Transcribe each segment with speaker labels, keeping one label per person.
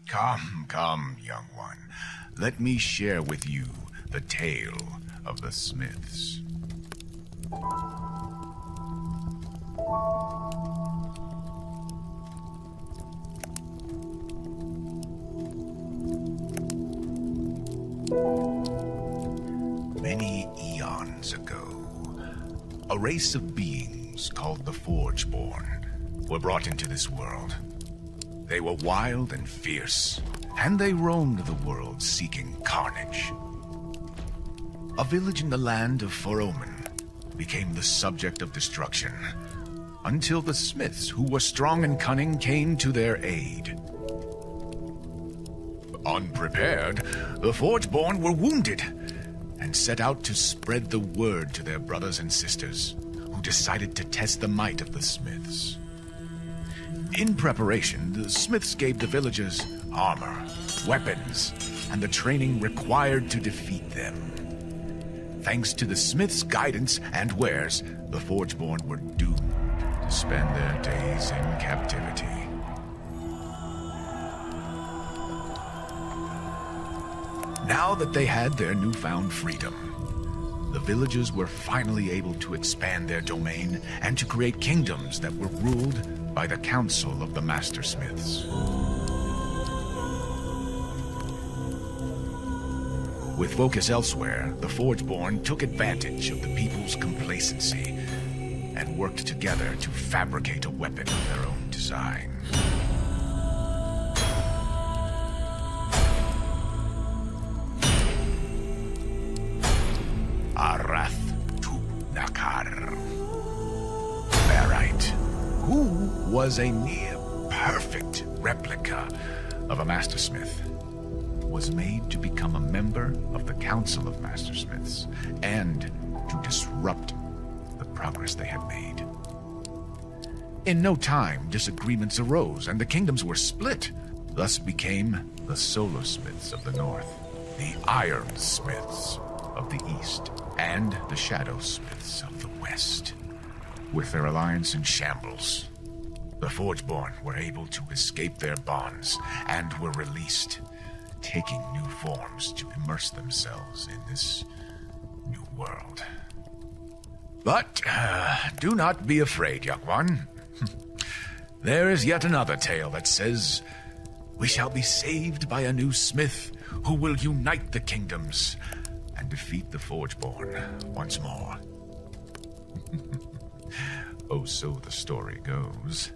Speaker 1: Come, come, young one. Let me share with you the tale of the Smiths. Many eons ago, a race of beings called the Forgeborn were brought into this world. They were wild and fierce, and they roamed the world seeking carnage. A village in the land of Foroman became the subject of destruction, until the Smiths, who were strong and cunning, came to their aid. Unprepared, the Forgeborn were wounded, and set out to spread the word to their brothers and sisters, who decided to test the might of the Smiths. In preparation, the Smiths gave the villagers armor, weapons, and the training required to defeat them. Thanks to the Smiths' guidance and wares, the Forgeborn were doomed to spend their days in captivity. Now that they had their newfound freedom, the villagers were finally able to expand their domain and to create kingdoms that were ruled by the Council of the Master Smiths. With focus elsewhere, the Forgeborn took advantage of the people's complacency and worked together to fabricate a weapon of their own design. Who was a near-perfect replica of a Mastersmith, was made to become a member of the Council of Mastersmiths and to disrupt the progress they had made. In no time, disagreements arose and the kingdoms were split. Thus became the Solarsmiths of the north, the Ironsmiths of the east, and the Shadowsmiths of the west. With their alliance in shambles, the Forgeborn were able to escape their bonds and were released, taking new forms to immerse themselves in this new world. But do not be afraid, young one. There is yet another tale that says we shall be saved by a new smith who will unite the kingdoms and defeat the Forgeborn once more. Oh, so the story goes.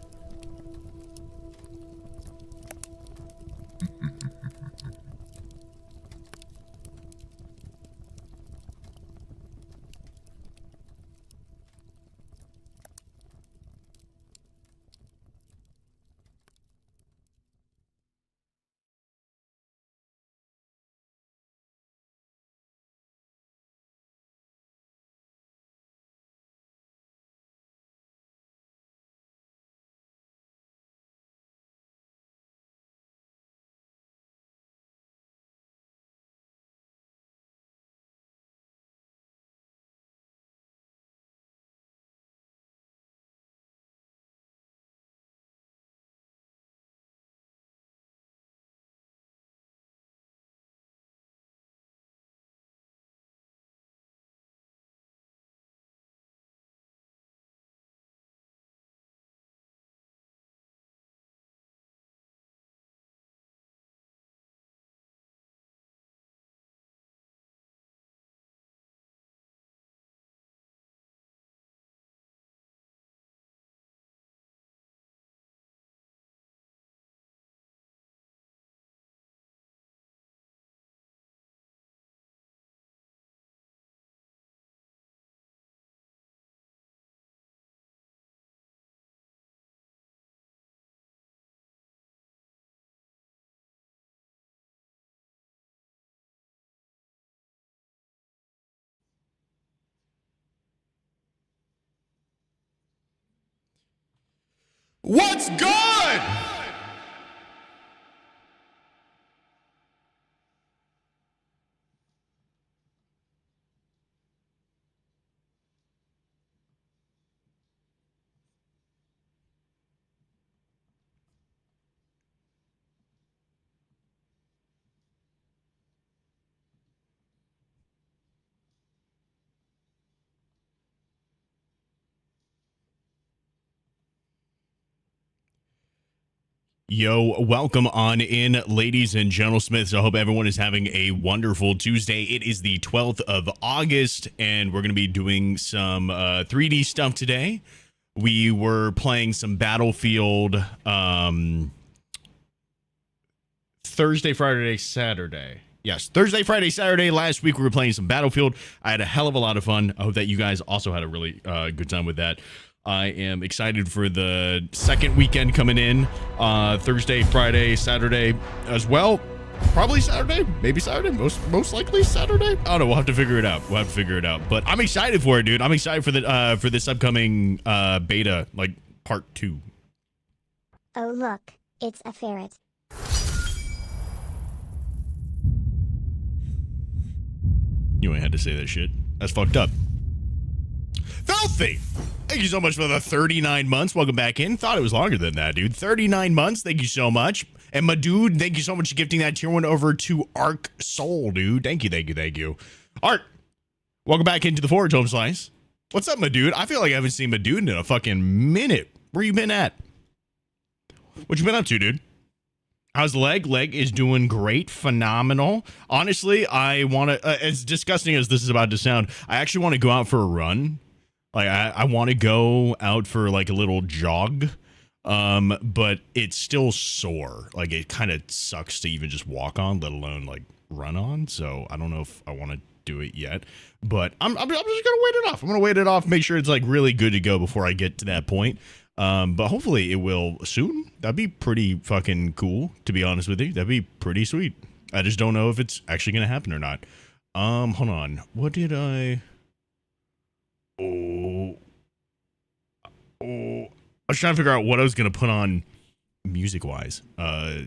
Speaker 2: What's good? Yo, welcome on in, ladies and gentlemen. I hope everyone is having a wonderful Tuesday. It is the 12th of August, and we're going to be doing some 3D stuff today. We were playing some Battlefield Thursday, Friday, Saturday. Yes, Thursday, Friday, Saturday. Last week we were playing some Battlefield. I had a hell of a lot of fun. I hope that you guys also had a really good time with that. I am excited for the second weekend coming in. Thursday, Friday, Saturday as well. Probably Saturday, maybe Saturday, most likely Saturday. I don't know. We'll have to figure it out. But I'm excited for it, dude. I'm excited for this upcoming beta, like part 2.
Speaker 3: Oh look, it's a ferret.
Speaker 2: You ain't had to say that shit. That's fucked up. Filthy! Thank you so much for the 39 months. Welcome back in. Thought it was longer than that, dude. 39 months. Thank you so much. And my dude, thank you so much for gifting that tier 1 over to Arc Soul, dude. Thank you. Art, welcome back into the Forge Home Slice. What's up, my dude? I feel like I haven't seen my dude in a fucking minute. Where you been at? What you been up to, dude? How's the leg? Leg is doing great. Phenomenal. Honestly, I want to, as disgusting as this is about to sound, I actually want to go out for a run. Like, I want to go out for, like, a little jog, but it's still sore. Like, it kind of sucks to even just walk on, let alone, like, run on. So, I don't know if I want to do it yet. But I'm just going to wait it off. I'm going to wait it off, make sure it's, like, really good to go before I get to that point. But hopefully it will soon. That'd be pretty fucking cool, to be honest with you. That'd be pretty sweet. I just don't know if it's actually going to happen or not. Hold on. What did I... Oh, I was trying to figure out what I was gonna put on music-wise. Oh.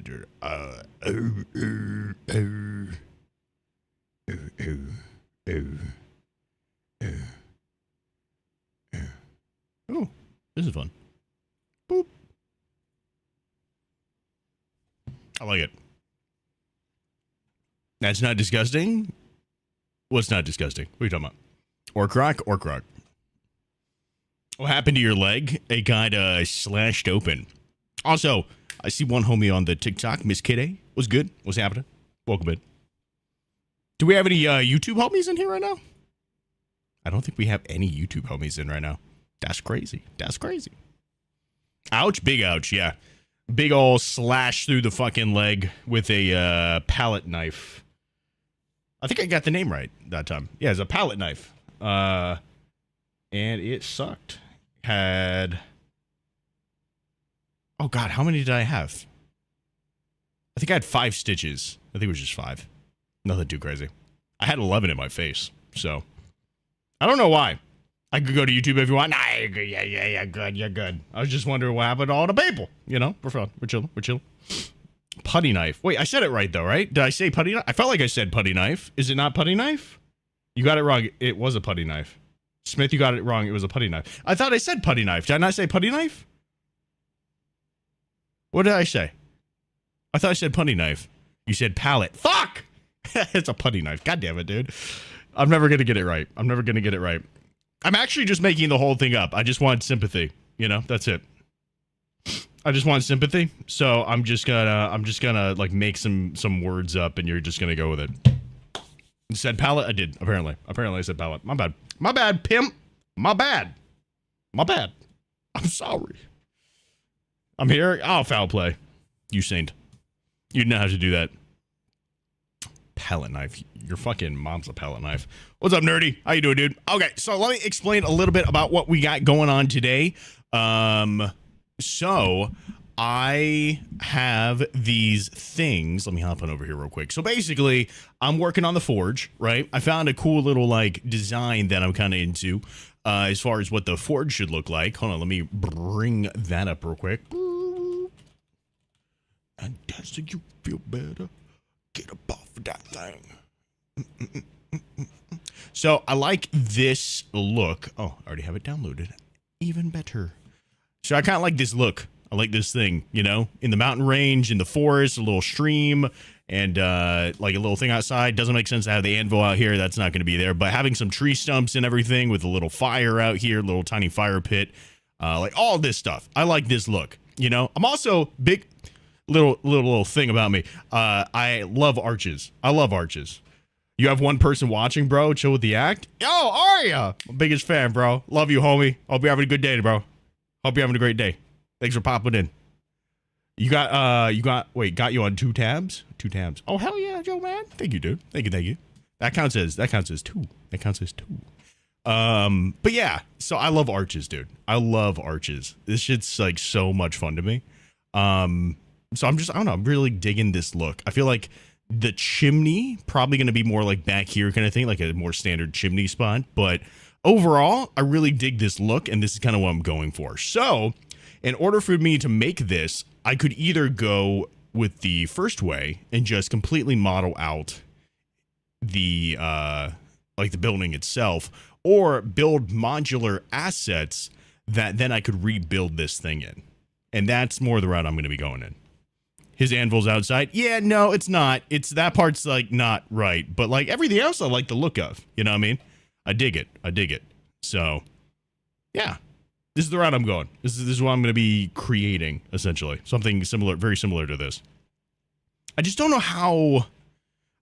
Speaker 2: This is fun. Boop. I like it. That's not disgusting. What's not disgusting? What are you talking about? Orc rock. What happened to your leg? It got slashed open. Also, I see one homie on the TikTok, Miss Kitty. What's good? What's happening? Welcome in. Do we have any YouTube homies in here right now? I don't think we have any YouTube homies in right now. That's crazy. Ouch, big ouch, yeah. Big ol' slash through the fucking leg with a palette knife. I think I got the name right that time. Yeah, it's a palette knife. And it sucked. Oh god, how many did I have? I think I had 5 stitches. I think it was just 5. Nothing too crazy. I had 11 in my face, so I don't know why. I could go to YouTube if you want. Nah, you're good. Yeah, good. You're good. I was just wondering what happened to all the people. You know, we're fine. We're chilling. Putty knife. Wait, I said it right though, right? Did I say putty knife? I felt like I said putty knife. Is it not putty knife? You got it wrong. It was a putty knife. Smith, you got it wrong. It was a putty knife. I thought I said putty knife. Did I not say putty knife? What did I say? I thought I said putty knife. You said palette. Fuck! It's a putty knife. God damn it, dude. I'm never going to get it right. I'm actually just making the whole thing up. I just want sympathy. You know, that's it. I just want sympathy. So I'm just gonna like make some words up and you're just gonna go with it. Said palette? I did, apparently. Apparently I said palette. My bad. My bad, pimp. My bad. I'm sorry. I'm here. Oh, foul play. You saint. You know how to do that. Palette knife. Your fucking mom's a palette knife. What's up, nerdy? How you doing, dude? Okay, so let me explain a little bit about what we got going on today. So I have these things. Let me hop on over here real quick. So basically, I'm working on the forge, right? I found a cool little like design that I'm kind of into as far as what the forge should look like. Hold on, let me bring that up real quick. And does you feel better? Get up off of that thing. So I like this look. Oh, I already have it downloaded. Even better. So I kind of like this look. I like this thing, you know, in the mountain range, in the forest, a little stream, and like a little thing outside. Doesn't make sense to have the anvil out here. That's not going to be there. But having some tree stumps and everything with a little fire out here, little tiny fire pit, like all this stuff. I like this look. You know, I'm also big. little thing about me. I love arches. I love arches. You have one person watching, bro. Chill with the act. Yo, Arya, biggest fan, bro. Love you, homie. Hope you're having a good day, bro. Hope you're having a great day. Thanks for popping in. Got you on 2 tabs? 2 tabs. Oh, hell yeah, Joe, man. Thank you, dude. Thank you. That counts as 2. That counts as 2. But yeah, so I love arches, dude. I love arches. This shit's like so much fun to me. So I don't know, I'm really digging this look. I feel like the chimney probably going to be more like back here kind of thing, like a more standard chimney spot. But overall, I really dig this look, and this is kind of what I'm going for. So in order for me to make this, I could either go with the first way and just completely model out the like the building itself, or build modular assets that then I could rebuild this thing in. And that's more the route I'm going to be going in. His anvil's outside. Yeah, no, it's not. It's that part's like not right. But like everything else I like the look of. You know what I mean? I dig it. So yeah. This is the route I'm going. This is what I'm going to be creating, essentially. Something similar, very similar to this. I just don't know how.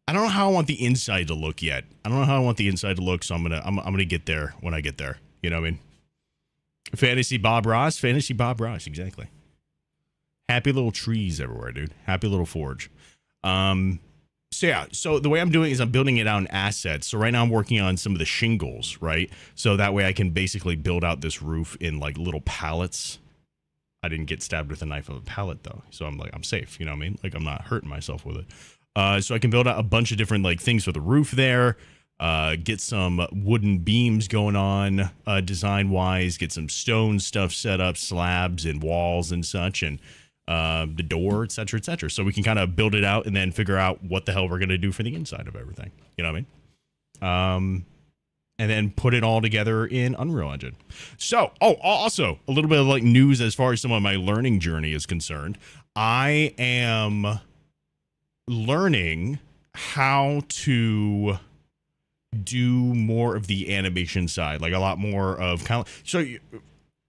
Speaker 2: I don't know how I want the inside to look yet. I don't know how I want the inside to look, so I'm gonna get there when I get there. You know what I mean? Fantasy Bob Ross, exactly. Happy little trees everywhere, dude. Happy little forge. So yeah, so the way I'm doing is I'm building it out in assets. So right now I'm working on some of the shingles, right? So that way I can basically build out this roof in like little pallets. I didn't get stabbed with a knife of a pallet though. So I'm safe, you know what I mean? Like I'm not hurting myself with it. So I can build out a bunch of different like things for the roof there. Get some wooden beams going on design wise, get some stone stuff set up, slabs and walls and such, and the door, etc., etc. So we can kind of build it out and then figure out what the hell we're going to do for the inside of everything. You know what I mean? And then put it all together in Unreal Engine. So, also a little bit of like news as far as some of my learning journey is concerned. I am learning how to do more of the animation side, like a lot more of kind of, so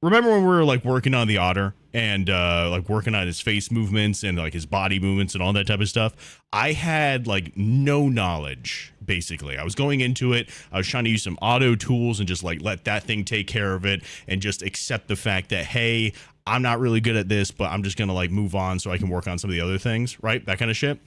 Speaker 2: remember when we were like working on the otter and like working on his face movements and like his body movements and all that type of stuff? I had like no knowledge, basically. I was going into it. I was trying to use some auto tools and just like let that thing take care of it and just accept the fact that, hey, I'm not really good at this, but I'm just going to like move on so I can work on some of the other things, right? That kind of shit.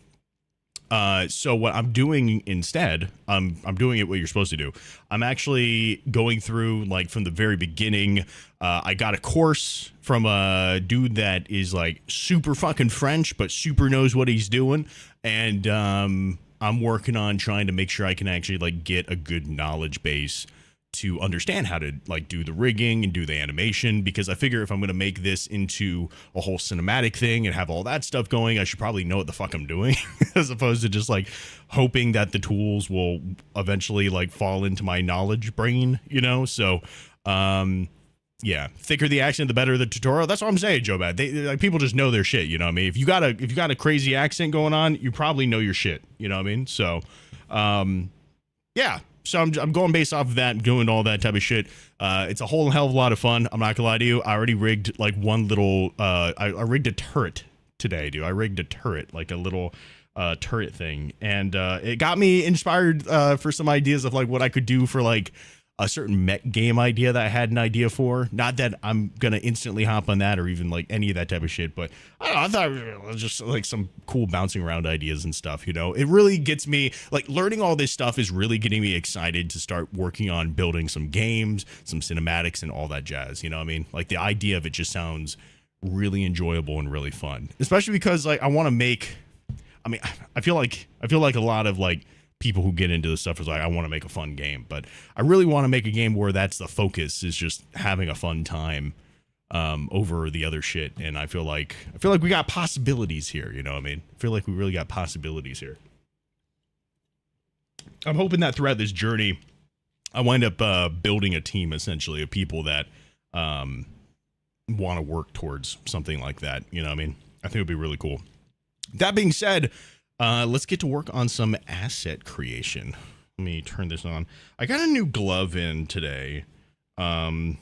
Speaker 2: So what I'm doing instead, I'm doing it what you're supposed to do. I'm actually going through like from the very beginning. I got a course from a dude that is like super fucking French, but super knows what he's doing. And I'm working on trying to make sure I can actually like get a good knowledge base to understand how to like do the rigging and do the animation, because I figure if I'm going to make this into a whole cinematic thing and have all that stuff going, I should probably know what the fuck I'm doing as opposed to just like hoping that the tools will eventually like fall into my knowledge brain, you know? So, yeah, thicker the accent, the better the tutorial. That's what I'm saying, Joe Bad. They like people just know their shit, you know what I mean? If you got a crazy accent going on, you probably know your shit, you know what I mean? So, yeah. So I'm going based off of that, doing all that type of shit. It's a whole hell of a lot of fun. I'm not gonna lie to you. I already rigged like one little. I rigged a turret today, dude. I rigged a turret, like a little turret thing, and it got me inspired for some ideas of like what I could do for like a certain mech game idea that I had an idea for. Not that I'm gonna instantly hop on that or even like any of that type of shit, but I don't know, I thought it was just like some cool bouncing around ideas and stuff, you know? It really gets me, like learning all this stuff is really getting me excited to start working on building some games, some cinematics and all that jazz, you know what I mean? Like the idea of it just sounds really enjoyable and really fun, especially because like I want to make, I mean, I feel like a lot of like people who get into this stuff is like, I want to make a fun game, but I really want to make a game where that's the focus, is just having a fun time over the other shit. And I feel like we got possibilities here, you know what I mean? I feel like we really got possibilities here. I'm hoping that throughout this journey, I wind up building a team essentially of people that want to work towards something like that, you know what I mean? I think it would be really cool. That being said, let's get to work on some asset creation. Let me turn this on. I got a new glove in today, and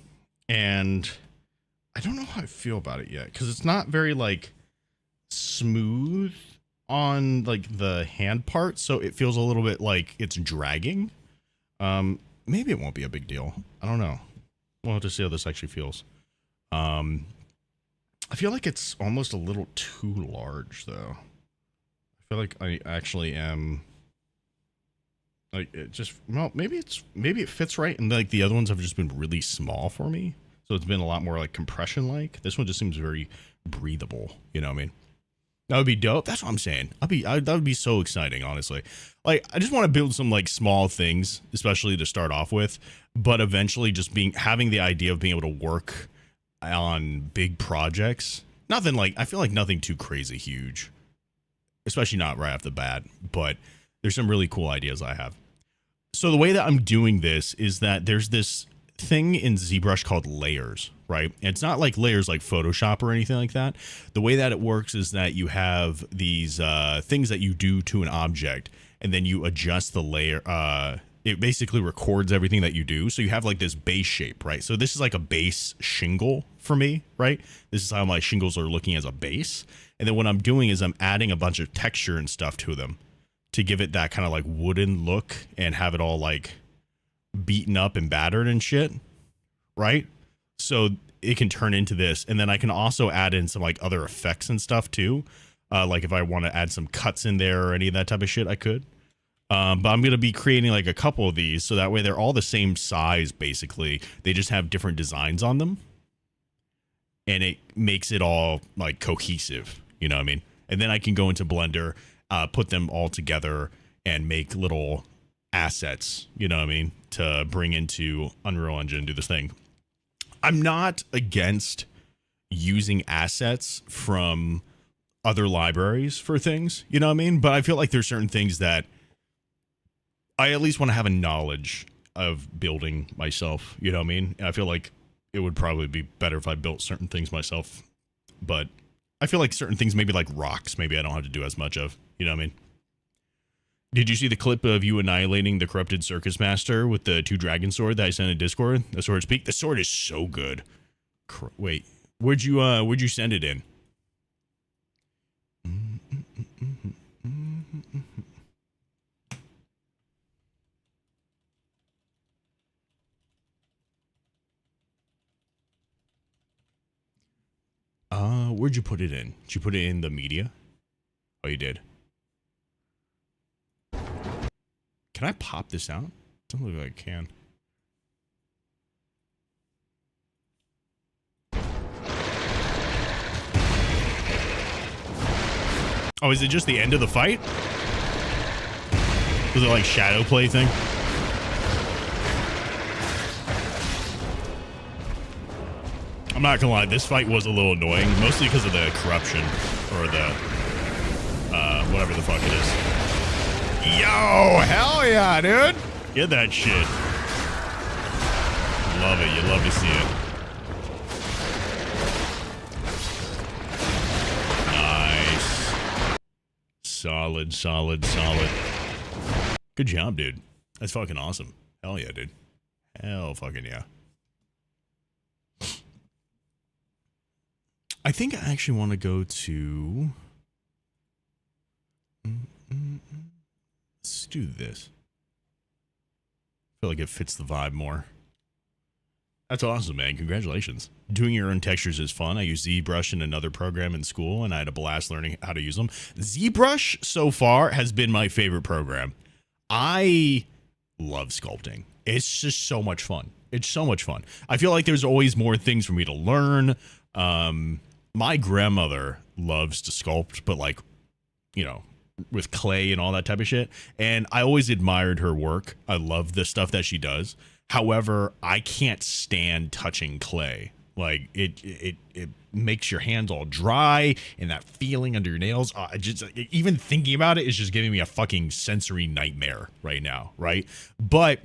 Speaker 2: I don't know how I feel about it yet, because it's not very like smooth on like the hand part, so it feels a little bit like it's dragging. Maybe it won't be a big deal. I don't know. We'll have to see how this actually feels. I feel like it's almost a little too large though. I feel like I actually am like, it just, well, maybe it fits right, and like the other ones have just been really small for me, so it's been a lot more like compression like. This one just seems very breathable, you know what I mean? That would be dope. That's what I'm saying. That would be so exciting, honestly. Like, I just want to build some like small things, especially to start off with, but eventually just having the idea of being able to work on big projects. Nothing like, I feel like nothing too crazy huge, especially not right off the bat, but there's some really cool ideas I have. So the way that I'm doing this is that there's this thing in ZBrush called layers, right? And it's not like layers like Photoshop or anything like that. The way that it works is that you have these things that you do to an object, and then you adjust the layer. It basically records everything that you do. So you have like this base shape, right? So this is like a base shingle for me, right? This is how my shingles are looking as a base. And then what I'm doing is I'm adding a bunch of texture and stuff to them to give it that kind of like wooden look and have it all like beaten up and battered and shit, right? So it can turn into this, and then I can also add in some like other effects and stuff too, like if I want to add some cuts in there or any of that type of shit, I could. But I'm going to be creating like a couple of these, so that way they're all the same size basically. They just have different designs on them, and it makes it all like cohesive, you know what I mean? And then I can go into Blender, put them all together and make little assets, you know what I mean, to bring into Unreal Engine and do this thing. I'm not against using assets from other libraries for things, you know what I mean? But I feel like there's certain things that I at least want to have a knowledge of building myself, you know what I mean? And I feel like it would probably be better if I built certain things myself, but I feel like certain things, maybe like rocks, maybe I don't have to do as much of, you know what I mean? Did you see the clip of you annihilating the corrupted circus master with the 2 dragon sword that I sent in Discord? The sword speak. The sword is so good. Wait, where'd you send it in? Where'd you put it in? Did you put it in the media? Oh, you did. Can I pop this out? Doesn't look like I can. Oh, is it just the end of the fight? Was it like shadow play thing? I'm not gonna lie, this fight was a little annoying, mostly because of the corruption, or the, whatever the fuck it is. Yo, hell yeah, dude! Get that shit. Love it, you love to see it. Nice. Solid, solid, solid. Good job, dude. That's fucking awesome. Hell yeah, dude. Hell fucking yeah. I think I actually want to go to... Let's do this. I feel like it fits the vibe more. That's awesome, man. Congratulations. Doing your own textures is fun. I use ZBrush in another program in school, and I had a blast learning how to use them. ZBrush, so far, has been my favorite program. I love sculpting. It's just so much fun. It's so much fun. I feel like there's always more things for me to learn. My grandmother loves to sculpt, but like, you know, with clay and all that type of shit. And I always admired her work. I love the stuff that she does. However, I can't stand touching clay. Like it makes your hands all dry, and that feeling under your nails. Even thinking about it is just giving me a fucking sensory nightmare right now. Right. But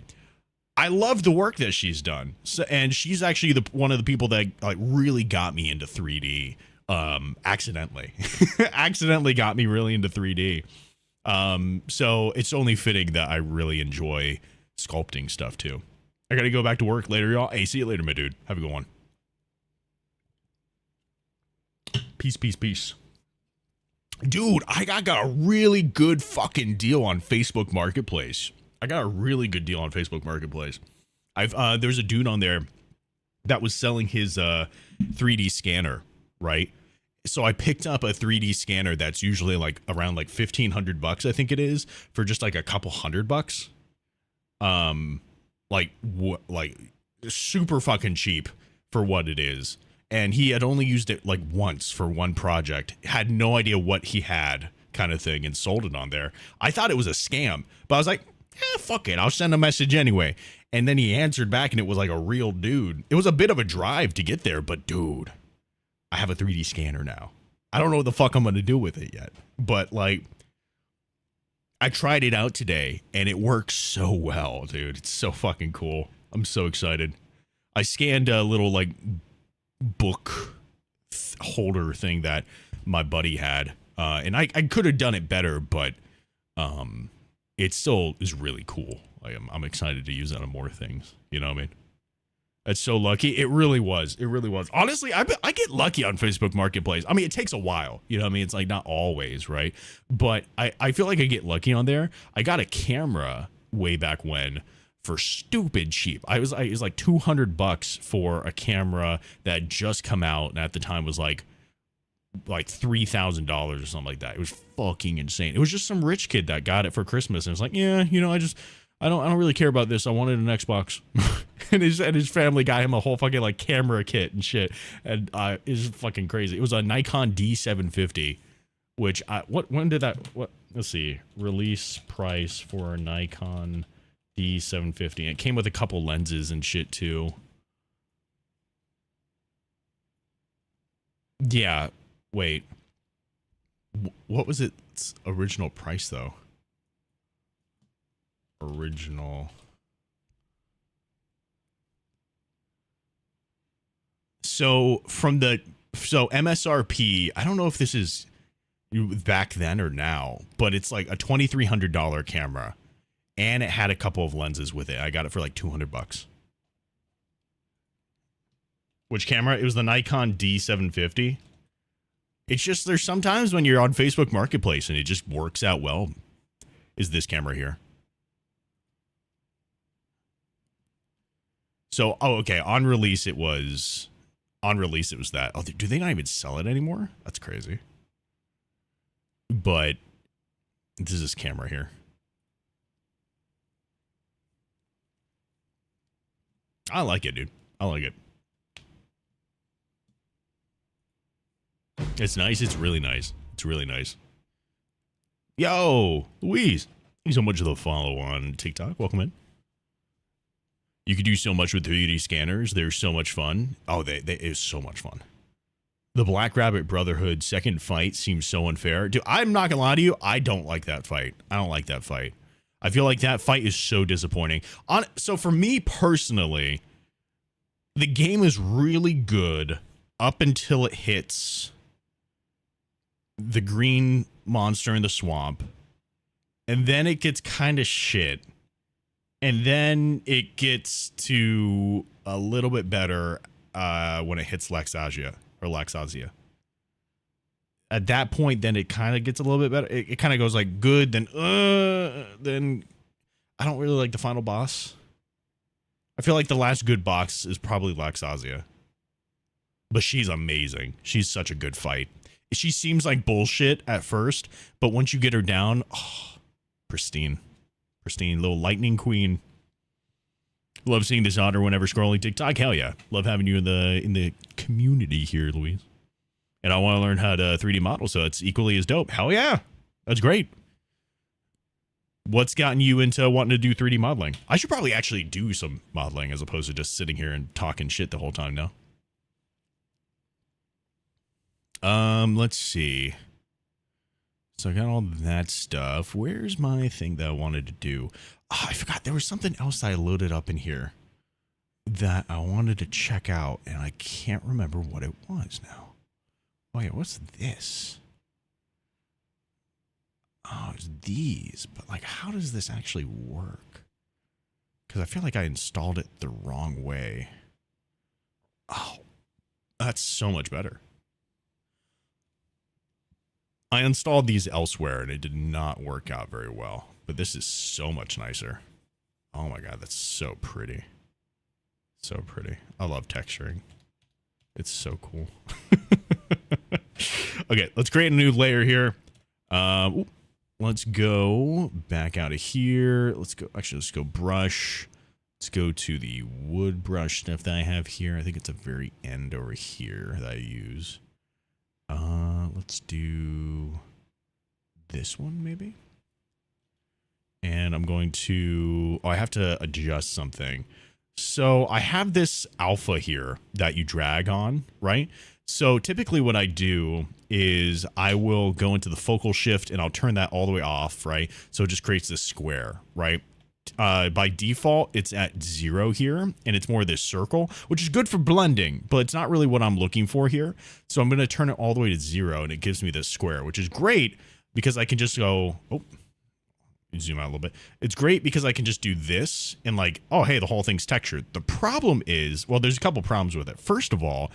Speaker 2: I love the work that she's done. So, and she's actually one of the people that like really got me into 3D. Accidentally accidentally got me really into 3D. So it's only fitting that I really enjoy sculpting stuff too. I gotta go back to work later, y'all. Hey, see you later, my dude. Have a good one. Peace, peace, peace. Dude, I got a really good fucking deal on Facebook Marketplace. I got a really good deal on Facebook Marketplace. There's a dude on there that was selling his 3D scanner, right? So I picked up a 3D scanner that's usually like around like $1,500, I think it is, for just like a couple $100. Like super fucking cheap for what it is. And he had only used it like once for one project, had no idea what he had, kind of thing, and sold it on there. I thought it was a scam, but I was like, fuck it, I'll send a message anyway. And then he answered back and it was like a real dude. It was a bit of a drive to get there, but dude, I have a 3D scanner now. I don't know what the fuck I'm going to do with it yet, but like, I tried it out today and it works so well, dude. It's so fucking cool. I'm so excited. I scanned a little like book holder thing that my buddy had, and I could have done it better, but it still is really cool. I'm excited to use that on more things. You know what I mean? That's so lucky. It really was. It really was. Honestly, I get lucky on Facebook Marketplace. I mean, it takes a while. You know what I mean? It's like not always, right? But I feel like I get lucky on there. I got a camera way back when for stupid cheap. It was like $200 for a camera that had just come out, and at the time was like $3,000 or something like that. It was fucking insane. It was just some rich kid that got it for Christmas, and it's like, yeah, you know, I don't really care about this. I wanted an Xbox. and his family got him a whole fucking like camera kit and shit. And it's fucking crazy. It was a Nikon D750, which let's see, release price for a Nikon D750. It came with a couple lenses and shit too. Yeah, wait. What was its original price though? Original. So MSRP, I don't know if this is back then or now, but it's like a $2,300 camera, and it had a couple of lenses with it. I got it for like $200. Which camera? It was the Nikon D750. It's just there's sometimes when you're on Facebook Marketplace and it just works out well. Is this camera here? So, okay. On release, it was that. Oh, do they not even sell it anymore? That's crazy. But this is this camera here. I like it, dude. I like it. It's nice. It's really nice. It's really nice. Yo, Louise. Thank you so much for the follow on TikTok. Welcome in. You could do so much with 3D scanners. They're so much fun. Oh, it is so much fun. The Black Rabbit Brotherhood second fight seems so unfair. Dude, I'm not gonna lie to you. I don't like that fight. I don't like that fight. I feel like that fight is so disappointing. So for me personally, the game is really good up until it hits the green monster in the swamp. And then it gets kind of shit. And then it gets to a little bit better when it hits Laxasia. At that point, then it kind of gets a little bit better. It kind of goes like good, then I don't really like the final boss. I feel like the last good boss is probably Laxasia. But she's amazing. She's such a good fight. She seems like bullshit at first, but once you get her down, pristine. Pristine, little lightning queen. Love seeing this otter whenever scrolling TikTok. Hell yeah. Love having you in the community here, Louise. And I want to learn how to 3D model, so it's equally as dope. Hell yeah. That's great. What's gotten you into wanting to do 3D modeling? I should probably actually do some modeling as opposed to just sitting here and talking shit the whole time now. Let's see. So I got all that stuff. Where's my thing that I wanted to do? Oh, I forgot. There was something else that I loaded up in here that I wanted to check out, and I can't remember what it was now. Oh, yeah. What's this? Oh, it's these. But, like, how does this actually work? Because I feel like I installed it the wrong way. Oh, that's so much better. I installed these elsewhere and it did not work out very well. But this is so much nicer. Oh my god, that's so pretty. So pretty. I love texturing. It's so cool. Okay, let's create a new layer here. Let's go back out of here. Let's go brush. Let's go to the wood brush stuff that I have here. I think it's a very end over here that I use. Let's do this one maybe. And I'm going to, I have to adjust something. So I have this alpha here that you drag on, right? So typically what I do is I will go into the focal shift and I'll turn that all the way off, right? So it just creates this square, right? By default, it's at 0 here, and it's more this circle, which is good for blending, but it's not really what I'm looking for here. So I'm going to turn it all the way to 0, and it gives me this square, which is great because I can just go, oh, zoom out a little bit. It's great because I can just do this and like, oh, hey, the whole thing's textured. The problem is, well, there's a couple problems with it. First of all,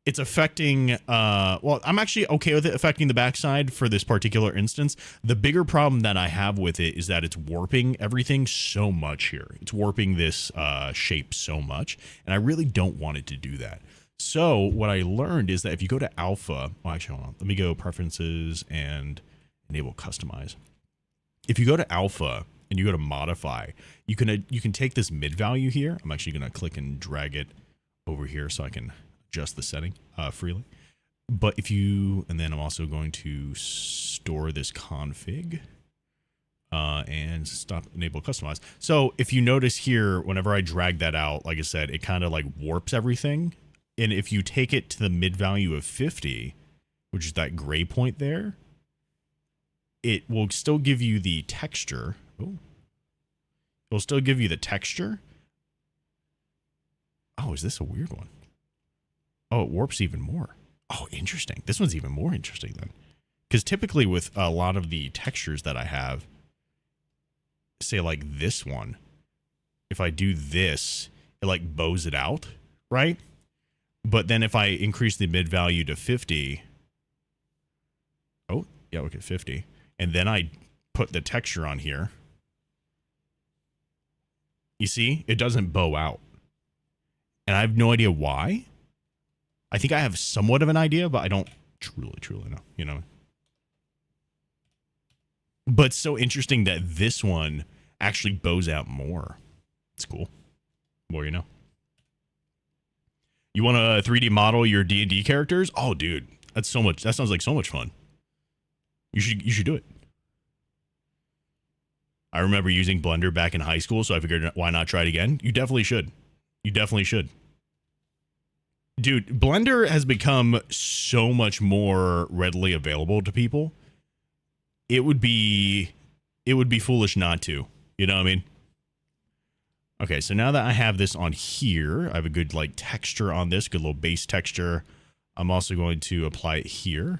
Speaker 2: it's affecting, well, I'm actually okay with it affecting the backside for this particular instance. The bigger problem that I have with it is that it's warping everything so much here. It's warping this shape so much, and I really don't want it to do that. So what I learned is that if you go to alpha, well, actually, hold on. Let me go preferences and enable customize. If you go to alpha and you go to modify, you can take this mid value here. I'm actually going to click and drag it over here so I can adjust the setting freely. But if you, and then I'm also going to store this config and stop enable customize. So if you notice here, whenever I drag that out, like I said, it kind of like warps everything. And if you take it to the mid value of 50, which is that gray point there, it will still give you the texture. Oh, it'll still give you the texture. Oh, is this a weird one? Oh, it warps even more. Oh, interesting. This one's even more interesting then. Because typically with a lot of the textures that I have, say like this one, if I do this, it like bows it out, right? But then if I increase the mid value to 50, oh, yeah, look at 50. And then I put the texture on here. You see, it doesn't bow out. And I have no idea why. I think I have somewhat of an idea, but I don't truly know, you know. But it's so interesting that this one actually bows out more. It's cool. More you know. You want to 3D model your D&D characters? Oh, dude, that's so much. That sounds like so much fun. You should do it. I remember using Blender back in high school, so I figured why not try it again? You definitely should. You definitely should. Dude, Blender has become so much more readily available to people. It would be foolish not to. You know what I mean? Okay, so now that I have this on here, I have a good like texture on this, good little base texture. I'm also going to apply it here.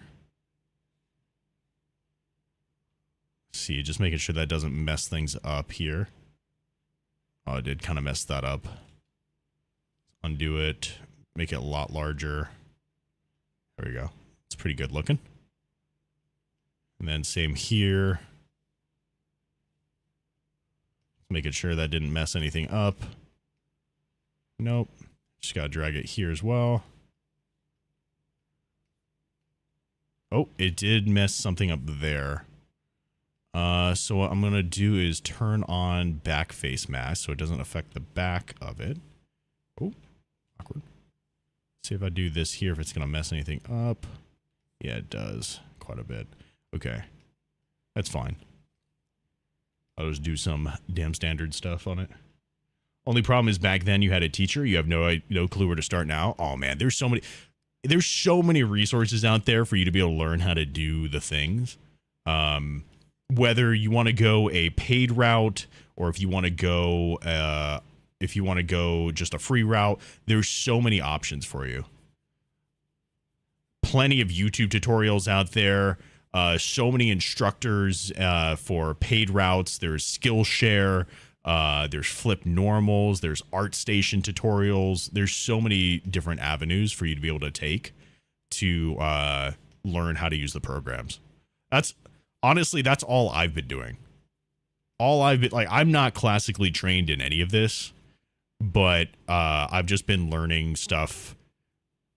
Speaker 2: See, just making sure that doesn't mess things up here. Oh, it did kind of mess that up. Undo it. Make it a lot larger. There we go. It's pretty good looking. And then same here. Making sure that didn't mess anything up. Nope. Just gotta drag it here as well. Oh, it did mess something up there. So what I'm gonna do is turn on back face mask so it doesn't affect the back of it. Oh, awkward. See if I do this here, if it's going to mess anything up. Yeah, it does quite a bit. Okay. That's fine. I'll just do some damn standard stuff on it. Only problem is back then you had a teacher. You have no clue where to start now. Oh man, there's so many resources out there for you to be able to learn how to do the things. Whether you want to go a paid route or if you want to go just a free route, there's so many options for you. Plenty of YouTube tutorials out there. So many instructors for paid routes. There's Skillshare. There's Flip Normals. There's ArtStation tutorials. There's so many different avenues for you to be able to take to learn how to use the programs. That's honestly, that's all I've been doing. All I've been like, I'm not classically trained in any of this, but I've just been learning stuff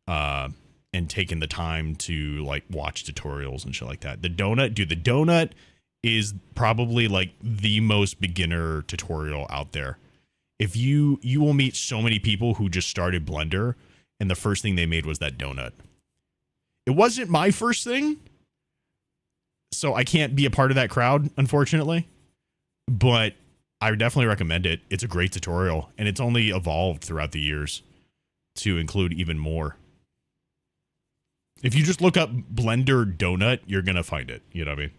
Speaker 2: and taking the time to like watch tutorials and shit like that. The donut is probably like the most beginner tutorial out there. If you will meet so many people who just started Blender and the first thing they made was that donut. It wasn't my first thing, so I can't be a part of that crowd, unfortunately. But I would definitely recommend it. It's a great tutorial, and it's only evolved throughout the years to include even more. If you just look up Blender donut, you're going to find it. You know what I mean?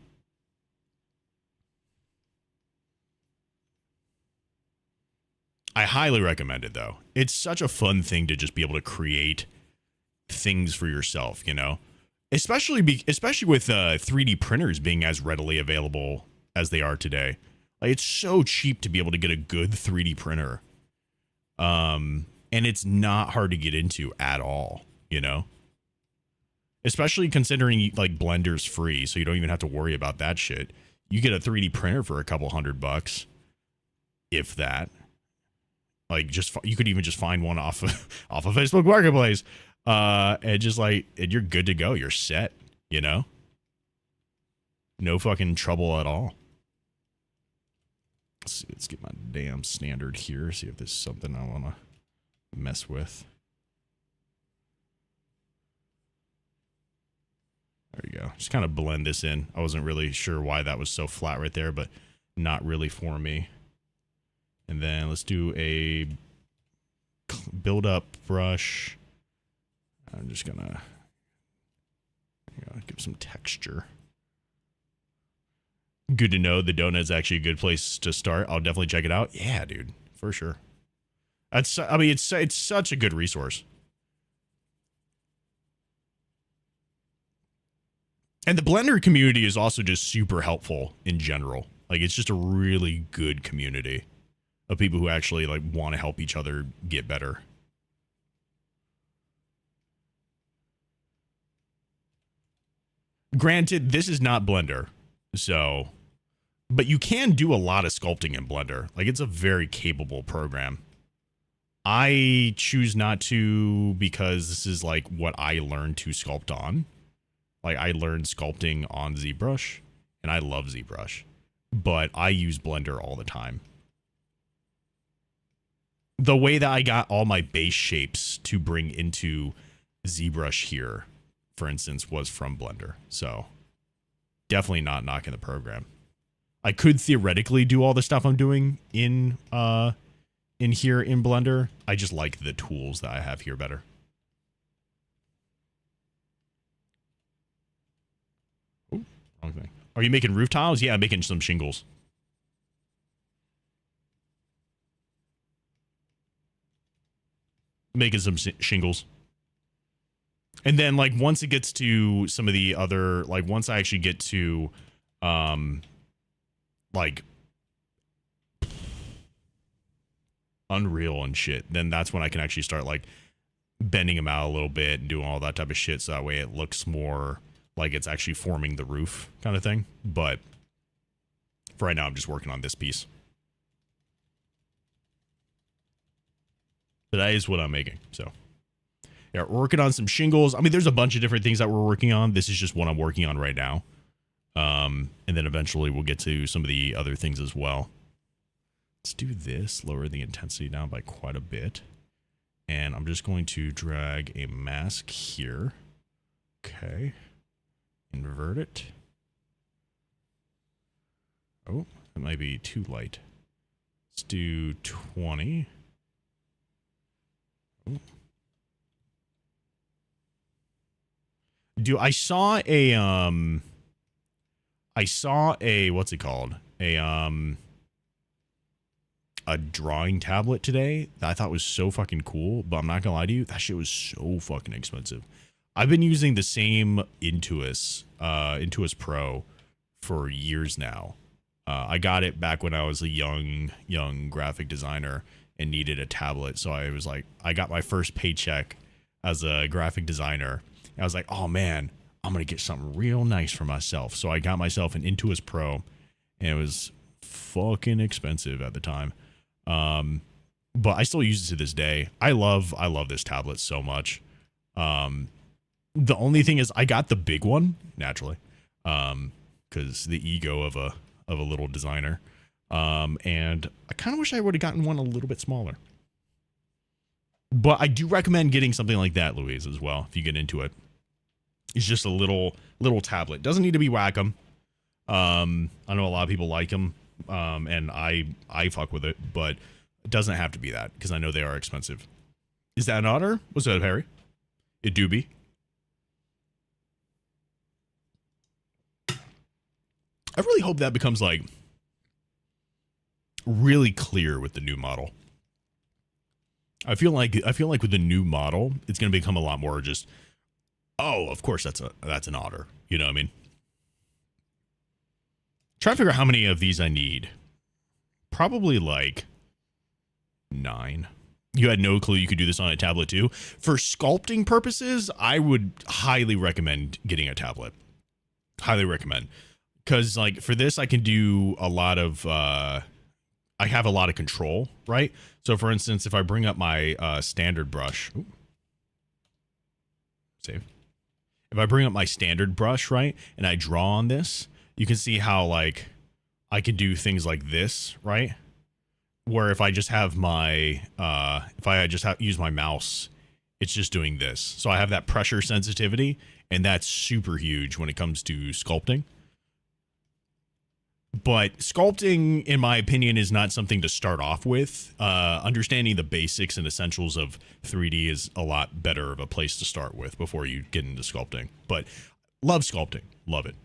Speaker 2: I highly recommend it, though. It's such a fun thing to just be able to create things for yourself, you know? Especially with 3D printers being as readily available as they are today. Like, it's so cheap to be able to get a good 3D printer. And it's not hard to get into at all, you know? Especially considering like Blender's free, so you don't even have to worry about that shit. You get a 3D printer for a couple $100, if that. Like, just you could even just find one off of Facebook Marketplace, and just like, and you're good to go. You're set, you know. No fucking trouble at all. Let's get my damn standard here. See if there's something I want to mess with. There you go. Just kind of blend this in. I wasn't really sure why that was so flat right there, but not really for me. And then let's do a build up brush. I'm just gonna give some texture. Good to know the donut is actually a good place to start. I'll definitely check it out. Yeah, dude, for sure. I mean, it's such a good resource. And the Blender community is also just super helpful in general. Like, it's just a really good community of people who actually like want to help each other get better. Granted, this is not Blender, so, but you can do a lot of sculpting in Blender. Like, it's a very capable program. I choose not to because this is like what I learned to sculpt on. Like, I learned sculpting on ZBrush, and I love ZBrush, but I use Blender all the time. The way that I got all my base shapes to bring into ZBrush here, for instance, was from Blender. So definitely not knocking the program. I could theoretically do all the stuff I'm doing in here in Blender. I just like the tools that I have here better. Ooh, wrong thing. Are you making roof tiles? Yeah, I'm making some shingles. Making some shingles. And then, like, once it gets to some of the other, like, once I actually get to, like, Unreal and shit, then that's when I can actually start, like, bending them out a little bit and doing all that type of shit, so that way it looks more like it's actually forming the roof kind of thing. But for right now, I'm just working on this piece. But that is what I'm making, so. Yeah, we're working on some shingles. I mean, there's a bunch of different things that we're working on. This is just what I'm working on right now. And then eventually we'll get to some of the other things as well. Let's do this. Lower the intensity down by quite a bit. And I'm just going to drag a mask here. Okay. Invert it. Oh, that might be too light. Let's do 20. Oh. I saw a what's it called? A drawing tablet today that I thought was so fucking cool, but I'm not gonna lie to you, that shit was so fucking expensive. I've been using the same Intuos Pro for years now. I got it back when I was a young graphic designer and needed a tablet, so I was like, I got my first paycheck as a graphic designer. I was like, oh man, I'm going to get something real nice for myself. So I got myself an Intuos Pro, and it was fucking expensive at the time. But I still use it to this day. I love this tablet so much. The only thing is I got the big one, naturally, because the ego of a little designer. And I kind of wish I would have gotten one a little bit smaller. But I do recommend getting something like that, Louise, as well, if you get into it. It's just a little tablet. Doesn't need to be Wacom. I know a lot of people like them, and I fuck with it, but it doesn't have to be that, because I know they are expensive. Is that an otter? What's that, Harry? It do be. I really hope that becomes like really clear with the new model. I feel like with the new model, it's going to become a lot more just, oh, of course that's an otter. You know what I mean? Try to figure out how many of these I need. Probably like 9. You had no clue you could do this on a tablet too. For sculpting purposes, I would highly recommend getting a tablet. Highly recommend. Because like for this, I can do a lot of, I have a lot of control, right? So for instance, if I bring up my standard brush, save. If I bring up my standard brush, right, and I draw on this, you can see how like I can do things like this, right? Where if I just have my, use my mouse, it's just doing this. So I have that pressure sensitivity, and that's super huge when it comes to sculpting. But sculpting, in my opinion, is not something to start off with. Understanding the basics and essentials of 3D is a lot better of a place to start with before you get into sculpting. But love sculpting. Love it.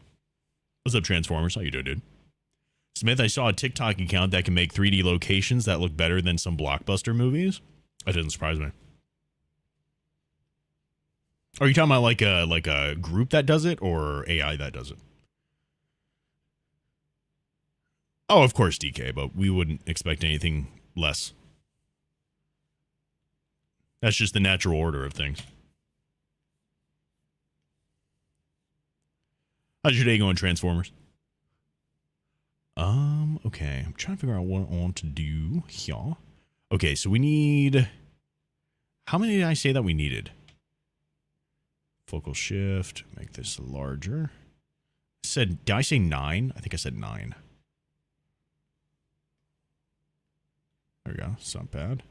Speaker 2: What's up, Transformers? How you doing, dude? Smith, I saw a TikTok account that can make 3D locations that look better than some blockbuster movies. That didn't surprise me. Are you talking about like a group that does it or AI that does it? Oh, of course, DK, but we wouldn't expect anything less. That's just the natural order of things. How's your day going, Transformers? Okay. I'm trying to figure out what I want to do here. Okay, so we need... How many did I say that we needed? Focal shift. Make this larger. Did I say 9? I think I said 9. There we go. It's not bad.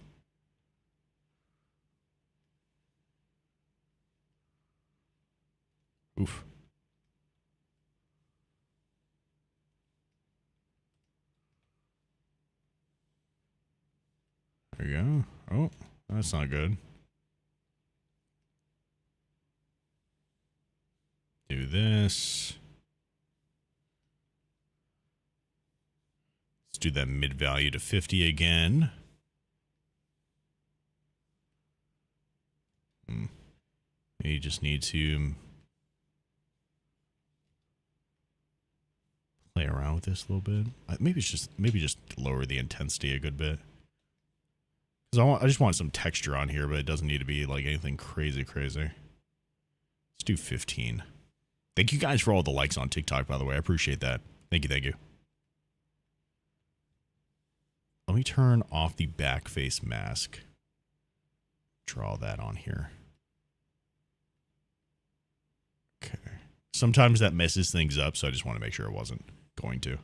Speaker 2: Oof. There we go. Oh, that's not good. Do this. Let's do that mid value to 50 again. You just need to play around with this a little bit. Maybe just lower the intensity a good bit. Because I just want some texture on here, but it doesn't need to be like anything crazy. Let's do 15. Thank you guys for all the likes on TikTok, by the way. I appreciate that. Thank you. Let me turn off the back face mask. Draw that on here. Okay. Sometimes that messes things up, so I just want to make sure it wasn't going to.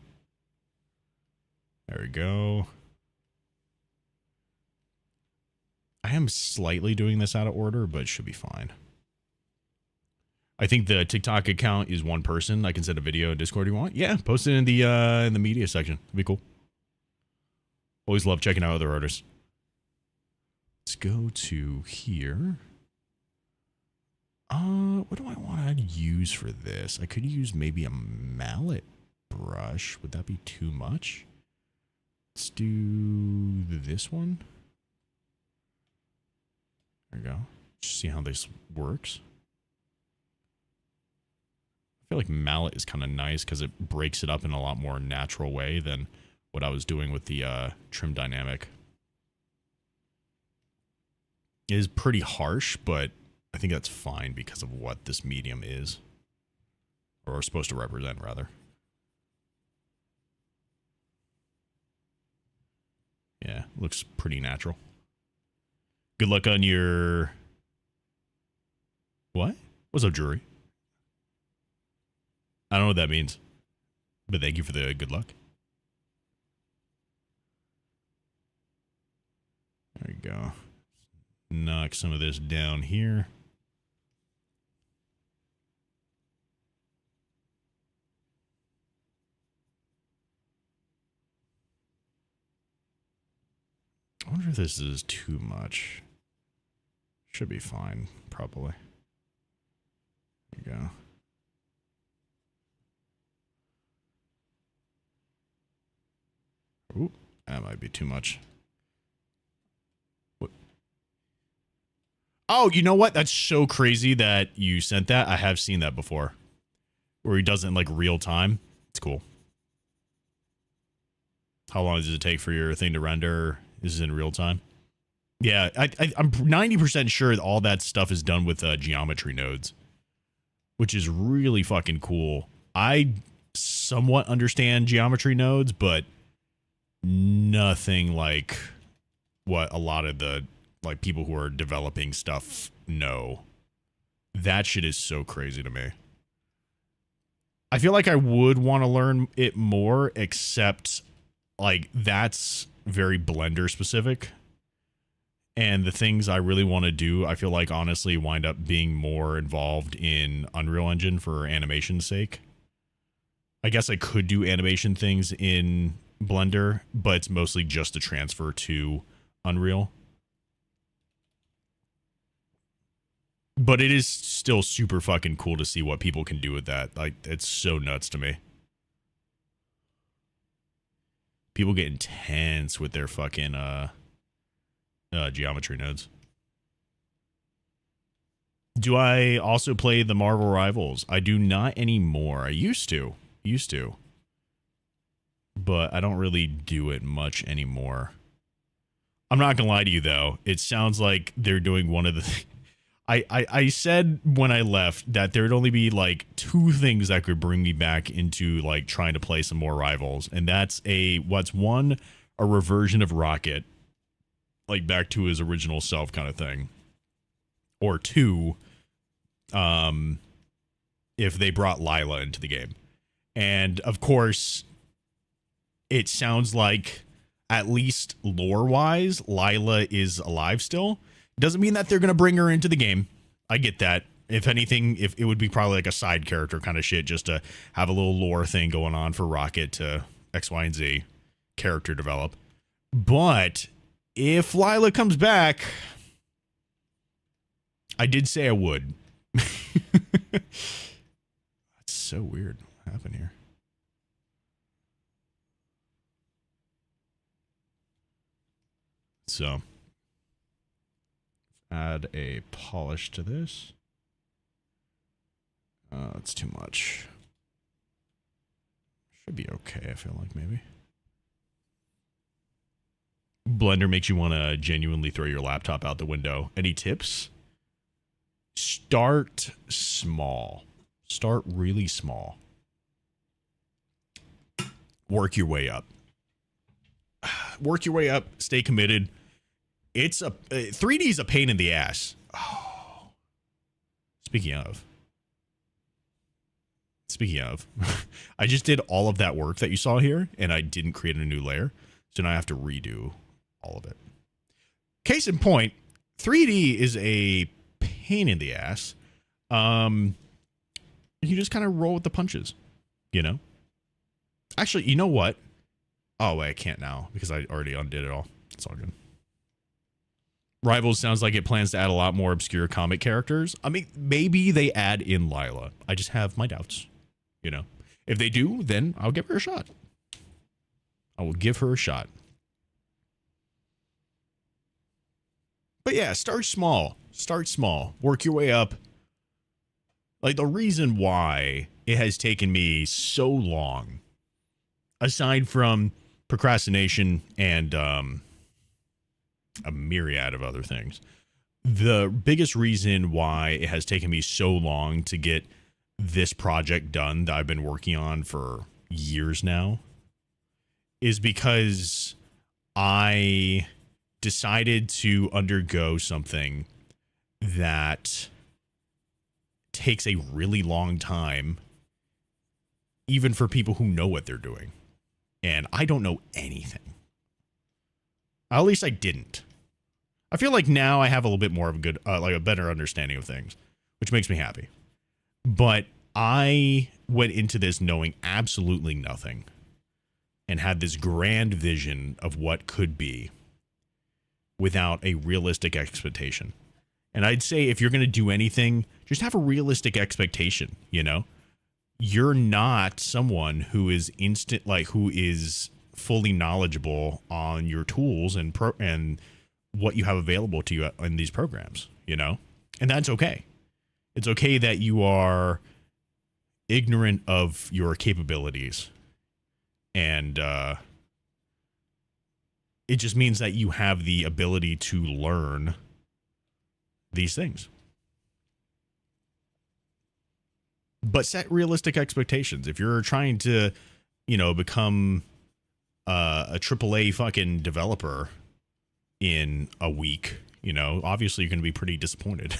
Speaker 2: There we go. I am slightly doing this out of order, but it should be fine. I think the TikTok account is one person. I can send a video in Discord if you want. Yeah, post it in the media section. It'd be cool. Always love checking out other artists. Let's go to here. What do I want to use for this? I could use maybe a mallet brush. Would that be too much? Let's do this one. There we go. Just see how this works. I feel like mallet is kind of nice because it breaks it up in a lot more natural way than what I was doing with the trim dynamic. It is pretty harsh, but I think that's fine because of what this medium is. Or supposed to represent, rather. Yeah, looks pretty natural. Good luck on your... What? What's up, Drury? I don't know what that means. But thank you for the good luck. There you go. Knock some of this down here. I wonder if this is too much. Should be fine, probably. There you go. Ooh, that might be too much. What? Oh, you know what? That's so crazy that you sent that. I have seen that before. Where he does it in like real time. It's cool. How long does it take for your thing to render? This is in real time. Yeah, I'm 90% sure that all that stuff is done with geometry nodes, which is really fucking cool. I somewhat understand geometry nodes, but nothing like what a lot of the like people who are developing stuff know. That shit is so crazy to me. I feel like I would want to learn it more, except like that's very Blender specific. And the things I really want to do, I feel like honestly wind up being more involved in Unreal Engine for animation's sake. I guess I could do animation things in Blender, but it's mostly just a transfer to Unreal. But it is still super fucking cool to see what people can do with that. Like, it's so nuts to me. People get intense with their fucking geometry nodes. Do I also play the Marvel Rivals? I do not anymore. I used to. But I don't really do it much anymore. I'm not gonna lie to you though. It sounds like they're doing one of the I said when I left that there'd only be like two things that could bring me back into like trying to play some more Rivals, and that's one, a reversion of Rocket, like back to his original self kind of thing, or two, if they brought Lila into the game. And of course, it sounds like, at least lore-wise, Lila is alive still. Doesn't mean that they're going to bring her into the game. I get that. If anything, if it would be probably like a side character kind of shit, just to have a little lore thing going on for Rocket to X, Y, and Z character develop. But if Lila comes back, I did say I would. That's so weird. What happened here? So, add a polish to this. It's too much. Should be okay, I feel like, maybe. Blender makes you want to genuinely throw your laptop out the window. Any tips? Start small. Start really small. Work your way up. Work your way up. Stay committed. It's 3D is a pain in the ass. Oh. Speaking of, I just did all of that work that you saw here, and I didn't create a new layer, so now I have to redo all of it. Case in point, 3D is a pain in the ass. You just kind of roll with the punches, you know? Actually, you know what? Oh, wait, I can't now because I already undid it all. It's all good. Rivals sounds like it plans to add a lot more obscure comic characters. I mean, maybe they add in Lila. I just have my doubts, you know? If they do, then I'll give her a shot. I will give her a shot. But yeah, start small. Start small. Work your way up. Like, the reason why it has taken me so long, aside from procrastination and a myriad of other things, the biggest reason why it has taken me so long to get this project done that I've been working on for years now is because I decided to undergo something that takes a really long time, even for people who know what they're doing. And I don't know anything. At least I didn't. I feel like now I have a little bit more of a good, like a better understanding of things, which makes me happy. But I went into this knowing absolutely nothing and had this grand vision of what could be without a realistic expectation. And I'd say if you're going to do anything, just have a realistic expectation, you know? You're not someone who is who is fully knowledgeable on your tools and what you have available to you in these programs, you know? And that's okay. It's okay that you are ignorant of your capabilities. And it just means that you have the ability to learn these things. But set realistic expectations. If you're trying to, you know, become a AAA fucking developer in a week, you know, obviously you're going to be pretty disappointed.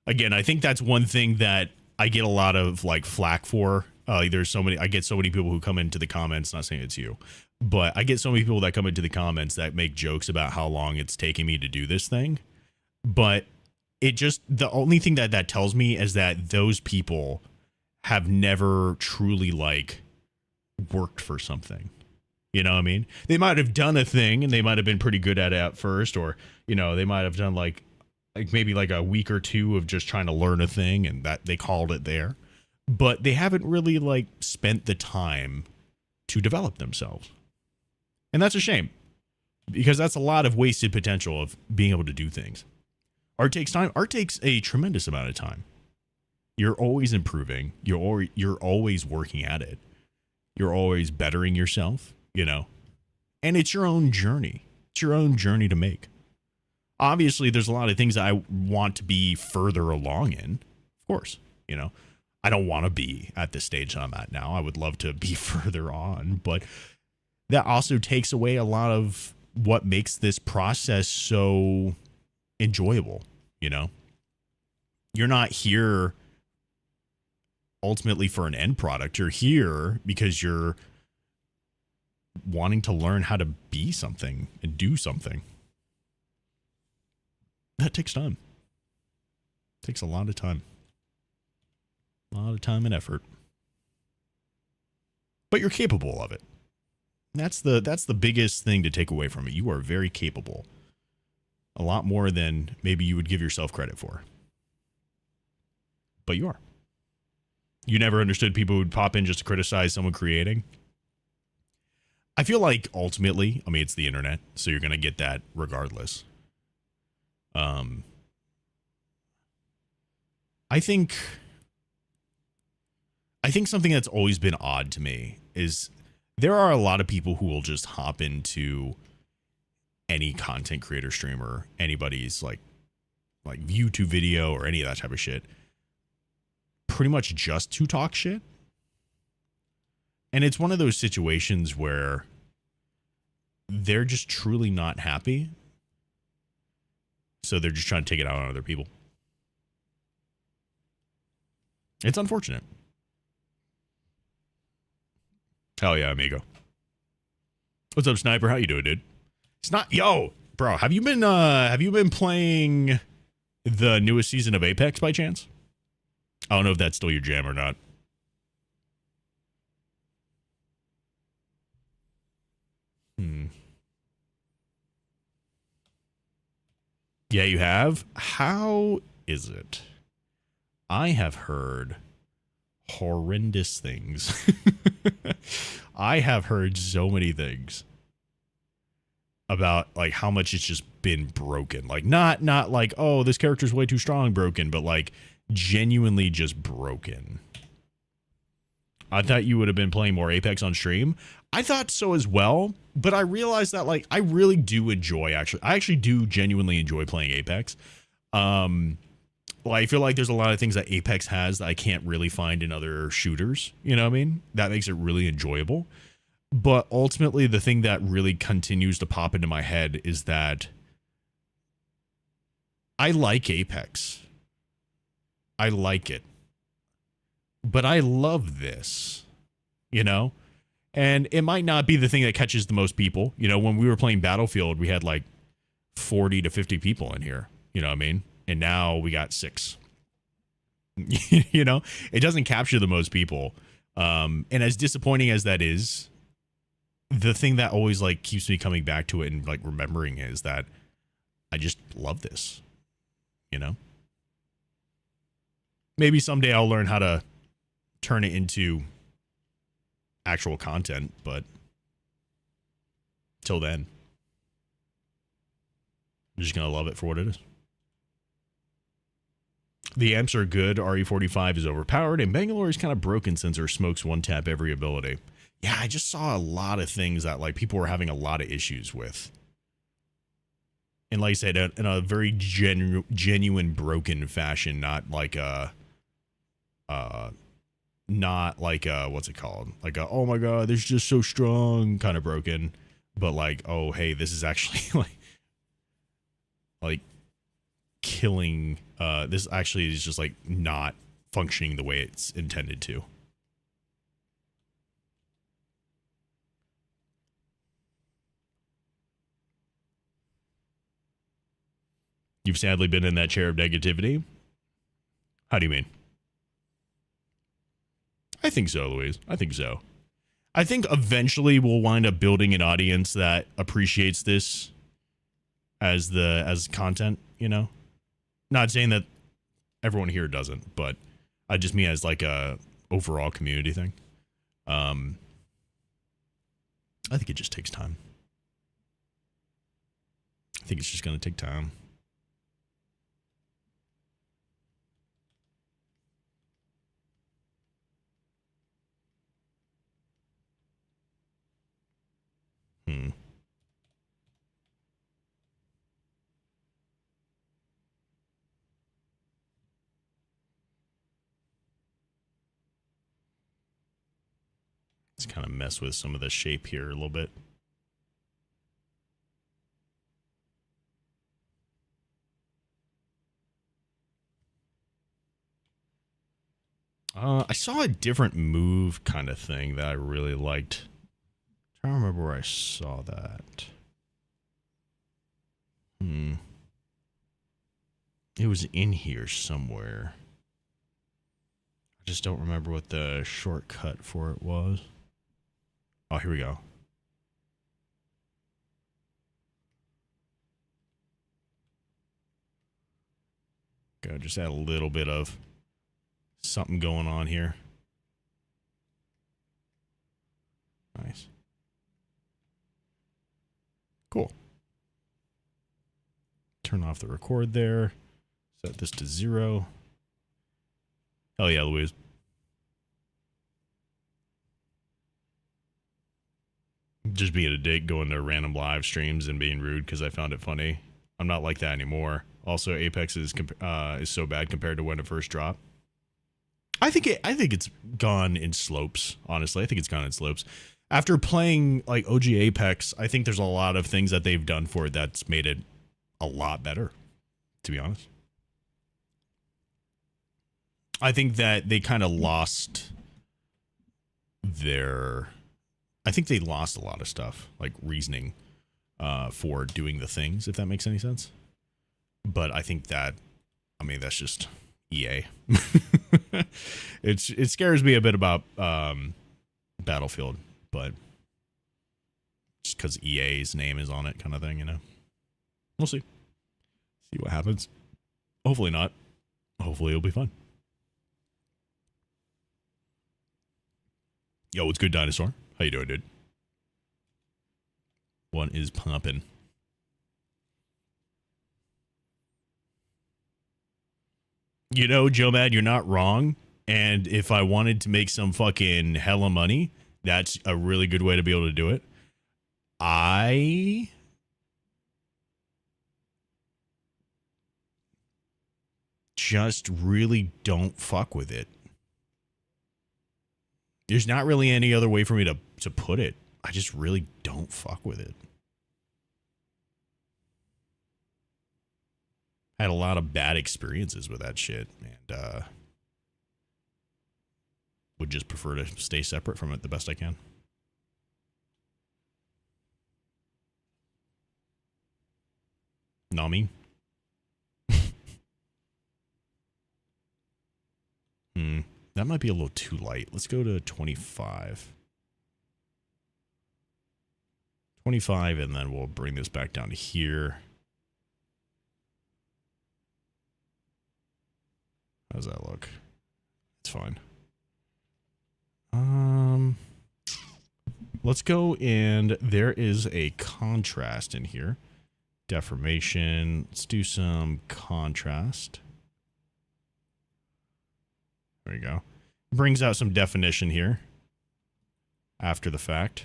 Speaker 2: Again, I think that's one thing that I get a lot of like flack for. I get so many people who come into the comments, not saying it's you, but I get so many people that come into the comments that make jokes about how long it's taking me to do this thing. But the only thing that tells me is that those people have never truly like worked for something. You know what I mean? They might have done a thing and they might have been pretty good at it at first, or, you know, they might have done like maybe like a week or two of just trying to learn a thing and that they called it there. But they haven't really like spent the time to develop themselves. And that's a shame, because that's a lot of wasted potential of being able to do things. Art takes time. Art takes a tremendous amount of time. You're always improving. You're always working at it. You're always bettering yourself, you know, and it's your own journey. It's your own journey to make. Obviously, there's a lot of things that I want to be further along in. Of course, you know, I don't want to be at the stage I'm at now. I would love to be further on, but that also takes away a lot of what makes this process so enjoyable. You know, you're not here ultimately for an end product. You're here because you're wanting to learn how to be something and do something. That takes time. It takes a lot of time. A lot of time and effort. But you're capable of it. That's the biggest thing to take away from it. You are very capable. A lot more than maybe you would give yourself credit for. But you are. You never understood people who would pop in just to criticize someone creating. I feel like ultimately, I mean, it's the internet, so you're going to get that regardless. I think something that's always been odd to me is there are a lot of people who will just hop into any content creator, streamer, anybody's like YouTube video or any of that type of shit, pretty much just to talk shit. And it's one of those situations where they're just truly not happy. So they're just trying to take it out on other people. It's unfortunate. Hell yeah, amigo. What's up, Sniper? How you doing, dude? It's not, yo, bro. Have you been playing the newest season of Apex by chance? I don't know if that's still your jam or not. Yeah, you have? How is it? I have heard horrendous things. I have heard so many things about like how much it's just been broken. Like not like, oh, this character's way too strong broken, but like genuinely just broken. I thought you would have been playing more Apex on stream. I thought so as well, but I realized that like I really do enjoy I actually do genuinely enjoy playing Apex. Like, I feel like there's a lot of things that Apex has that I can't really find in other shooters. You know what I mean? That makes it really enjoyable. But ultimately, the thing that really continues to pop into my head is that I like Apex. I like it. But I love this, you know? And it might not be the thing that catches the most people. You know, when we were playing Battlefield, we had like 40 to 50 people in here. You know what I mean? And now we got 6. You know, it doesn't capture the most people. And as disappointing as that is, the thing that always like keeps me coming back to it and like remembering is that I just love this, you know? Maybe someday I'll learn how to turn it into actual content, but till then, I'm just going to love it for what it is. The amps are good. RE45 is overpowered, and Bangalore is kind of broken since her smokes one tap every ability. Yeah, I just saw a lot of things that like people were having a lot of issues with. And like I said, in a very genuine broken fashion, not like a what's it called? Like a, oh my god, this is just so strong kind of broken. But like, oh hey, this is actually like killing, this actually is just like not functioning the way it's intended to. You've sadly been in that chair of negativity. How do you mean? I think so, Louise. I think so. I think eventually we'll wind up building an audience that appreciates this as content, you know? Not saying that everyone here doesn't, but I just mean as like a overall community thing. I think it just takes time. I think it's just going to take time. Let's kind of mess with some of the shape here a little bit. I saw a different move kind of thing that I really liked. I'm trying to remember where I saw that. It was in here somewhere. I just don't remember what the shortcut for it was. Oh, here we go. Gotta just add a little bit of something going on here. Nice. Cool. Turn off the record there. Set this to 0. Hell yeah, Louise. Just being a dick, going to random live streams and being rude because I found it funny. I'm not like that anymore. Also, Apex is so bad compared to when it first dropped. I think it's gone in slopes. Honestly, I think it's gone in slopes. After playing like OG Apex, I think there's a lot of things that they've done for it that's made it a lot better. To be honest, I think that they kind of lost their. I think they lost a lot of stuff, like reasoning for doing the things, if that makes any sense. But I think that, I mean, that's just EA. It scares me a bit about Battlefield, but just because EA's name is on it, kind of thing, you know. We'll see. See what happens. Hopefully not. Hopefully it'll be fun. Yo, what's good, Dinosaur? How you doing, dude? What is pumping? You know, Joe Mad, you're not wrong. And if I wanted to make some fucking hella money, that's a really good way to be able to do it. I just really don't fuck with it. There's not really any other way for me to put it. I just really don't fuck with it. Had a lot of bad experiences with that shit, and would just prefer to stay separate from it the best I can. Nami? That might be a little too light. Let's go to 25. 25, and then we'll bring this back down to here. How does that look? It's fine. Let's go, and there is a contrast in here. Deformation. Let's do some contrast. There you go. Brings out some definition here after the fact.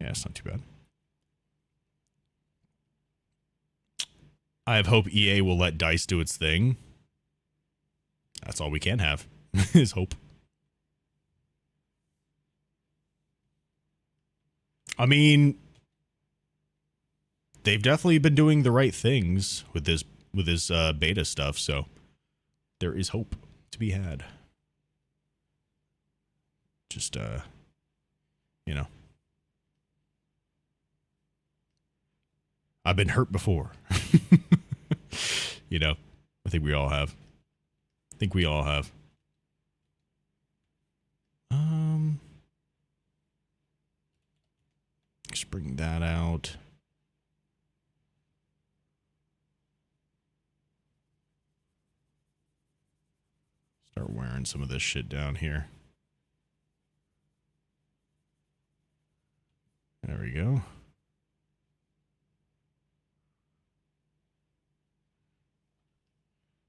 Speaker 2: Yeah, it's not too bad. I have hope EA will let DICE do its thing. That's all we can have, is hope. I mean, they've definitely been doing the right things with this beta stuff, so there is hope to be had. Just, you know. I've been hurt before. You know, I think we all have. Let's bring that out. Start wearing some of this shit down here. There we go.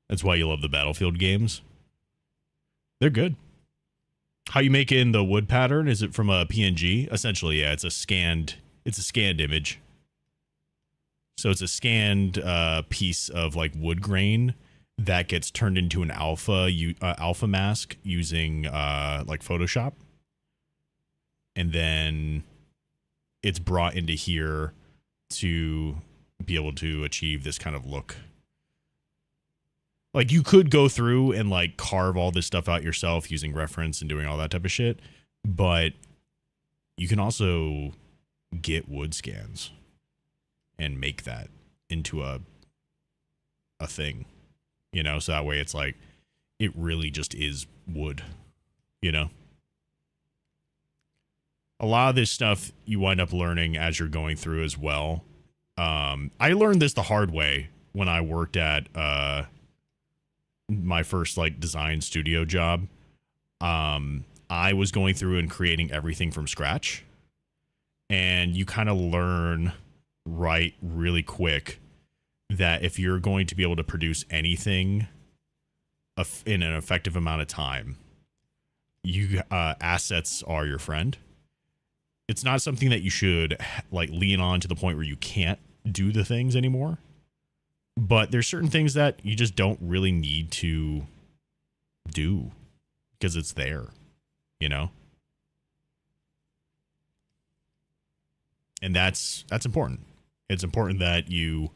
Speaker 2: That's why you love the Battlefield games. They're good. How you make in the wood pattern? Is it from a PNG? Essentially, yeah, it's a scanned image. So it's a scanned piece of like wood grain that gets turned into an alpha mask using like Photoshop. And then it's brought into here to be able to achieve this kind of look. Like, you could go through and, like, carve all this stuff out yourself using reference and doing all that type of shit, but you can also get wood scans and make that into a thing, you know? So that way it's like, it really just is wood, you know? A lot of this stuff you wind up learning as you're going through as well. I learned this the hard way when I worked at, my first like design studio job. I was going through and creating everything from scratch, and you kind of learn really quick that if you're going to be able to produce anything in an effective amount of time, assets are your friend. It's not something that you should like lean on to the point where you can't do the things anymore. But there's certain things that you just don't really need to do because it's there, you know? And that's important. It's important that you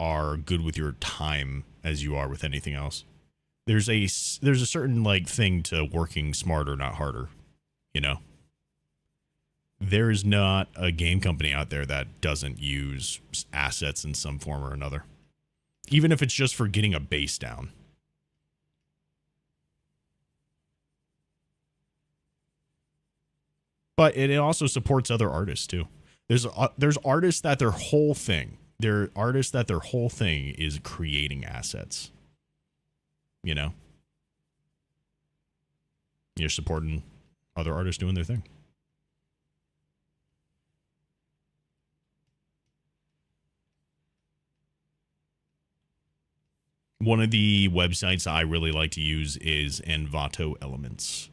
Speaker 2: are good with your time as you are with anything else. There's a certain like thing to working smarter, not harder, you know? There is not a game company out there that doesn't use assets in some form or another, even if it's just for getting a base down. But it also supports other artists too. There's artists that their whole thing is creating assets. You know, you're supporting other artists doing their thing. One of the websites I really like to use is Envato Elements.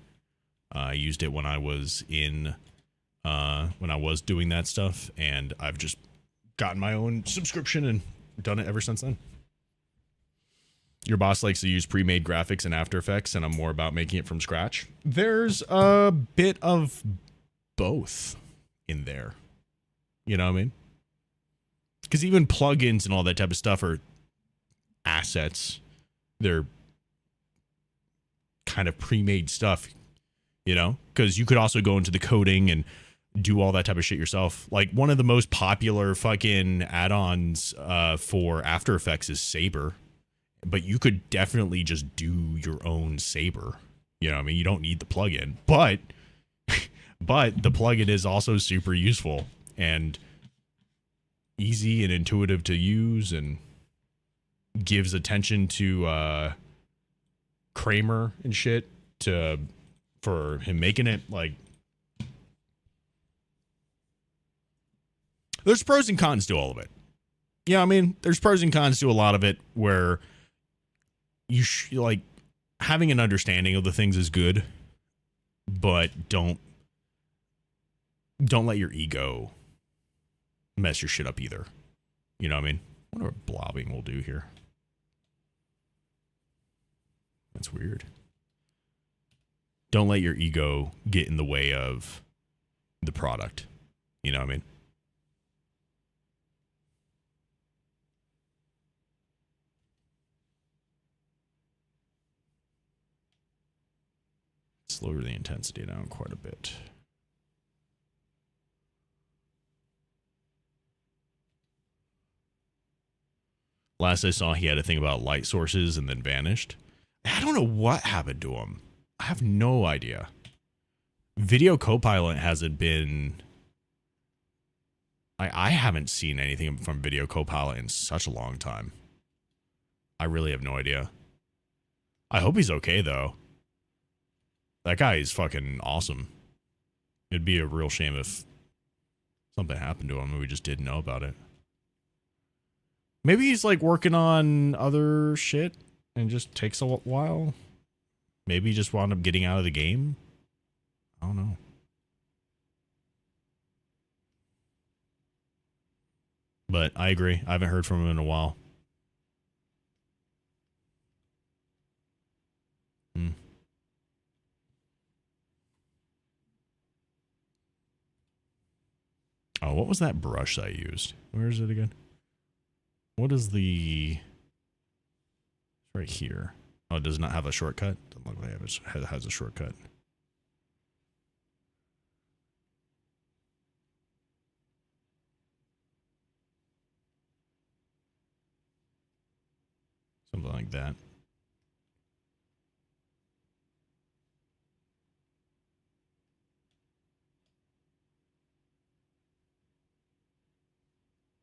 Speaker 2: I used it when I was doing that stuff, and I've just gotten my own subscription and done it ever since then. Your boss likes to use pre-made graphics and After Effects, and I'm more about making it from scratch. There's a bit of both in there. You know what I mean? Because even plugins and all that type of stuff are assets. They're kind of pre-made stuff, you know? Because you could also go into the coding and do all that type of shit yourself. Like, one of the most popular fucking add-ons for After Effects is Saber. But you could definitely just do your own Saber. You know what I mean? You don't need the plugin. But the plugin is also super useful and easy and intuitive to use, and gives attention to Kramer and shit for him making it. Like, there's pros and cons to all of it. Yeah, I mean, there's pros and cons to a lot of it, where you like, having an understanding of the things is good, but don't let your ego mess your shit up either. You know what I mean? I wonder what blobbing will do here. That's weird. Don't let your ego get in the way of the product. You know what I mean? Lower the intensity down quite a bit. Last I saw, he had a thing about light sources and then vanished. I don't know what happened to him. I have no idea. Video Copilot hasn't been... I haven't seen anything from Video Copilot in such a long time. I really have no idea. I hope he's okay, though. That guy is fucking awesome. It'd be a real shame if something happened to him and we just didn't know about it. Maybe he's like working on other shit and just takes a while. Maybe he just wound up getting out of the game. I don't know. But I agree. I haven't heard from him in a while. Oh, what was that brush I used? Where is it again? What is the... Right here. Oh, it does not have a shortcut? Doesn't look like it has a shortcut. Something like that.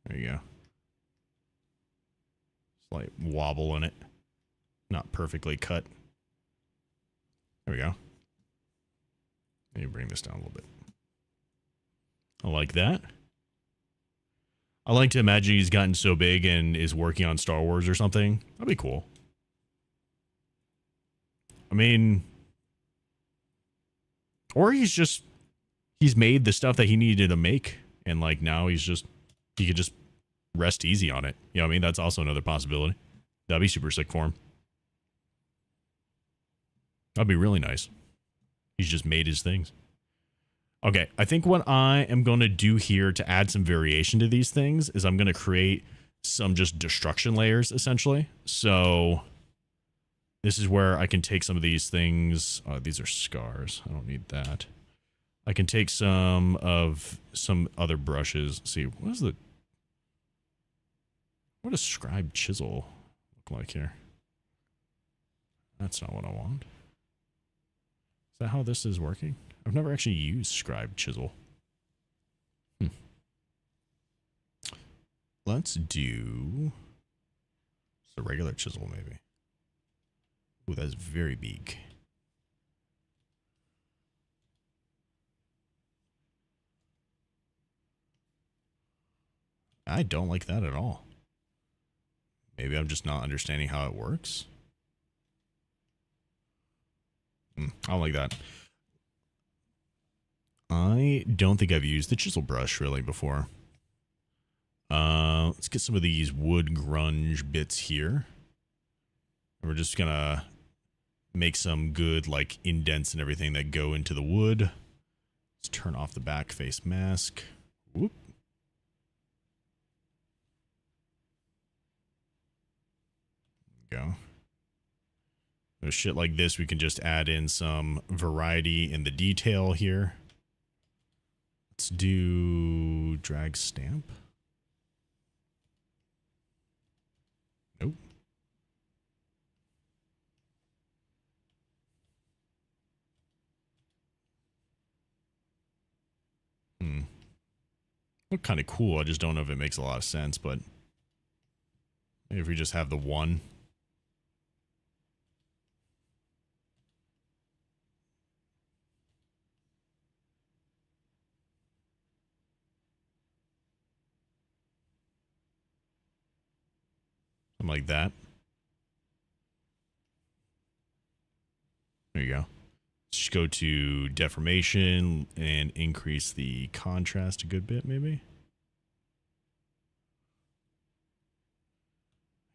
Speaker 2: There you go. Slight wobble in it. Not perfectly cut. There we go. Let me bring this down a little bit. I like that. I like to imagine he's gotten so big and is working on Star Wars or something. That'd be cool. I mean... Or he's made the stuff that he needed to make. And like now he could just rest easy on it. You know what I mean? That's also another possibility. That'd be super sick for him. That'd be really nice. He's just made his things. Okay, I think what I am going to do here to add some variation to these things is I'm going to create some just destruction layers, essentially. So this is where I can take some of these things. Oh, these are scars. I don't need that. I can take some other brushes. Let's see, what does scribe chisel look like here? That's not what I want. Is that how this is working? I've never actually used scribe chisel. Let's do a regular chisel, maybe. Ooh, that's very big. I don't like that at all. Maybe I'm just not understanding how it works. I don't like that. I don't think I've used the chisel brush really before. Let's get some of these wood grunge bits here. We're just gonna make some good like indents and everything that go into the wood. Let's turn off the back face mask. Whoop. Go. With shit like this, we can just add in some variety in the detail here. Let's do drag stamp. Nope. Look kind of cool. I just don't know if it makes a lot of sense, but maybe if we just have the one. Something like that. There you go. Just go to deformation and increase the contrast a good bit, maybe.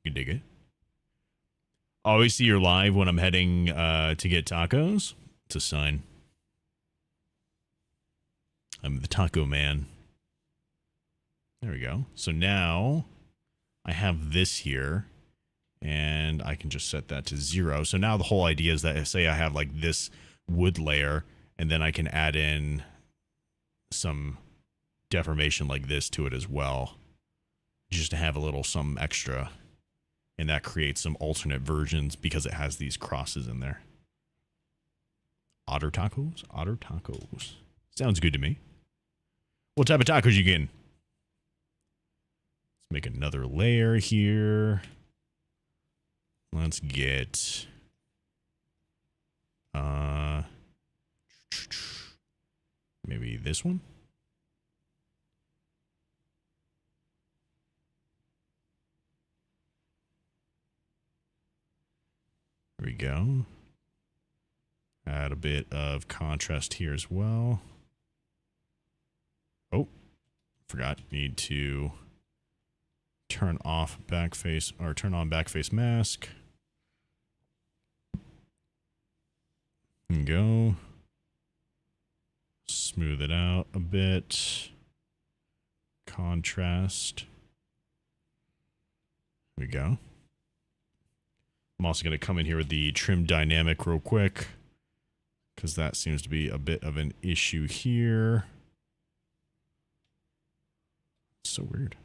Speaker 2: You can dig it. Always see you're live when I'm heading to get tacos. It's a sign. I'm the taco man. There we go. So now I have this here. And I can just set that to 0. So now the whole idea is that, say I have like this wood layer, and then I can add in some deformation like this to it as well, just to have a little something extra. And that creates some alternate versions because it has these crosses in there. Otter tacos? Otter tacos. Sounds good to me. What type of tacos you getting? Let's make another layer here. Let's get maybe this one. There we go. Add a bit of contrast here as well. Oh, forgot. Need to turn off backface or turn on backface mask. And go. Smooth it out a bit. Contrast. There we go. I'm also going to come in here with the trim dynamic real quick, because that seems to be a bit of an issue here. It's so weird.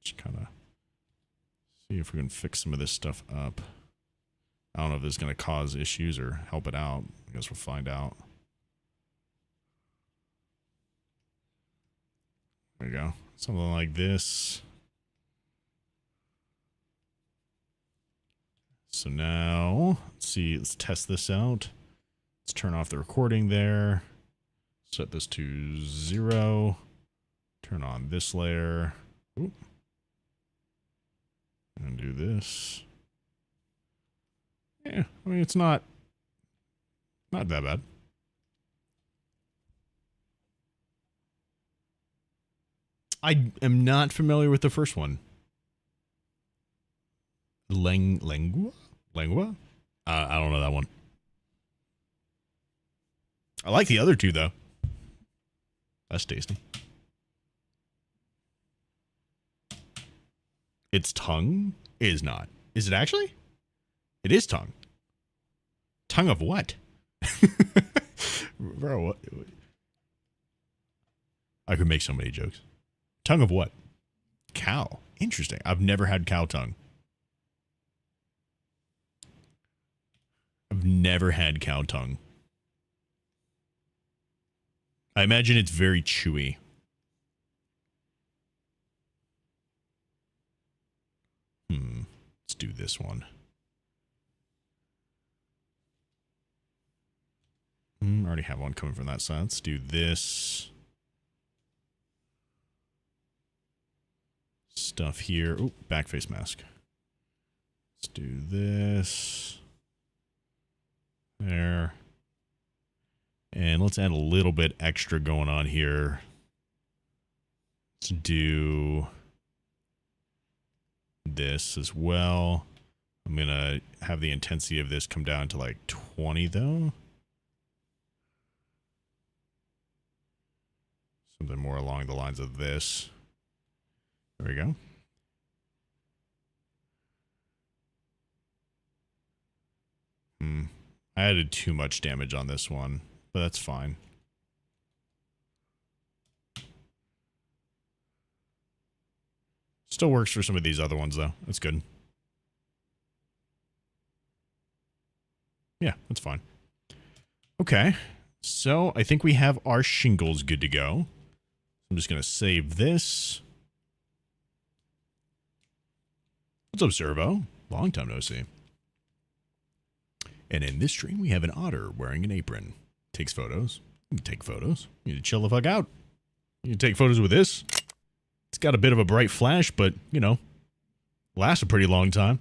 Speaker 2: Just kind of see if we can fix some of this stuff up. I don't know if this is going to cause issues or help it out. I guess we'll find out. There we go. Something like this. So now, let's see, let's test this out. Let's turn off the recording there. Set this to 0. Turn on this layer. Oop. And do this. Yeah, I mean, it's not that bad. I am not familiar with the first one. Lengua? I don't know that one. I like the other two, though. That's tasty. It's tongue? It is not. Is it actually? It is tongue. Tongue of what? Bro, what? I could make so many jokes. Tongue of what? Cow. Interesting. I've never had cow tongue. I've never had cow tongue. I imagine it's very chewy. Let's do this one. I already have one coming from that side. Let's do this stuff here. Oh, back face mask. Let's do this. There. And let's add a little bit extra going on here. Let's do this as well. I'm going to have the intensity of this come down to like 20 though. Something more along the lines of this. There we go. I added too much damage on this one, but that's fine. Still works for some of these other ones, though. That's good. Yeah, that's fine. Okay, so I think we have our shingles good to go. I'm just going to save this. What's up, Servo? Long time no see. And in this stream, we have an otter wearing an apron. Takes photos. You can take photos. You need to chill the fuck out. You can take photos with this. It's got a bit of a bright flash, but, you know, lasts a pretty long time.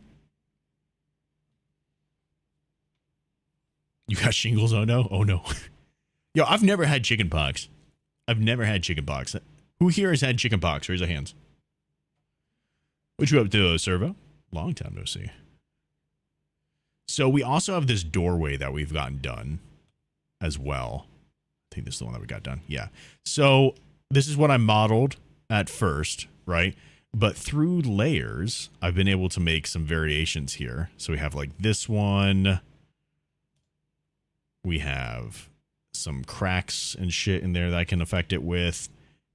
Speaker 2: You got shingles? Oh, no. Oh, no. Yo, I've never had chicken pox. I've never had chicken pox. Who here has had chicken pox? Raise your hands. What you up to, Servo? Long time no see. So we also have this doorway that we've gotten done as well. I think this is the one that we got done. Yeah. So this is what I modeled at first, right? But through layers, I've been able to make some variations here. So we have like this one. We have some cracks and shit in there that I can affect it with.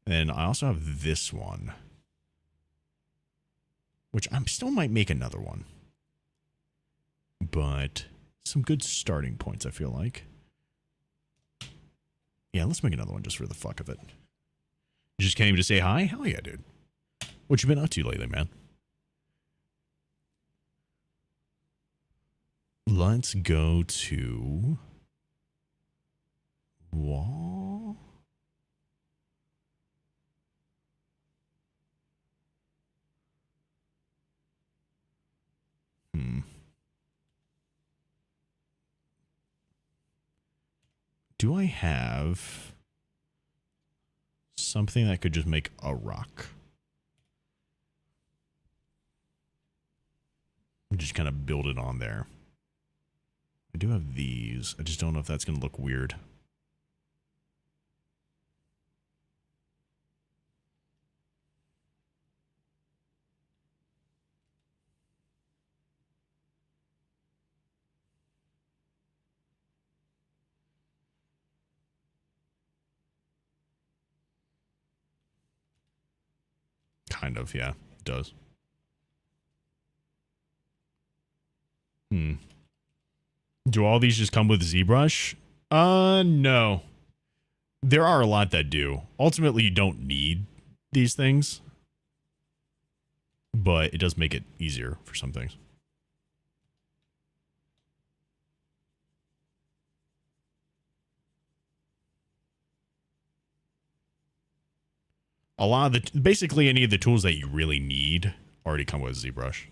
Speaker 2: And I also have this one, which I still might make another one. But some good starting points, I feel like. Yeah, let's make another one just for the fuck of it. You just came to say hi? Hell yeah, dude. What you been up to lately, man? Let's go to wall. Do I have something that could just make a rock? Just kind of build it on there. I do have these. I just don't know if that's going to look weird. Kind of, yeah, it does. Do all these just come with ZBrush? No. There are a lot that do. Ultimately, you don't need these things, but it does make it easier for some things. A lot of the, basically any of the tools that you really need already come with ZBrush.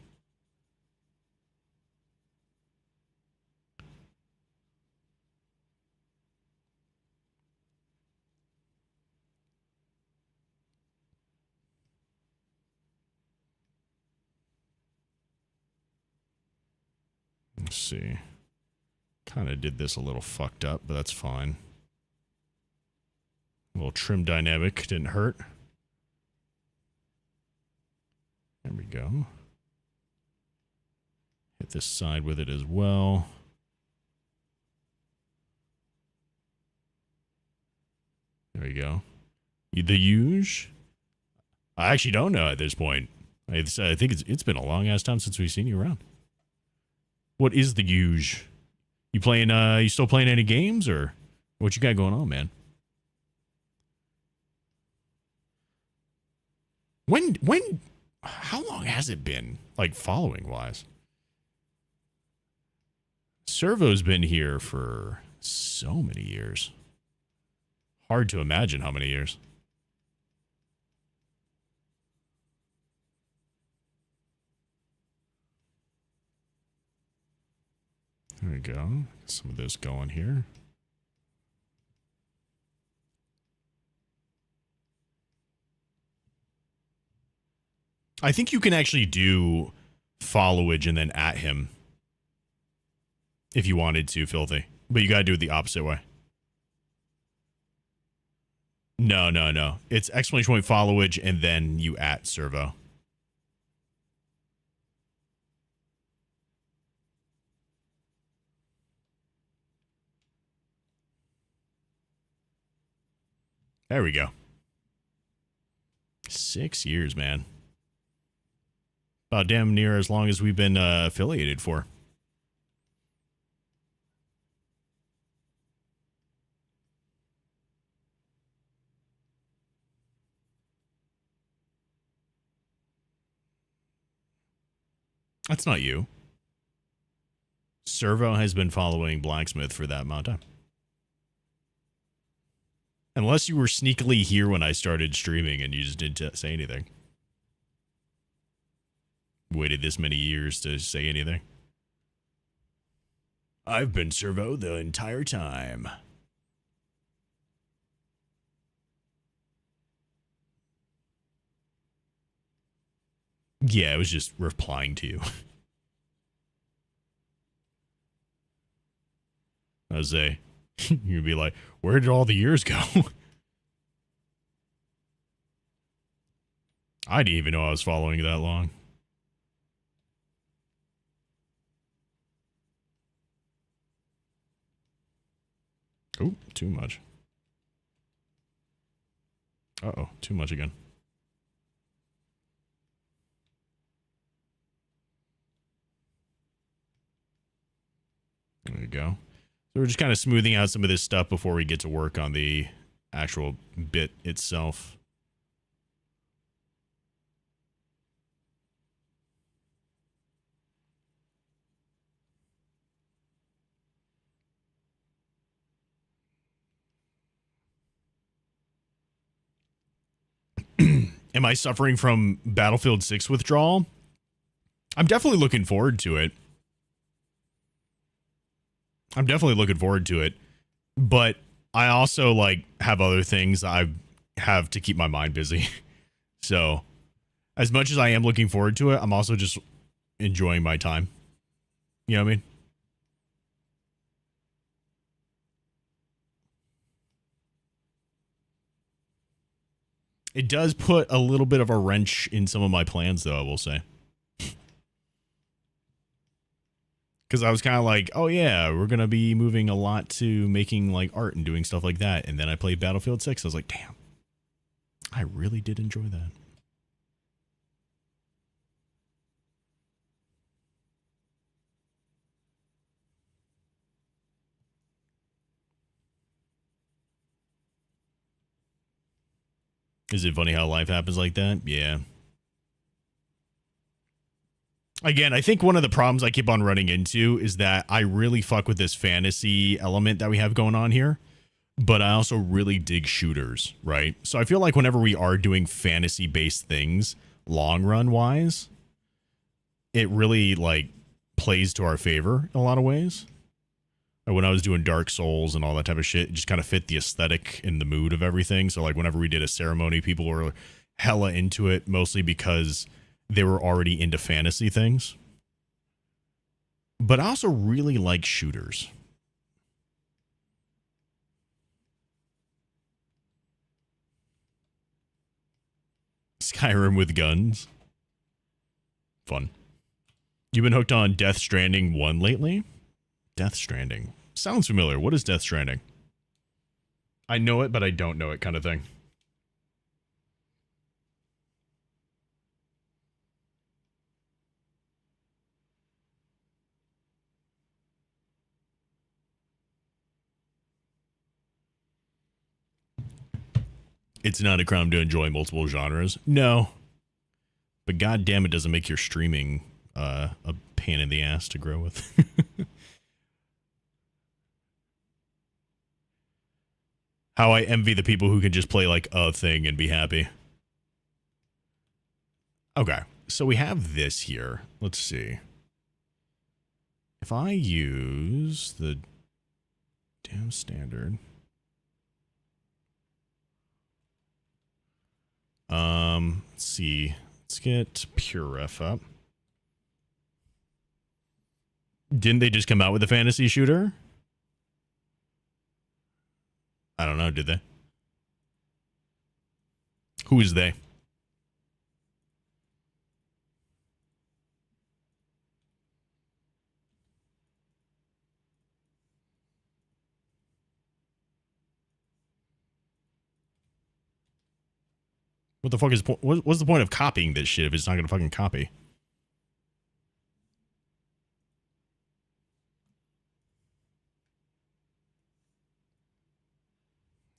Speaker 2: Let's see. Kind of did this a little fucked up, but that's fine. A little trim dynamic didn't hurt. There we go. Hit this side with it as well. There we go. The huge? I actually don't know at this point. I think it's been a long ass time since we've seen you around. What is the huge? You playing? You still playing any games, or what you got going on, man? When? How long has it been? Like following wise, Servo's been here for so many years. Hard to imagine how many years. There we go. Some of this going here. I think you can actually do followage and then at him if you wanted to, Filthy. But you gotta do it the opposite way. No, no, no. It's exclamation point followage and then you at servo. There we go. 6 years, man. About damn near as long as we've been affiliated for. That's not you. Servo has been following Blacksmith for that amount of time. Unless you were sneakily here when I started streaming and you just didn't say anything. Waited this many years to say anything. I've been Servo the entire time. Yeah, I was just replying to you. Jose, you'd be like, where did all the years go? I didn't even know I was following that long. Oh, too much. Uh-oh, too much again. There you go. So we're just kind of smoothing out some of this stuff before we get to work on the actual bit itself. Am I suffering from Battlefield 6 withdrawal? I'm definitely looking forward to it. But I also like have other things I have to keep my mind busy. So as much as I am looking forward to it, I'm also just enjoying my time. You know what I mean? It does put a little bit of a wrench in some of my plans, though, I will say. Because I was kind of like, oh yeah, we're going to be moving a lot to making like art and doing stuff like that. And then I played Battlefield 6. I was like, damn, I really did enjoy that. Is it funny how life happens like that? Yeah. Again, I think one of the problems I keep on running into is that I really fuck with this fantasy element that we have going on here, but I also really dig shooters, right? So I feel like whenever we are doing fantasy-based things, long run wise, it really like plays to our favor in a lot of ways. When I was doing Dark Souls and all that type of shit, it just kind of fit the aesthetic and the mood of everything. So like whenever we did a ceremony, people were hella into it, mostly because they were already into fantasy things. But I also really like shooters. Skyrim with guns. Fun. You've been hooked on Death Stranding 1 lately? Death Stranding. Sounds familiar. What is Death Stranding? I know it, but I don't know it kind of thing. It's not a crime to enjoy multiple genres. No. But god damn, it doesn't make your streaming a pain in the ass to grow with. How I envy the people who can just play like a thing and be happy. Okay, so we have this here. Let's see. If I use the damn standard. Let's see. Let's get Pure Ref up. Didn't they just come out with a fantasy shooter? I don't know, did they? Who is they? What the fuck is what's the point of copying this shit if it's not gonna fucking copy?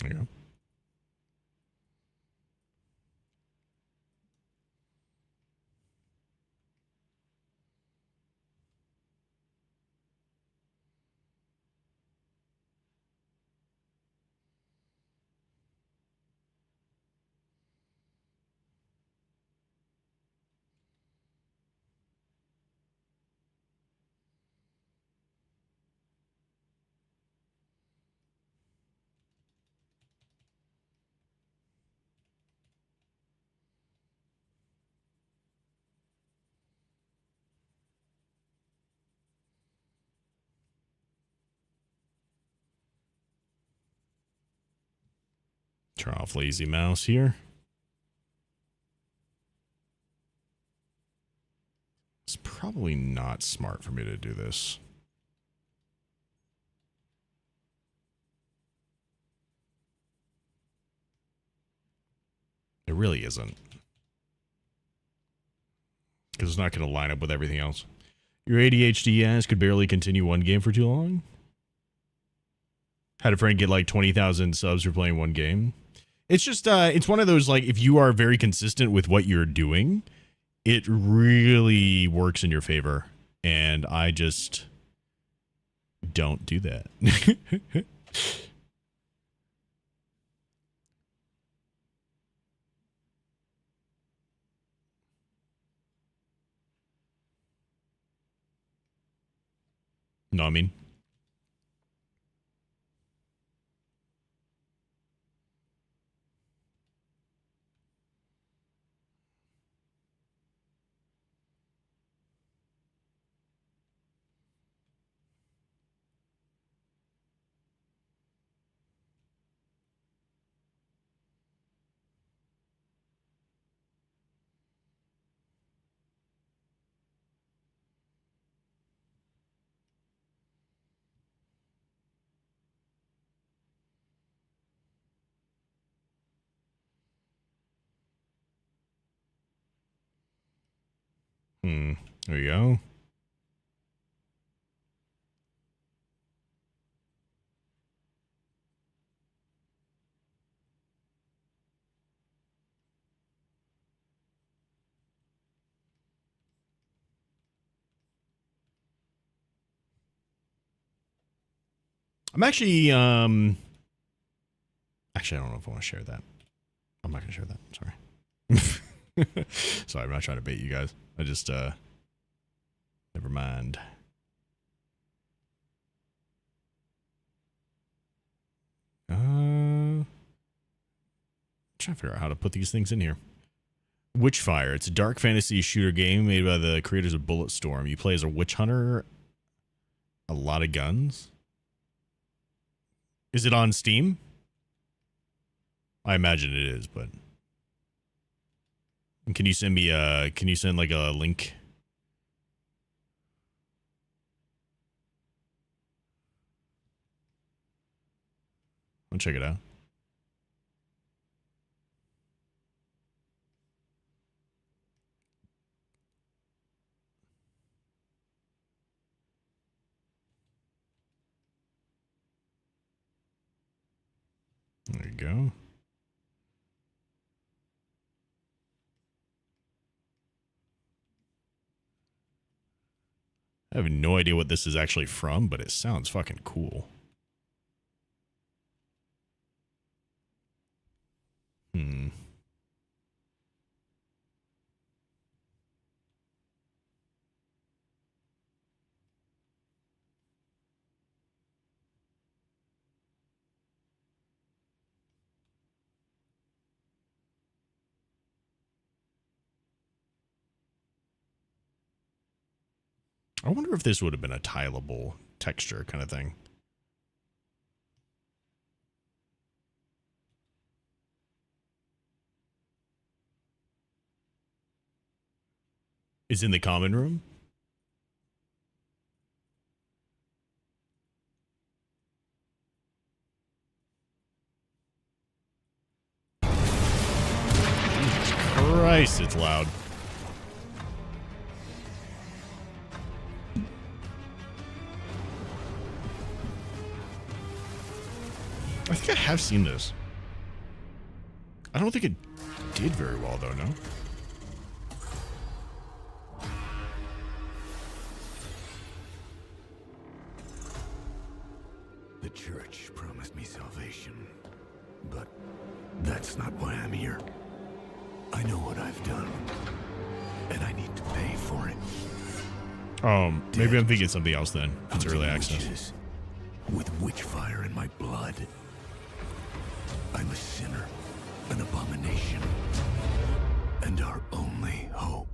Speaker 2: There you go. Turn off lazy mouse here. It's probably not smart for me to do this. It really isn't. Because it's not going to line up with everything else. Your ADHD ass could barely continue one game for too long. Had a friend get like 20,000 subs for playing one game. It's just, it's one of those, like, if you are very consistent with what you're doing, it really works in your favor. And I just don't do that. No, I mean. There you go. I'm actually, actually, I don't know if I want to share that. I'm not going to share that. Sorry. Sorry, I'm not trying to bait you guys. I just, never mind. Trying to figure out how to put these things in here. Witchfire. It's a dark fantasy shooter game made by the creators of Bulletstorm. You play as a witch hunter. A lot of guns. Is it on Steam? I imagine it is, but can you send me can you send like a link? I'll check it out. There you go. I have no idea what this is actually from, but it sounds fucking cool. I wonder if this would have been a tileable texture kind of thing. Is in the common room? Jesus Christ, it's loud. I think I have seen this. I don't think it did very well, though, no?
Speaker 4: The church promised me salvation, but that's not why I'm here. I know what I've done, and I need to pay for it.
Speaker 2: Maybe I'm thinking something else then. It's early access.
Speaker 4: Witches, with witch fire in my blood. I'm a sinner, an abomination, and our only hope.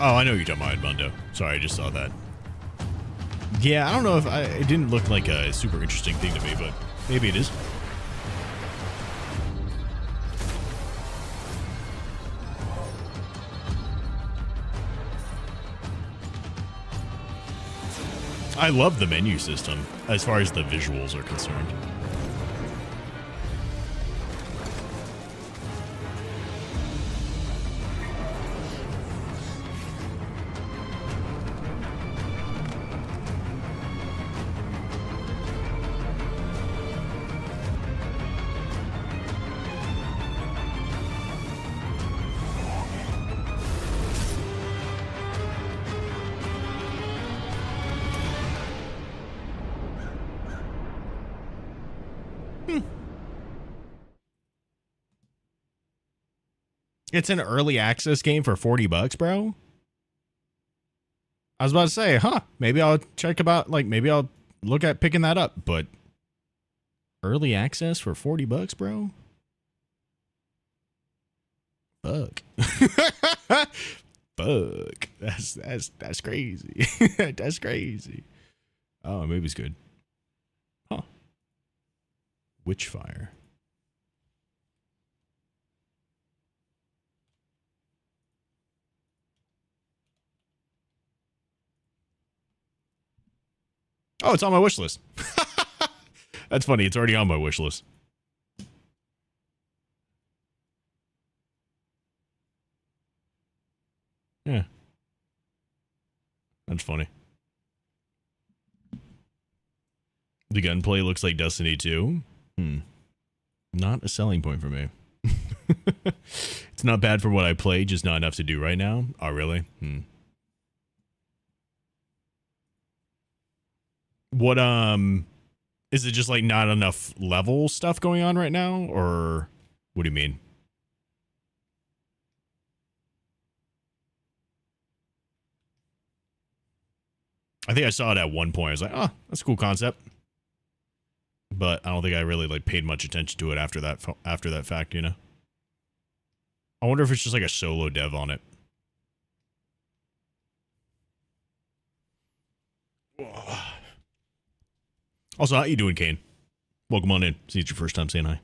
Speaker 2: Oh, I know you're talking about Edmundo. Sorry, I just saw that. Yeah, I don't know if it didn't look like a super interesting thing to me, but maybe it is. I love the menu system as far as the visuals are concerned. It's an early access game for $40, bro. I was about to say, maybe I'll check about, like, maybe I'll look at picking that up, but early access for $40, bro? Fuck. Fuck. That's crazy. That's crazy. Oh, maybe it's good. Huh. Witchfire. Oh, it's on my wish list. That's funny. It's already on my wish list. Yeah. That's funny. The gunplay looks like Destiny 2. Not a selling point for me. It's not bad for what I play, just not enough to do right now. Oh, really? What, is it just like not enough level stuff going on right now? Or what do you mean? I think I saw it at one point. I was like, oh, that's a cool concept. But I don't think I really like paid much attention to it after that fact, you know? I wonder if it's just like a solo dev on it. Also, how you doing, Kane? Welcome on in. See, it's your first time saying hi.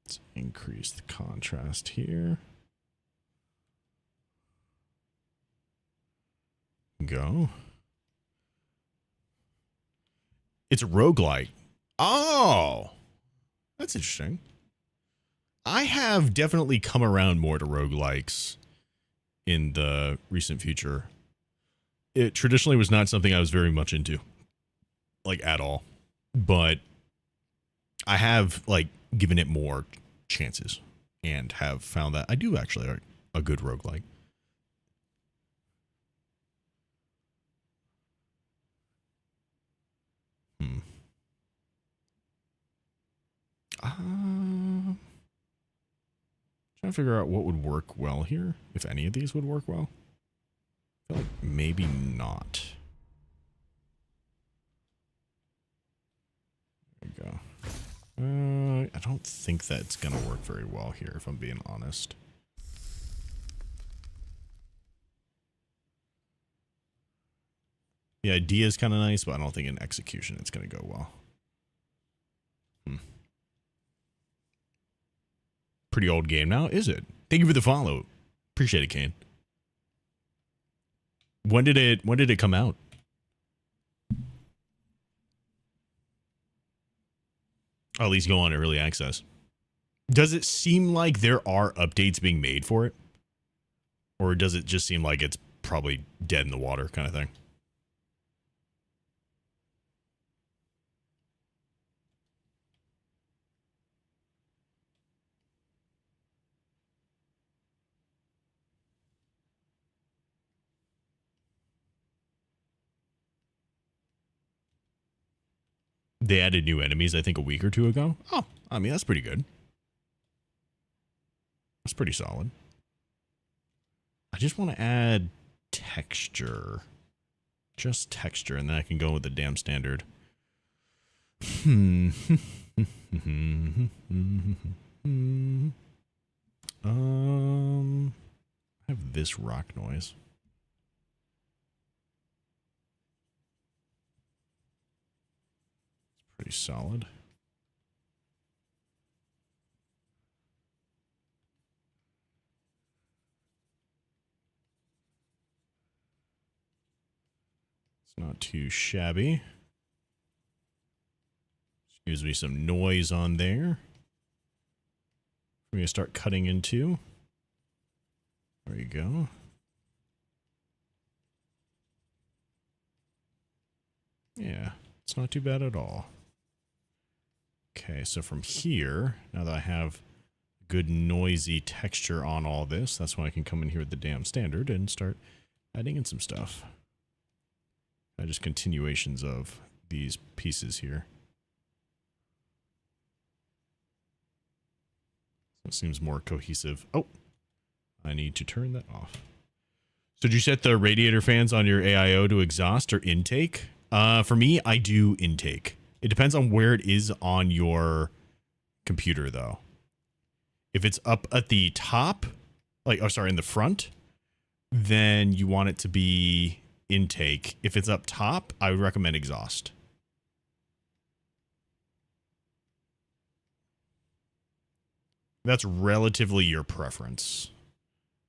Speaker 2: Let's increase the contrast here. Go. It's a roguelike. Oh, that's interesting. I have definitely come around more to roguelikes in the recent future. It traditionally was not something I was very much into. Like, at all. But I have like given it more chances and have found that I do actually like a good roguelike. Trying to figure out what would work well here, if any of these would work well. I feel like maybe not. There we go. I don't think that's gonna work very well here, if I'm being honest. The idea is kind of nice, but I don't think in execution it's gonna go well. Pretty old game now, is it? Thank you for the follow. Appreciate it, Kane. When did it come out? Oh, at least go on early access. Does it seem like there are updates being made for it? Or does it just seem like it's probably dead in the water kind of thing? They added new enemies, I think, a week or two ago. Oh, I mean, that's pretty good. That's pretty solid. I just want to add texture. Just texture, and then I can go with the damn standard. I have this rock noise. Pretty solid. It's not too shabby. Gives me some noise on there. We're going to start cutting into. There you go. Yeah, it's not too bad at all. Okay, so from here, now that I have good noisy texture on all this, that's when I can come in here with the damn standard and start adding in some stuff. Just continuations of these pieces here. So it seems more cohesive. Oh, I need to turn that off. So did you set the radiator fans on your AIO to exhaust or intake? For me, I do intake. It depends on where it is on your computer, though. If it's up at the top, like, oh, sorry, in the front, then you want it to be intake. If it's up top, I would recommend exhaust. That's relatively your preference.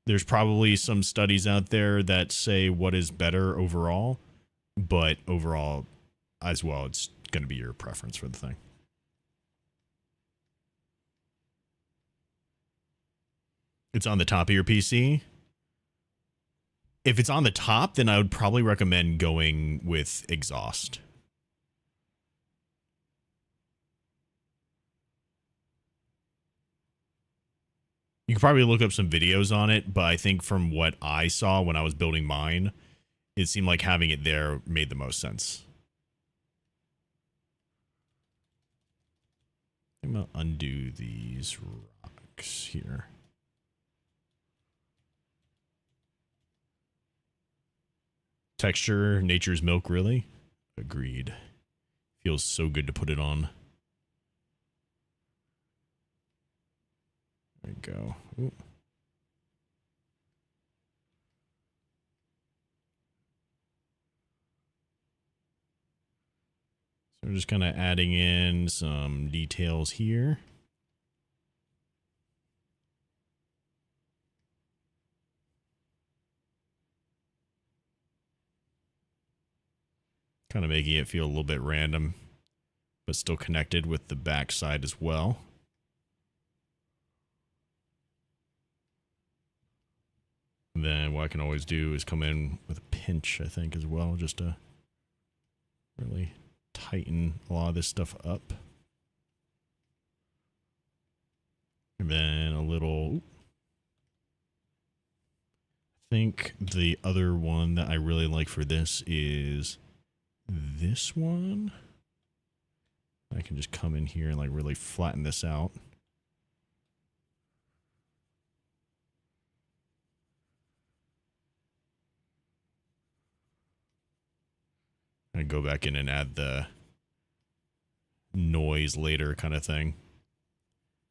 Speaker 2: There's probably some studies out there that say what is better overall, but overall as well, it's going to be your preference for the thing. It's on the top of your PC. If it's on the top, then I would probably recommend going with exhaust. You could probably look up some videos on it, but I think from what I saw when I was building mine, it seemed like having it there made the most sense. I'm going to undo these rocks here. Texture, nature's milk, really? Agreed. Feels so good to put it on. There we go. Ooh. So we're just kind of adding in some details here. Kind of making it feel a little bit random, but still connected with the back side as well. And then what I can always do is come in with a pinch, I think, as well, just to really tighten a lot of this stuff up. And then a little... I think the other one that I really like for this is this one. I can just come in here and like really flatten this out. And go back in and add the noise later kind of thing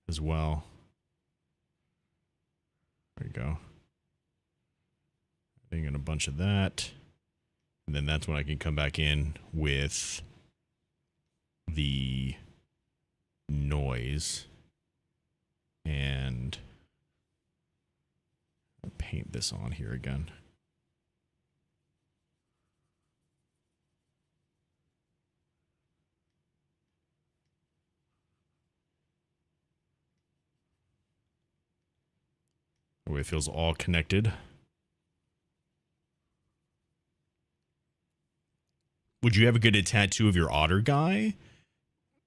Speaker 2: as well. There you go. Adding in a bunch of that. And then that's when I can come back in with the noise and paint this on here again. The way it feels all connected. Would you ever get a tattoo of your otter guy?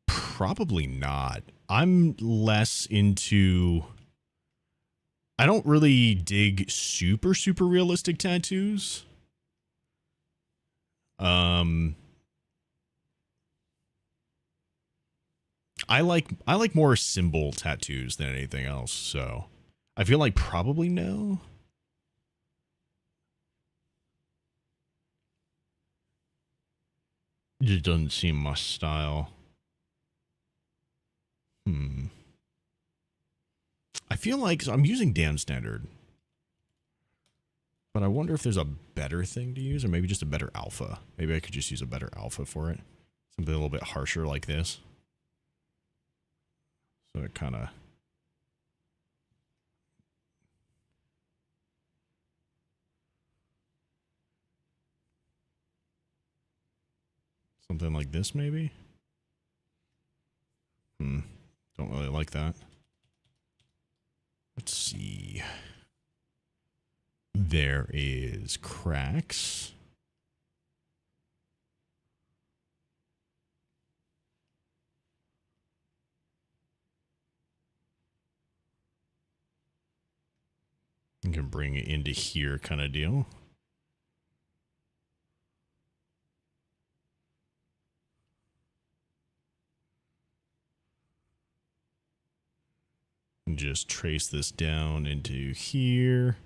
Speaker 2: Probably not. I'm less into... I don't really dig super realistic tattoos. I like more symbol tattoos than anything else, so I feel like probably no. It just doesn't seem my style. I feel like so I'm using Dan Standard. But I wonder if there's a better thing to use, or maybe just a better alpha. Maybe I could just use a better alpha for it. Something a little bit harsher like this. So it kind of... something like this, maybe? Don't really like that. Let's see. There is cracks. You can bring it into here kind of deal. And just trace this down into here.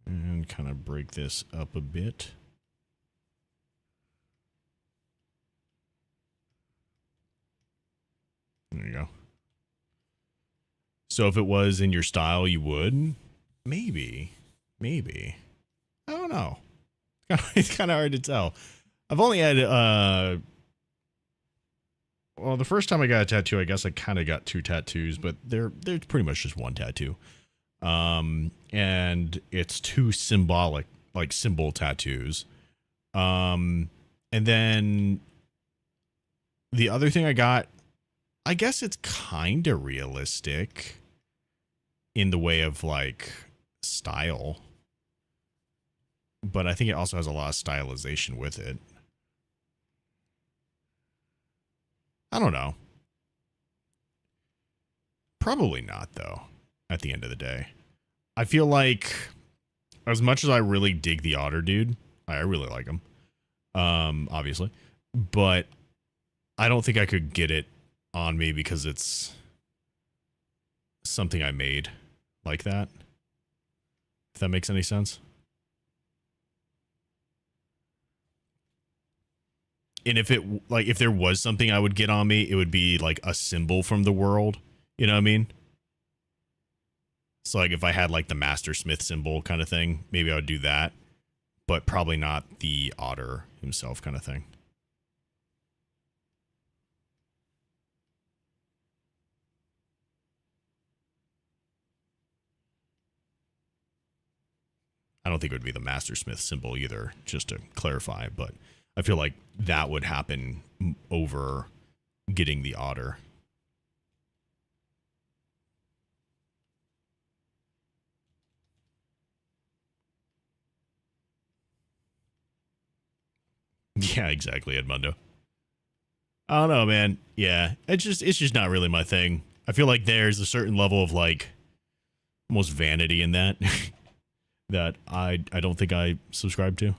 Speaker 2: And kind of break this up a bit. There you go. So if it was in your style, you would? Maybe. Maybe. I don't know. It's kind of hard to tell. I've only had, well, the first time I got a tattoo, I guess I kind of got 2 tattoos, but they're pretty much just 1 tattoo. And it's 2 symbolic, like symbol tattoos. And then the other thing I got, I guess it's kind of realistic in the way of like style, but I think it also has a lot of stylization with it. I don't know. Probably not, though, at the end of the day. I feel like as much as I really dig the otter dude, I really like him, obviously, but I don't think I could get it on me because it's something I made like that. If that makes any sense. And if it, like, if there was something I would get on me, it would be like a symbol from the world. You know what I mean? So like if I had like the Mastersmith symbol kind of thing, maybe I would do that, but probably not the otter himself kind of thing. I don't think it would be the Mastersmith symbol either, just to clarify, but I feel like that would happen over getting the otter. Yeah, exactly, Edmundo. I don't know, man. Yeah, it's just not really my thing. I feel like there's a certain level of like almost vanity in that that I don't think I subscribe to.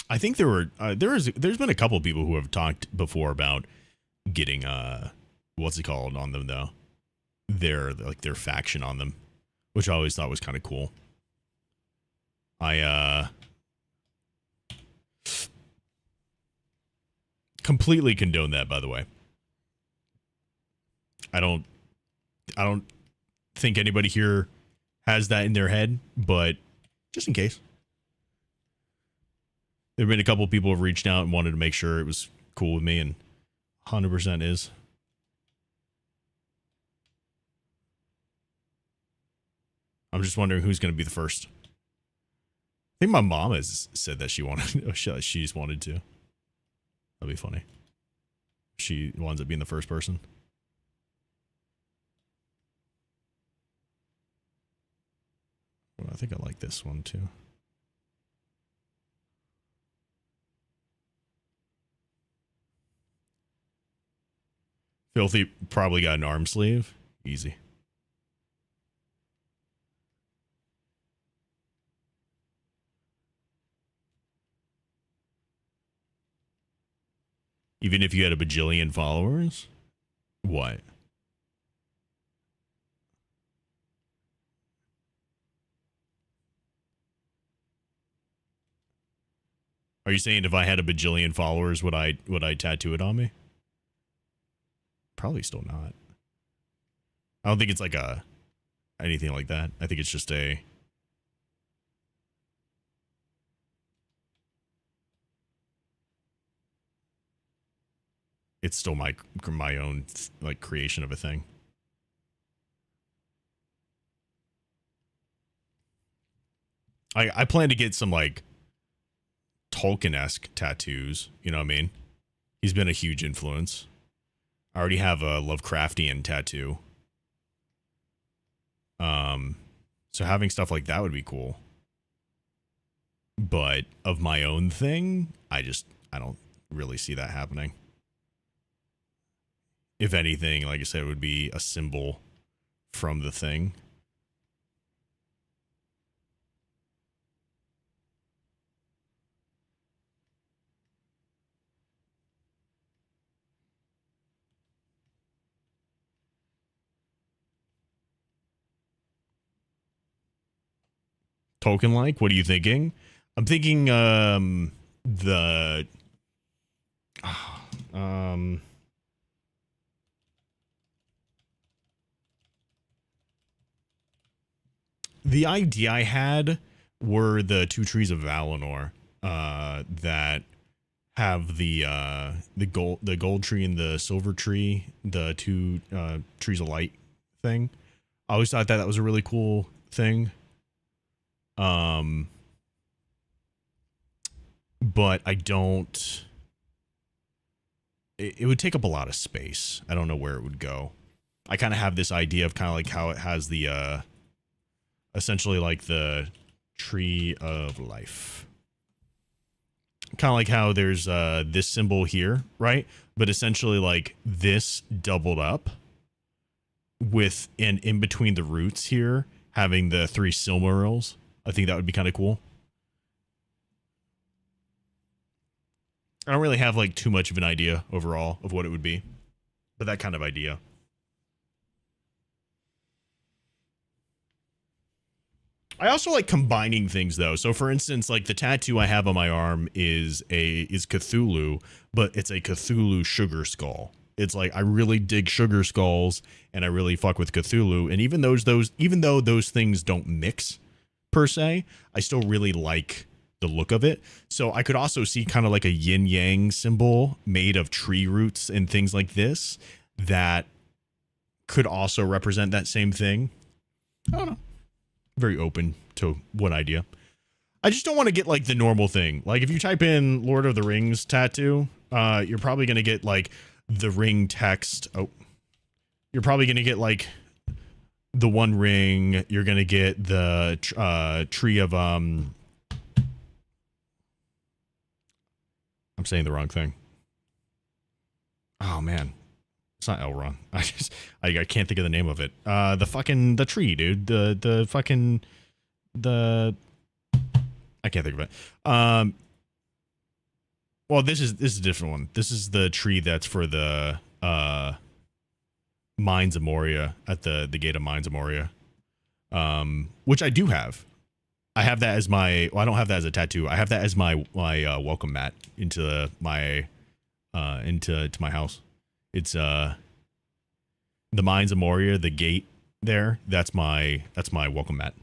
Speaker 2: I think there's been a couple of people who have talked before about getting what's it called on them though, their faction on them, which I always thought was kind of cool. I completely condone that, by the way. I don't think anybody here has that in their head, but just in case. There have been a couple of people who have reached out and wanted to make sure it was cool with me, and 100% is. I'm just wondering who's going to be the first. I think my mom has said that she wanted, she's wanted to. That'd be funny. She winds up being the first person. Well, I think I like this one too. Filthy probably got an arm sleeve. Easy. Even if you had a bajillion followers? What? Are you saying if I had a bajillion followers, would I tattoo it on me? Probably still not. I don't think it's like anything like that. I think it's just it's still my own like creation of a thing. I plan to get some like Tolkien-esque tattoos, you know what I mean? He's been a huge influence. I already have a Lovecraftian tattoo. So having stuff like that would be cool. But of my own thing, I don't really see that happening. If anything, like I said, it would be a symbol from the thing. Token like? What are you thinking? I'm thinking the idea I had were the two trees of Valinor that have the gold tree and the silver tree, the two trees of light thing. I always thought that was a really cool thing. But I don't. It would take up a lot of space. I don't know where it would go. I kind of have this idea of kind of like how it has the essentially like the tree of life. Kind of like how there's this symbol here, right? But essentially like this doubled up with and in between the roots here having the three Silmarils. I think that would be kind of cool. I don't really have like too much of an idea overall of what it would be, but that kind of idea. I also like combining things though. So for instance, like the tattoo I have on my arm is Cthulhu, but it's a Cthulhu sugar skull. It's like I really dig sugar skulls and I really fuck with Cthulhu, and even though those things don't mix per se, I still really like the look of it. So I could also see kind of like a yin yang symbol made of tree roots and things like this that could also represent that same thing. I don't know. Very open to one idea. I just don't want to get like the normal thing. Like if you type in Lord of the Rings tattoo, you're probably going to get like the ring text. Oh, you're probably going to get like the One Ring. You're going to get the tree of, I'm saying the wrong thing. Oh man. It's not Elrond. I can't think of the name of it. The tree, dude. I can't think of it. Well, this is a different one. This is the tree that's for the Mines of Moria at the gate of Mines of Moria, which I do have. I have that as my. Well, I don't have that as a tattoo. I have that as my welcome mat into my house. It's the Mines of Moria, the gate there. That's my welcome mat.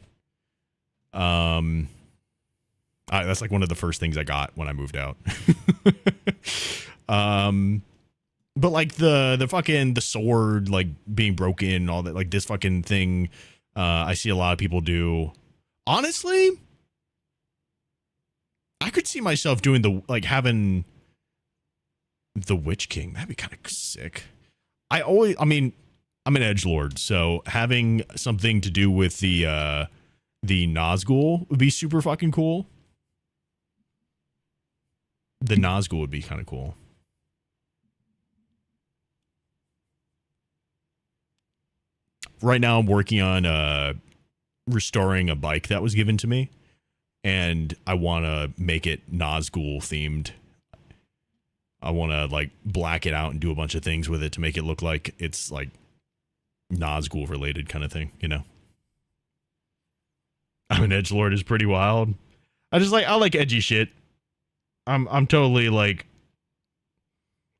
Speaker 2: That's like one of the first things I got when I moved out. But like the sword like being broken, all that, like this fucking thing, I see a lot of people do. Honestly, I could see myself doing having the Witch King. That'd be kind of sick. I'm an edgelord, so having something to do with the Nazgul would be super fucking cool. The Nazgul would be kind of cool. Right now I'm working on restoring a bike that was given to me, and I want to make it Nazgul themed. I want to like black it out and do a bunch of things with it to make it look like it's like Nazgul related kind of thing, you know. I'm an edgelord is pretty wild. I like edgy shit. I'm totally like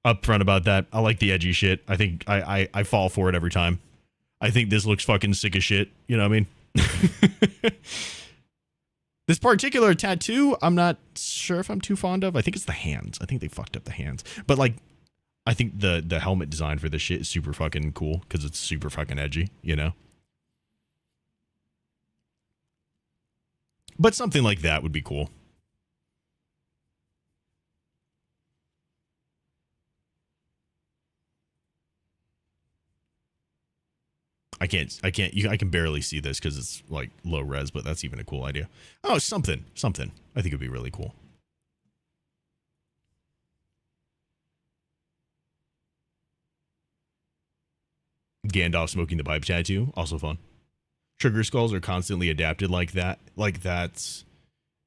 Speaker 2: upfront about that. I like the edgy shit. I think I fall for it every time. I think this looks fucking sick as shit. You know what I mean? This particular tattoo, I'm not sure if I'm too fond of. I think it's the hands. I think they fucked up the hands. But like, I think the helmet design for this shit is super fucking cool because it's super fucking edgy, you know? But something like that would be cool. I can barely see this because it's like low res, but that's even a cool idea. Oh, something. I think it'd be really cool. Gandalf smoking the pipe tattoo, also fun. Trigger skulls are constantly adapted like that. Like that's,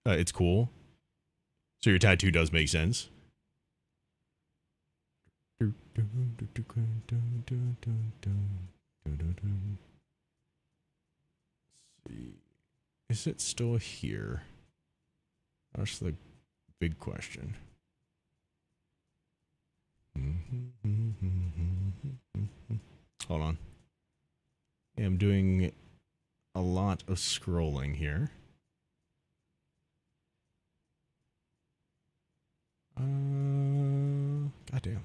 Speaker 2: it's cool. So your tattoo does make sense. See, is it still here? That's the big question. Hold on. Yeah, I'm doing a lot of scrolling here. Goddamn.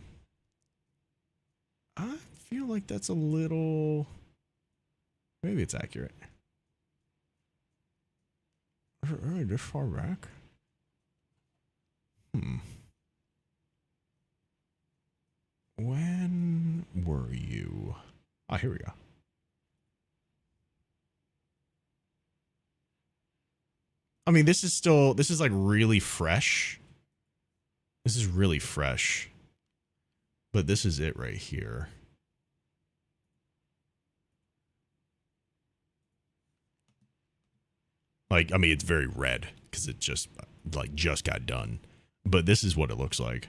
Speaker 2: I feel like that's a little... Maybe it's accurate. Is it really this far back? When were you? Ah, here we go. I mean, this is like really fresh. This is really fresh. But this is it right here. Like, I mean, it's very red because it just got done. But this is what it looks like.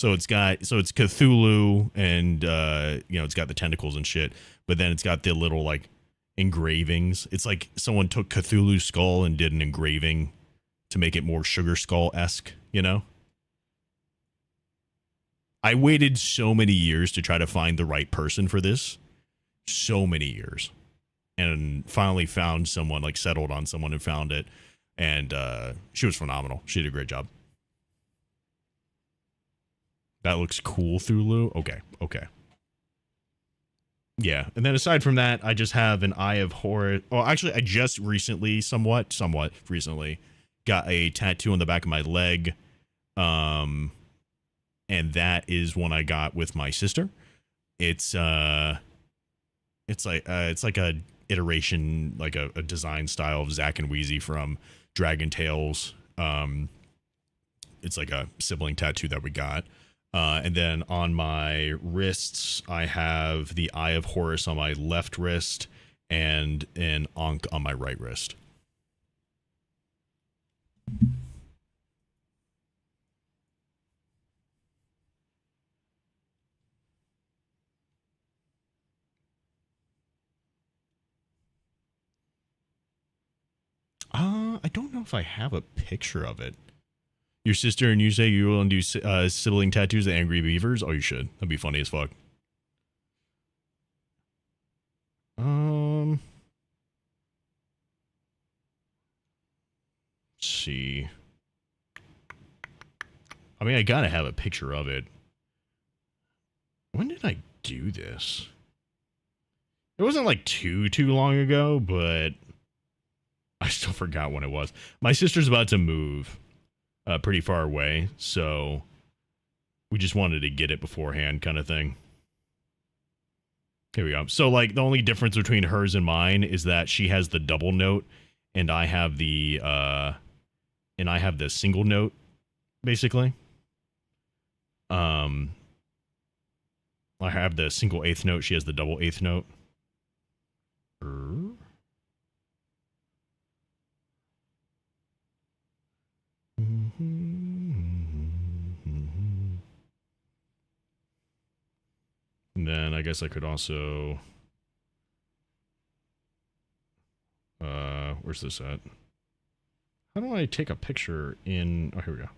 Speaker 2: So it's Cthulhu and it's got the tentacles and shit, but then it's got the little like engravings. It's like someone took Cthulhu's skull and did an engraving to make it more Sugar Skull-esque, you know? I waited so many years to try to find the right person for this. So many years. And finally found someone, like settled on someone and found it. And she was phenomenal. She did a great job. That looks cool, Thulu. Okay. Yeah, and then aside from that, I just have an Eye of Horus. Well, actually, I just recently, somewhat recently, got a tattoo on the back of my leg, and that is one I got with my sister. It's like a iteration, like a design style of Zack and Wheezy from Dragon Tales. It's like a sibling tattoo that we got. And then on my wrists, I have the Eye of Horus on my left wrist and an Ankh on my right wrist. I don't know if I have a picture of it. Your sister and you say you will do sibling tattoos of Angry Beavers? Oh, you should. That'd be funny as fuck. Let's see. I mean, I gotta have a picture of it. When did I do this? It wasn't like too long ago, but I still forgot when it was. My sister's about to move pretty far away, so we just wanted to get it beforehand kind of thing. Here we go. So like the only difference between hers and mine is that she has the double note and I have the single note, basically. I have the single eighth note, she has the double eighth note. And then I guess I could also where's this at? How do I take a picture in, oh, here we go.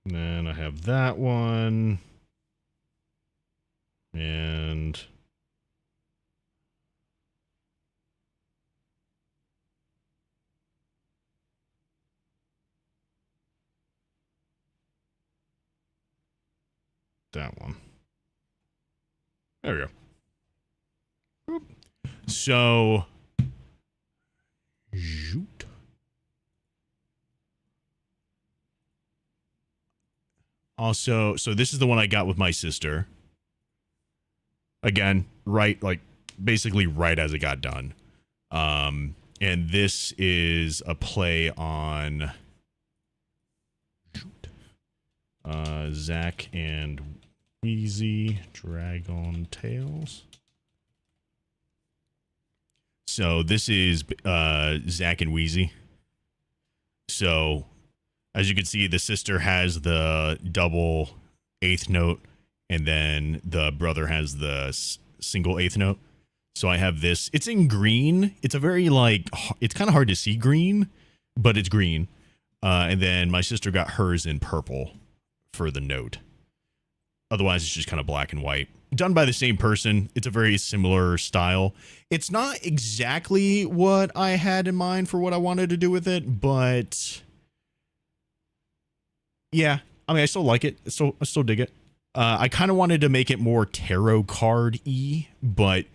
Speaker 2: And then I have that one. And that one. There we go. Boop. So, shoot. Also, so this is the one I got with my sister. Again, right, like basically right as it got done. And this is a play on Zack and Wheezy Dragon Tales. So this is Zack and Wheezy. So as you can see, the sister has the double eighth note, and then the brother has the single eighth note. So I have this. It's in green. It's a very like, it's kind of hard to see green, but it's green. And then my sister got hers in purple for the note. Otherwise, it's just kind of black and white. Done by the same person. It's a very similar style. It's not exactly what I had in mind for what I wanted to do with it, but yeah, I mean, I still like it. I still dig it. I kind of wanted to make it more tarot card-y, but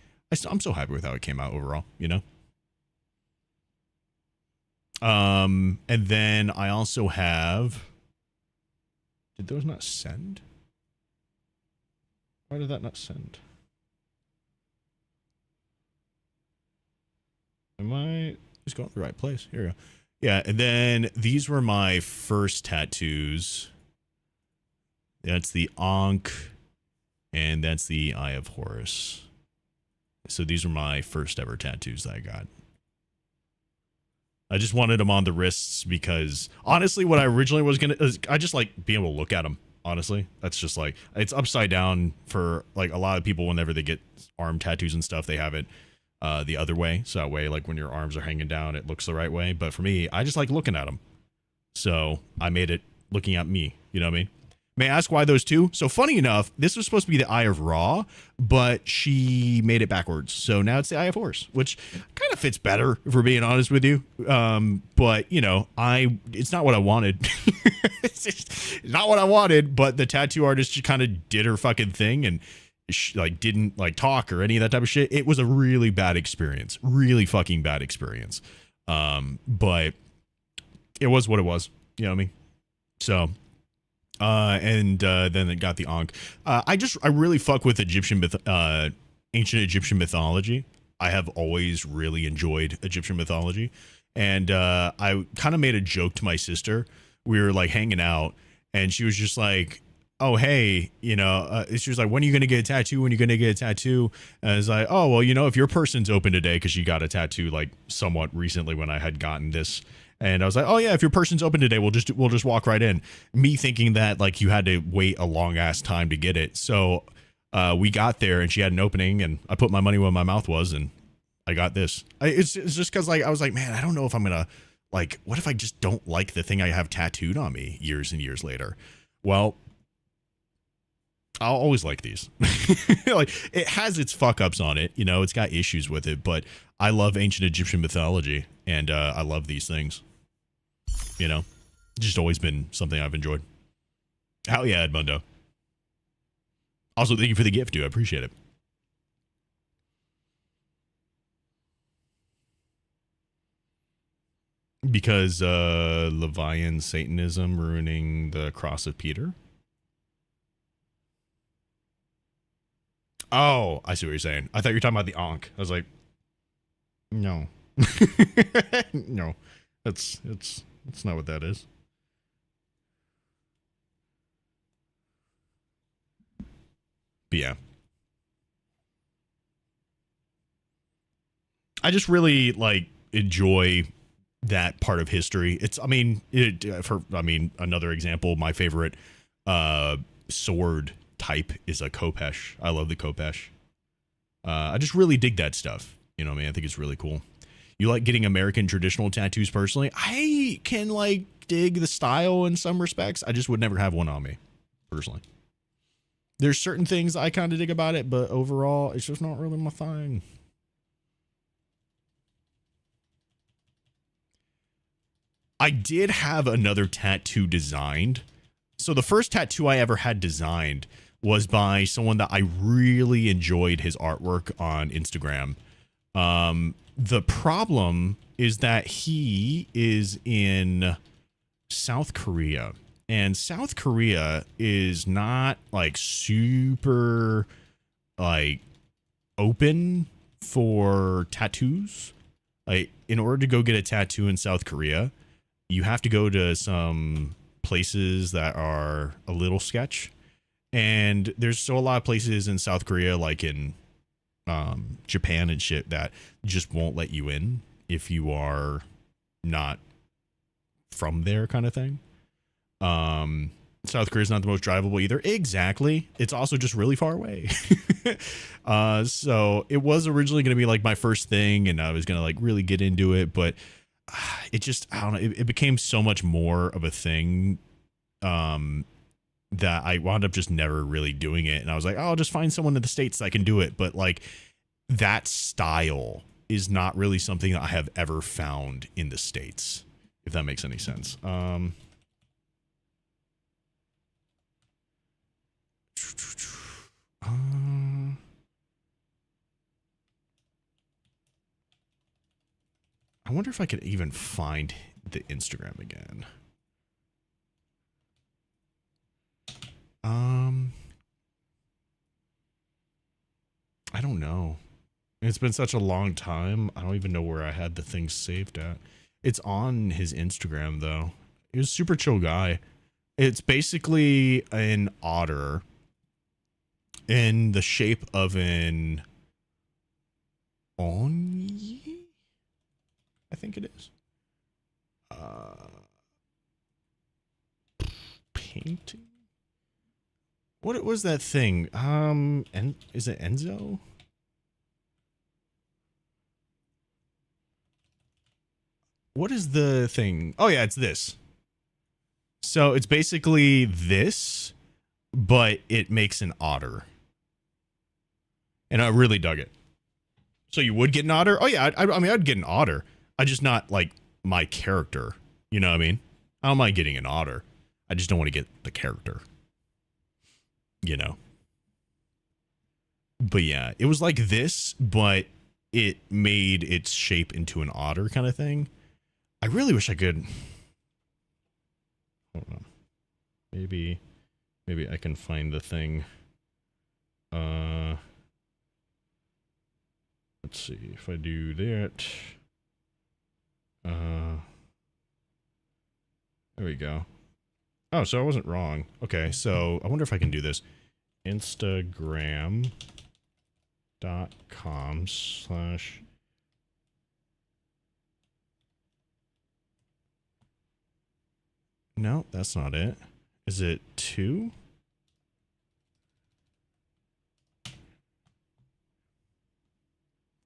Speaker 2: I'm so happy with how it came out overall, you know? And then I also have... Did those not send? Why did that not send? Am I just going to the right place? Here we go. Yeah, and then these were my first tattoos. That's the Ankh, and that's the Eye of Horus. So these were my first ever tattoos that I got. I just wanted them on the wrists because, honestly, what I originally was going to... I just like being able to look at them, honestly. That's just like... It's upside down for like a lot of people whenever they get arm tattoos and stuff. They have it the other way. So that way, like when your arms are hanging down, it looks the right way. But for me, I just like looking at them. So I made it looking at me. You know what I mean? May I ask why those two? So funny enough, this was supposed to be the Eye of Ra, but she made it backwards. So now it's the Eye of Horus, which I kind of fits better, if we're being honest with you. But you know, it's not what I wanted. It's not what I wanted. But the tattoo artist just kind of did her fucking thing and like didn't like talk or any of that type of shit. It was a really bad experience, really fucking bad experience. But it was what it was. You know what I mean? So. And then it got the Ankh. I really fuck with ancient Egyptian mythology. I have always really enjoyed Egyptian mythology. And I kind of made a joke to my sister. We were like hanging out and she was just like, oh, hey, you know, she was like, when are you going to get a tattoo? When are you going to get a tattoo? And I was like, oh, well, you know, if your person's open today, because she got a tattoo like somewhat recently when I had gotten this. And I was like, oh, yeah, if your person's open today, we'll just walk right in. Me thinking that like you had to wait a long ass time to get it. So we got there and she had an opening and I put my money where my mouth was and I got this. It's just because like I was like, man, I don't know if I'm going to like, what if I just don't like the thing I have tattooed on me years and years later? Well, I'll always like these. Like it has its fuck ups on it. You know, it's got issues with it, but I love ancient Egyptian mythology and I love these things. You know, just always been something I've enjoyed. Hell yeah, Edmundo. Also, thank you for the gift, dude. I appreciate it. Because Levian Satanism ruining the cross of Peter. Oh, I see what you're saying. I thought you were talking about the Ankh. I was like, no. No. That's not what that is. But yeah. I just really like enjoy that part of history. It's another example, my favorite sword type is a Kopesh. I love the Kopesh. I just really dig that stuff. You know what I mean? I think it's really cool. You like getting American traditional tattoos personally? I can like dig the style in some respects. I just would never have one on me personally. There's certain things I kind of dig about it, but overall it's just not really my thing. I did have another tattoo designed. So the first tattoo I ever had designed was by someone that I really enjoyed his artwork on Instagram. The problem is that he is in South Korea, and South Korea is not like super like open for tattoos. Like in order to go get a tattoo in South Korea, you have to go to some places that are a little sketch. And there's still a lot of places in South Korea, like in Japan and shit, that just won't let you in if you are not from there, kind of thing. South Korea is not the most drivable either. Exactly. It's also just really far away. So it was originally going to be like my first thing, and I was going to like really get into it, but it just, I don't know, it became so much more of a thing that I wound up just never really doing it. And I was like, oh, I'll just find someone in the States that can do it. But like that style is not really something that I have ever found in the States, if that makes any sense. I wonder if I could even find the Instagram again. I don't know. It's been such a long time. I don't even know where I had the thing saved at. It's on his Instagram though. He was a super chill guy. It's basically an otter in the shape of an oni, I think it is. Painting. What was that thing? And is it Enzo? What is the thing? Oh yeah, it's this. So it's basically this, but it makes an otter. And I really dug it. So you would get an otter? Oh yeah, I mean I'd get an otter. I just not like my character. You know what I mean? I don't mind getting an otter. I just don't want to get the character. You know. But yeah, it was like this, but it made its shape into an otter kind of thing. I really wish I could. Hold on. Maybe I can find the thing. Let's see if I do that. There we go. Oh, so I wasn't wrong. Okay, so I wonder if I can do this. Instagram.com/ No, that's not it. Is it 2?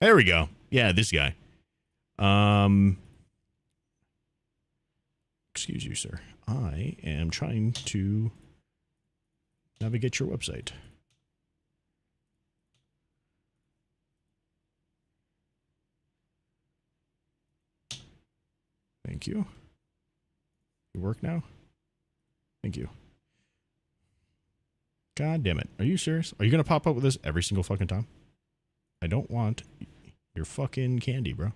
Speaker 2: There we go. Yeah, this guy. Excuse you, sir. I am trying to navigate your website. Thank you. You work now? Thank you. God damn it. Are you serious? Are you going to pop up with this every single fucking time? I don't want your fucking candy, bro.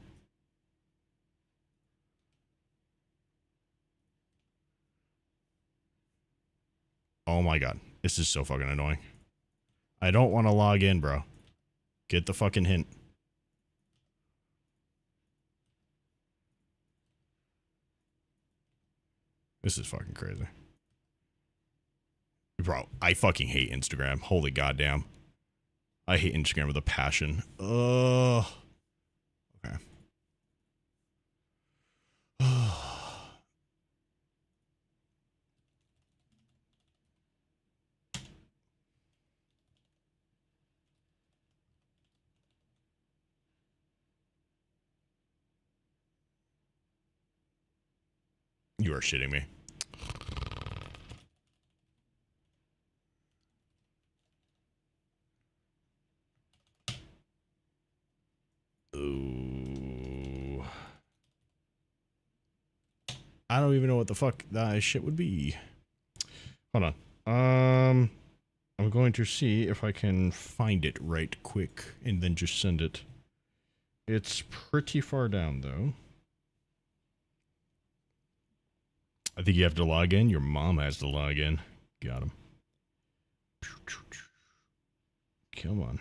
Speaker 2: Oh my god. This is so fucking annoying. I don't want to log in, bro. Get the fucking hint. This is fucking crazy. Bro, I fucking hate Instagram. Holy goddamn. I hate Instagram with a passion. Ugh. Okay. You are shitting me. Ooh. I don't even know what the fuck that shit would be. Hold on. I'm going to see if I can find it right quick and then just send it. It's pretty far down though. I think you have to log in. Your mom has to log in. Got him. Come on.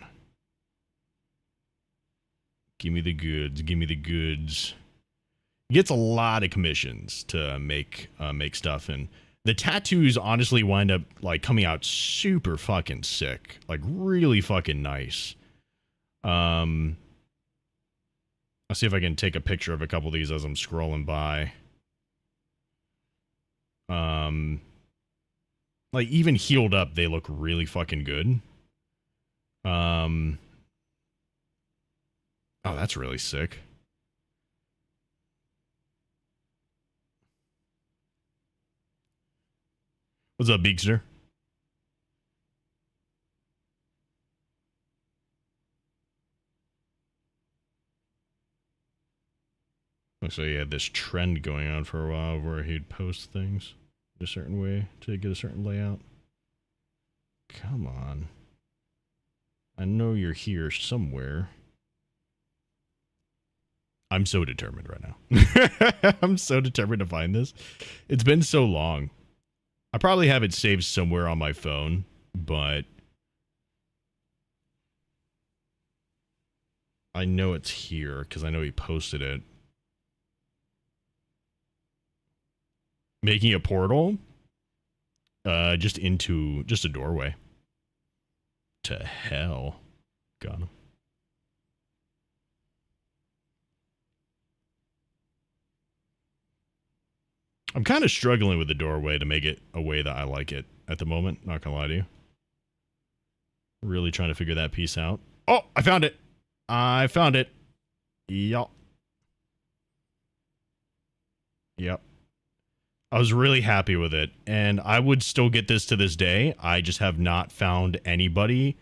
Speaker 2: Give me the goods. Give me the goods. He gets a lot of commissions to make stuff, and the tattoos honestly wind up like coming out super fucking sick, like really fucking nice. I'll see if I can take a picture of a couple of these as I'm scrolling by. Like even healed up, they look really fucking good. Oh, that's really sick. What's up, Beakster? Looks like he had this trend going on for a while where he'd post things a certain way to get a certain layout. Come on. I know you're here somewhere. I'm so determined right now. I'm so determined to find this. It's been so long. I probably have it saved somewhere on my phone, but I know it's here because I know he posted it. Making a portal just into just a doorway to hell. Got him. I'm kind of struggling with the doorway to make it a way that I like it at the moment. Not gonna lie to you. Really trying to figure that piece out. Oh, I found it. I found it. Yup. Yep. I was really happy with it, and I would still get this to this day. I just have not found anybody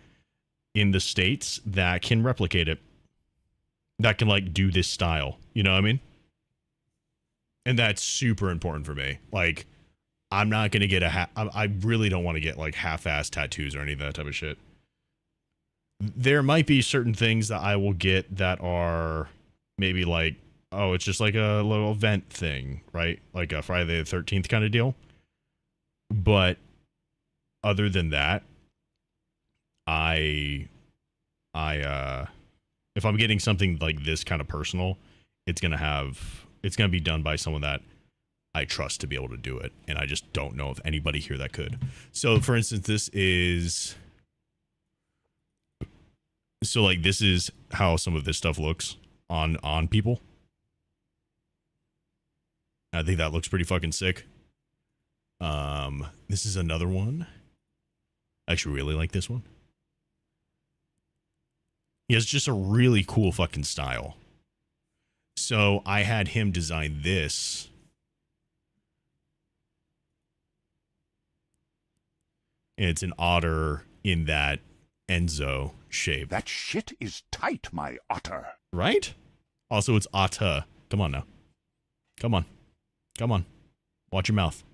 Speaker 2: in the States that can replicate it. that can like do this style. You know what I mean? And that's super important for me. Like, I'm not going to get I really don't want to get like half-ass tattoos or any of that type of shit. There might be certain things that I will get that are maybe like, oh, it's just like a little event thing, right? Like a Friday the 13th kind of deal. But other than that, if I'm getting something like this kind of personal, it's going to be done by someone that I trust to be able to do it. And I just don't know if anybody here that could. So for instance, this is how some of this stuff looks on people. I think that looks pretty fucking sick. This is another one. I actually really like this one. He has just a really cool fucking style. So I had him design this. And it's an otter in that Enzo shape.
Speaker 5: That shit is tight, my otter.
Speaker 2: Right? Also, it's otter. Come on now. Come on. Come on. Watch your mouth.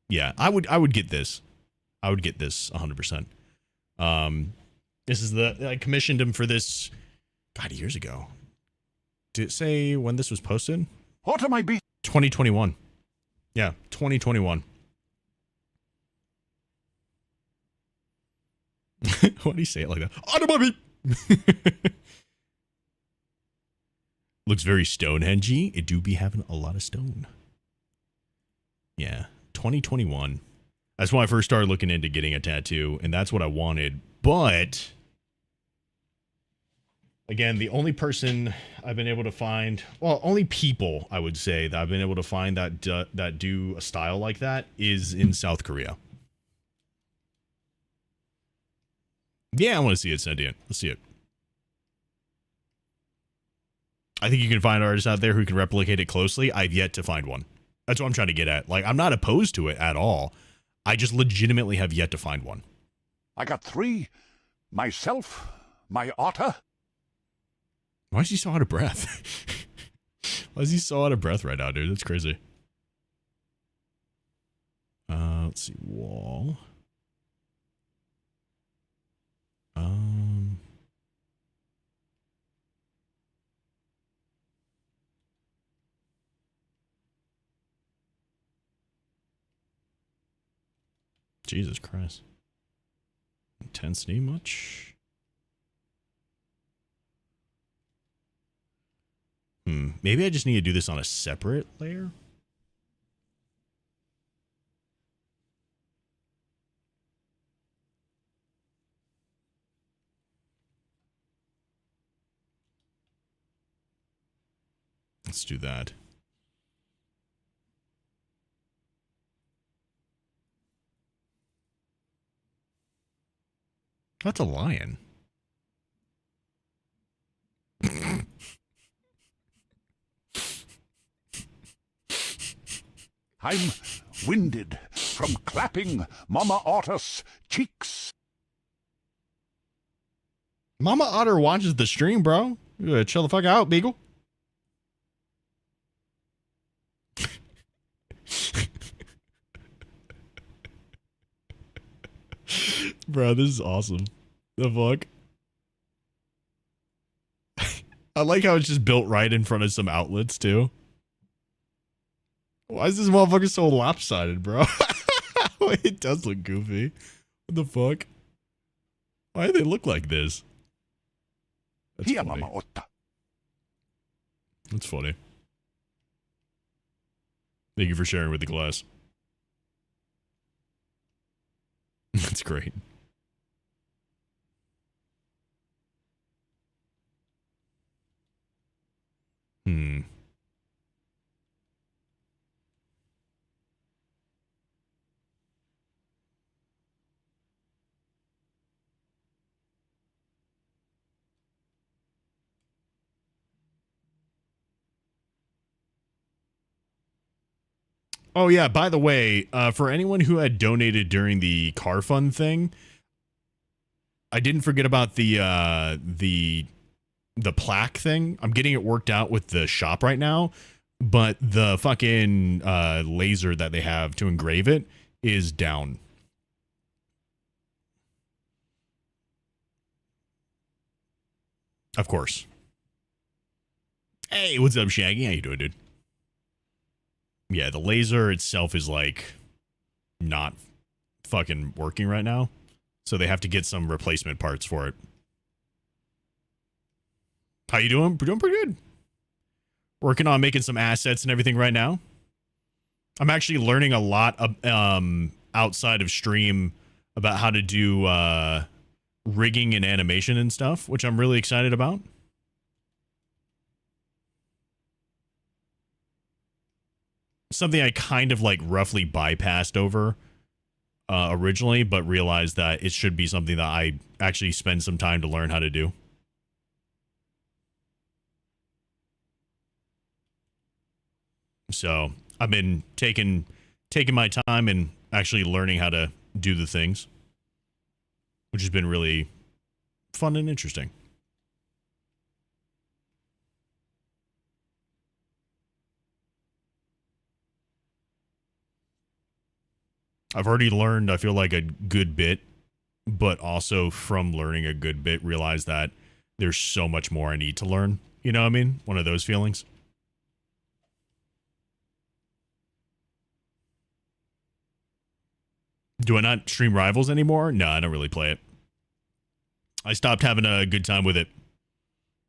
Speaker 2: Yeah, I would get this. I would get this 100%. This is I commissioned him for this, God, years ago. Did it say when this was posted?
Speaker 5: What am I be?
Speaker 2: 2021. Yeah, 2021. Why do you say it like that? Automobile! Looks very Stonehenge-y. It do be having a lot of stone. Yeah, 2021. That's when I first started looking into getting a tattoo, and that's what I wanted. But again, the only person I've been able to find, well, only people I would say that I've been able to find that do a style like that is in South Korea. Yeah, I want to see it, Sentient. Let's see it. I think you can find artists out there who can replicate it closely. I've yet to find one. That's what I'm trying to get at. Like, I'm not opposed to it at all. I just legitimately have yet to find one.
Speaker 5: I got 3. Myself, my otter.
Speaker 2: Why is he so out of breath? Why is he so out of breath right now, dude? That's crazy. Let's see. Wall. Jesus Christ. Intensity much? Maybe I just need to do this on a separate layer? Let's do that. That's a lion.
Speaker 5: I'm winded from clapping Mama Otter's cheeks.
Speaker 2: Mama Otter watches the stream, bro. You gotta chill the fuck out, Beagle. Bro, this is awesome. The fuck? I like how it's just built right in front of some outlets, too. Why is this motherfucker so lopsided, bro? It does look goofy. What the fuck? Why do they look like this? That's
Speaker 5: Here,
Speaker 2: funny.
Speaker 5: Mama Otter.
Speaker 2: That's funny. Thank you for sharing with the class. That's great. Oh yeah, by the way, for anyone who had donated during the car fund thing, I didn't forget about the the plaque thing. I'm getting it worked out with the shop right now, but the fucking laser that they have to engrave it is down. Of course. Hey, what's up, Shaggy? How you doing, dude? Yeah, the laser itself is like not fucking working right now, so they have to get some replacement parts for it. How you doing? We're doing pretty good. Working on making some assets and everything right now. I'm actually learning a lot outside of stream about how to do rigging and animation and stuff, which I'm really excited about. Something I kind of like roughly bypassed over originally, but realized that it should be something that I actually spend some time to learn how to do. So I've been taking my time and actually learning how to do the things, which has been really fun and interesting. I've already learned, I feel like, a good bit, but also from learning a good bit, realize that there's so much more I need to learn. You know what I mean? One of those feelings. Do I not stream Rivals anymore? No, I don't really play it. I stopped having a good time with it.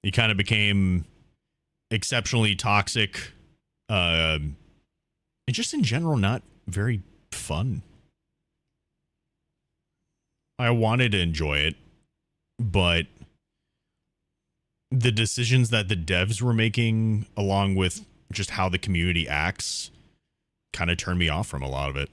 Speaker 2: It kind of became exceptionally toxic. And just in general, not very fun. I wanted to enjoy it, but the decisions that the devs were making, along with just how the community acts, kind of turned me off from a lot of it.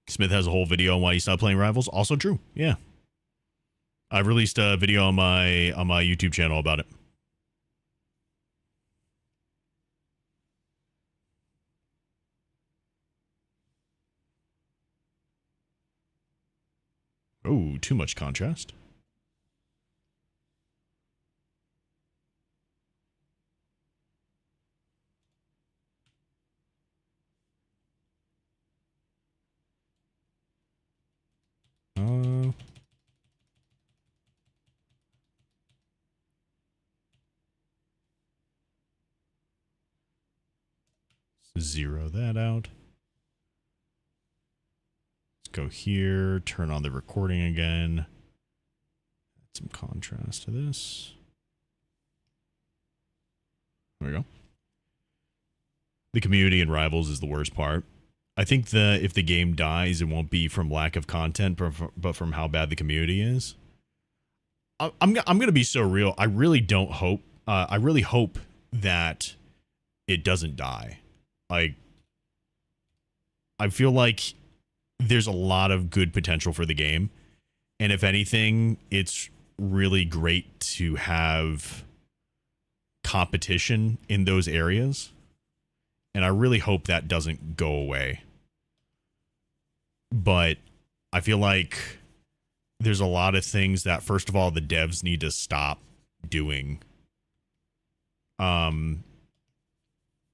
Speaker 2: Smith has a whole video on why he stopped playing Rivals. Also true. Yeah. I released a video on my YouTube channel about it. Oh, too much contrast. Zero that out. Let's go here, turn on the recording again. Add some contrast to this. There we go. The community in Rivals is the worst part. I think if the game dies, it won't be from lack of content, but from how bad the community is. I'm going to be so real. I really don't hope. I really hope that it doesn't die. Like, I feel like there's a lot of good potential for the game. And if anything, it's really great to have competition in those areas. And I really hope that doesn't go away. But I feel like there's a lot of things that, first of all, the devs need to stop doing.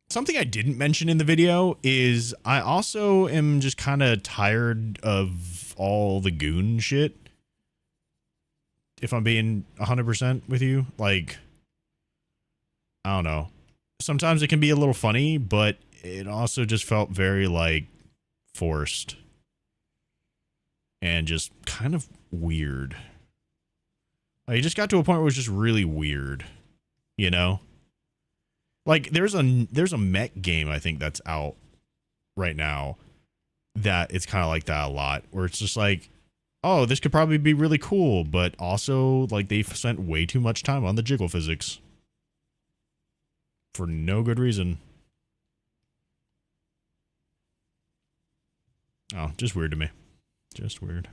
Speaker 2: Something I didn't mention in the video is I also am just kind of tired of all the goon shit. If I'm being 100% with you, like, I don't know. Sometimes it can be a little funny, but it also just felt very, like, forced. And just kind of weird. Like, it just got to a point where it was just really weird. You know? Like, there's a mech game, I think, that's out right now that it's kind of like that a lot, where it's just like, oh, this could probably be really cool, but also, like, they've spent way too much time on the jiggle physics for no good reason. Oh, just weird to me. Just weird.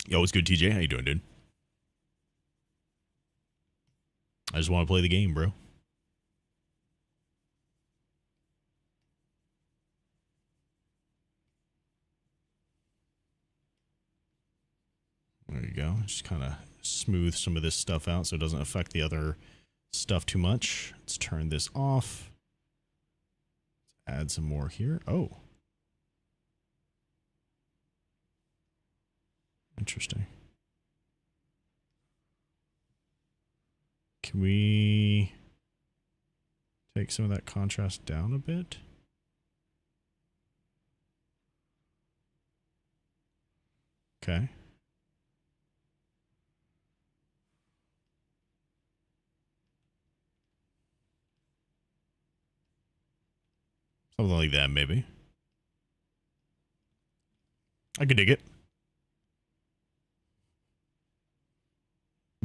Speaker 2: Yo, what's good, TJ? How you doing, dude? I just want to play the game, bro. you go. Just kind of smooth some of this stuff out so it doesn't affect the other stuff too much. Let's turn this off. Let's add some more here. Oh. Interesting. Can we take some of that contrast down a bit? Okay. Something like that, maybe. I could dig it.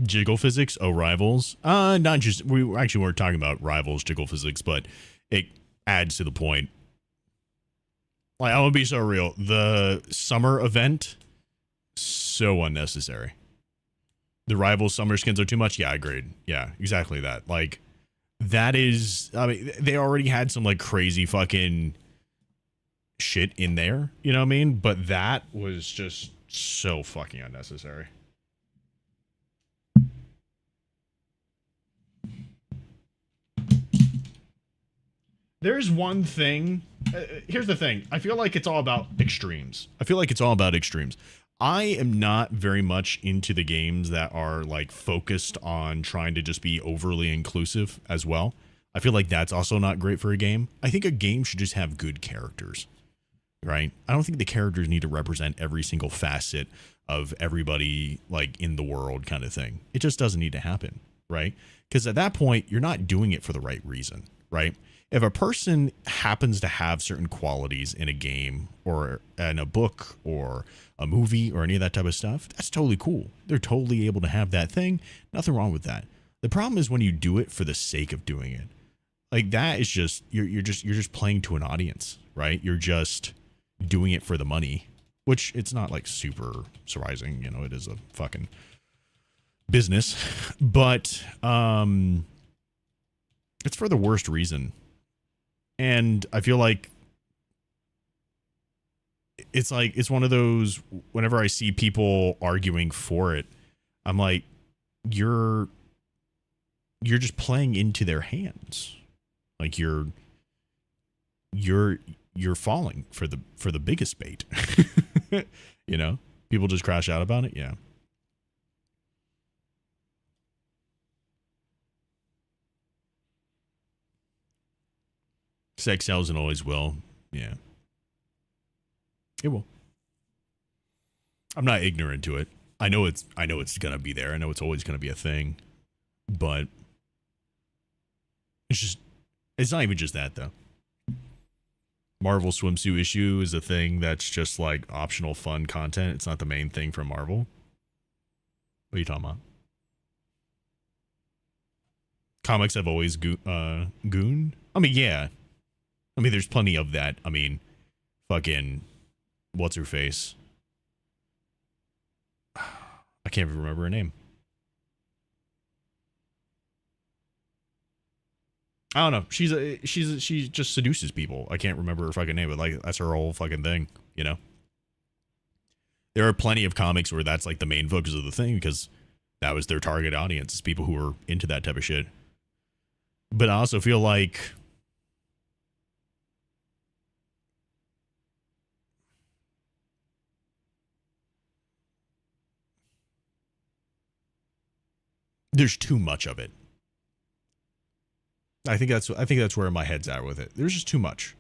Speaker 2: Jiggle physics? Oh, rivals? Not just, we actually weren't talking about rivals jiggle physics, but it adds to the point. Like, I'm gonna be so real. The summer event, so unnecessary. The rival summer skins are too much? Yeah, I agreed. Yeah, exactly that. Like, that is, I mean, they already had some, like, crazy fucking shit in there, you know what I mean? But that was just so fucking unnecessary. There's one thing. Here's the thing. I feel like it's all about extremes. I am not very much into the games that are like focused on trying to just be overly inclusive as well. I feel like that's also not great for a game. I think a game should just have good characters, right? I don't think the characters need to represent every single facet of everybody like in the world kind of thing. It just doesn't need to happen, right? Because at that point, you're not doing it for the right reason, right? If a person happens to have certain qualities in a game or in a book or a movie or any of that type of stuff, that's totally cool. They're totally able to have that thing. Nothing wrong with that. The problem is when you do it for the sake of doing it. Like that is just you're just playing to an audience, right? You're just doing it for the money, which it's not like super surprising, you know, it is a fucking business, but it's for the worst reason. And I feel like it's one of those, whenever I see people arguing for it, I'm like, you're just playing into their hands. Like you're falling for the biggest bait. You know, people just crash out about it. Yeah. Sex sells and always will. Yeah. It will. I'm not ignorant to it. I know it's gonna be there. I know it's always gonna be a thing. But it's not even just that though. Marvel swimsuit issue is a thing that's just like optional fun content. It's not the main thing from Marvel. What are you talking about? Comics have always goon. I mean, yeah. I mean, there's plenty of that. I mean, fucking, what's her face? I can't even remember her name. I don't know. She just seduces people. I can't remember her fucking name, but like that's her whole fucking thing, you know? There are plenty of comics where that's like the main focus of the thing because that was their target audience, is people who were into that type of shit. But I also feel like there's too much of it. I think that's where my head's at with it. There's just too much.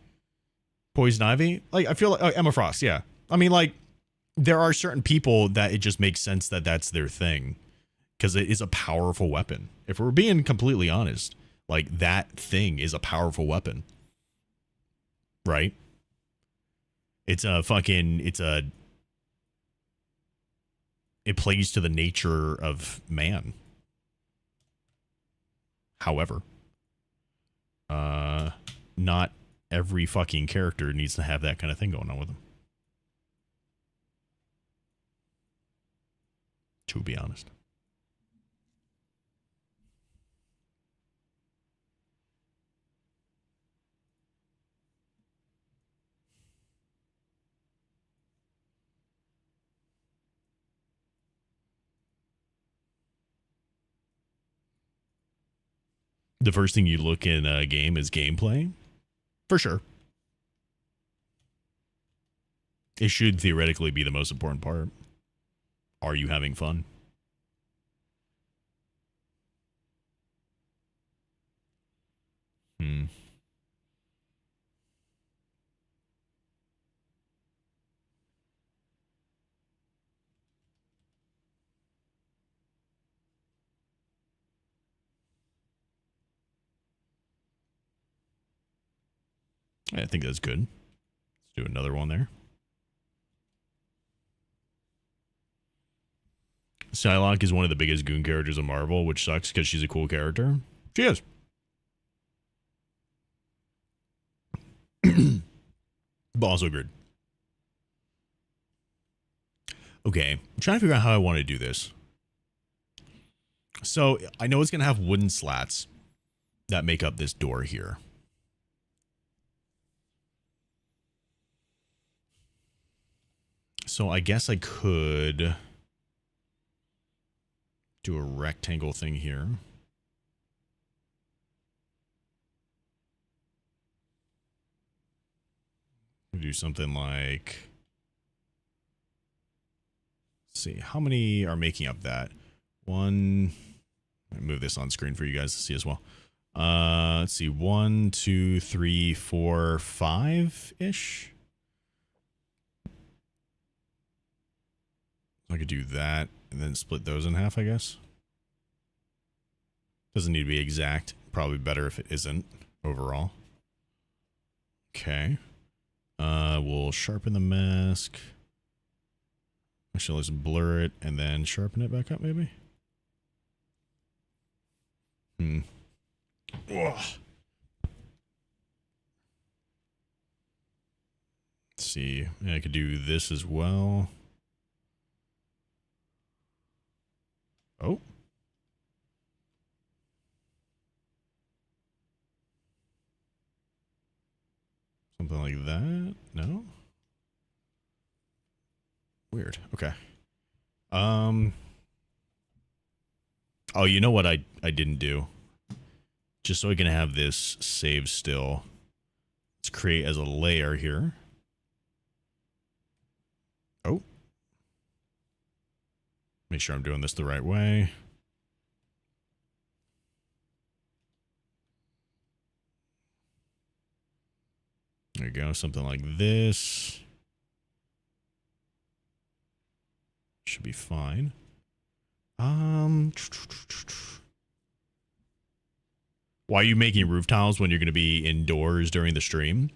Speaker 2: Poison Ivy, like I feel like Emma Frost, yeah. I mean, like there are certain people that it just makes sense that that's their thing because it is a powerful weapon. If we're being completely honest, like that thing is a powerful weapon, right? It plays to the nature of man. However, not every fucking character needs to have that kind of thing going on with them. To be honest. the first thing you look in a game is gameplay, for sure. It should theoretically be the most important part. Are you having fun? I think that's good. Let's do another one there. Psylocke is one of the biggest goon characters of Marvel, which sucks because she's a cool character. She is. But also good. Okay, I'm trying to figure out how I want to do this. So I know it's going to have wooden slats that make up this door here. So I guess I could do a rectangle thing here. Do something like, let's see, how many are making up that? One, let me move this on screen for you guys to see as well. Let's see, 1, 2, 3, 4, 5-ish. I could do that and then split those in half, I guess. Doesn't need to be exact. Probably better if it isn't overall. Okay. We'll sharpen the mask. Actually, let's blur it and then sharpen it back up, maybe. Ugh. Let's see. Yeah, I could do this as well. Oh. Something like that? No? Weird. Okay. Oh, you know what I didn't do? Just so I can have this save still. Let's create as a layer here. Oh. Make sure I'm doing this the right way. There you go, something like this. Should be fine. Why are you making roof tiles when you're going to be indoors during the stream?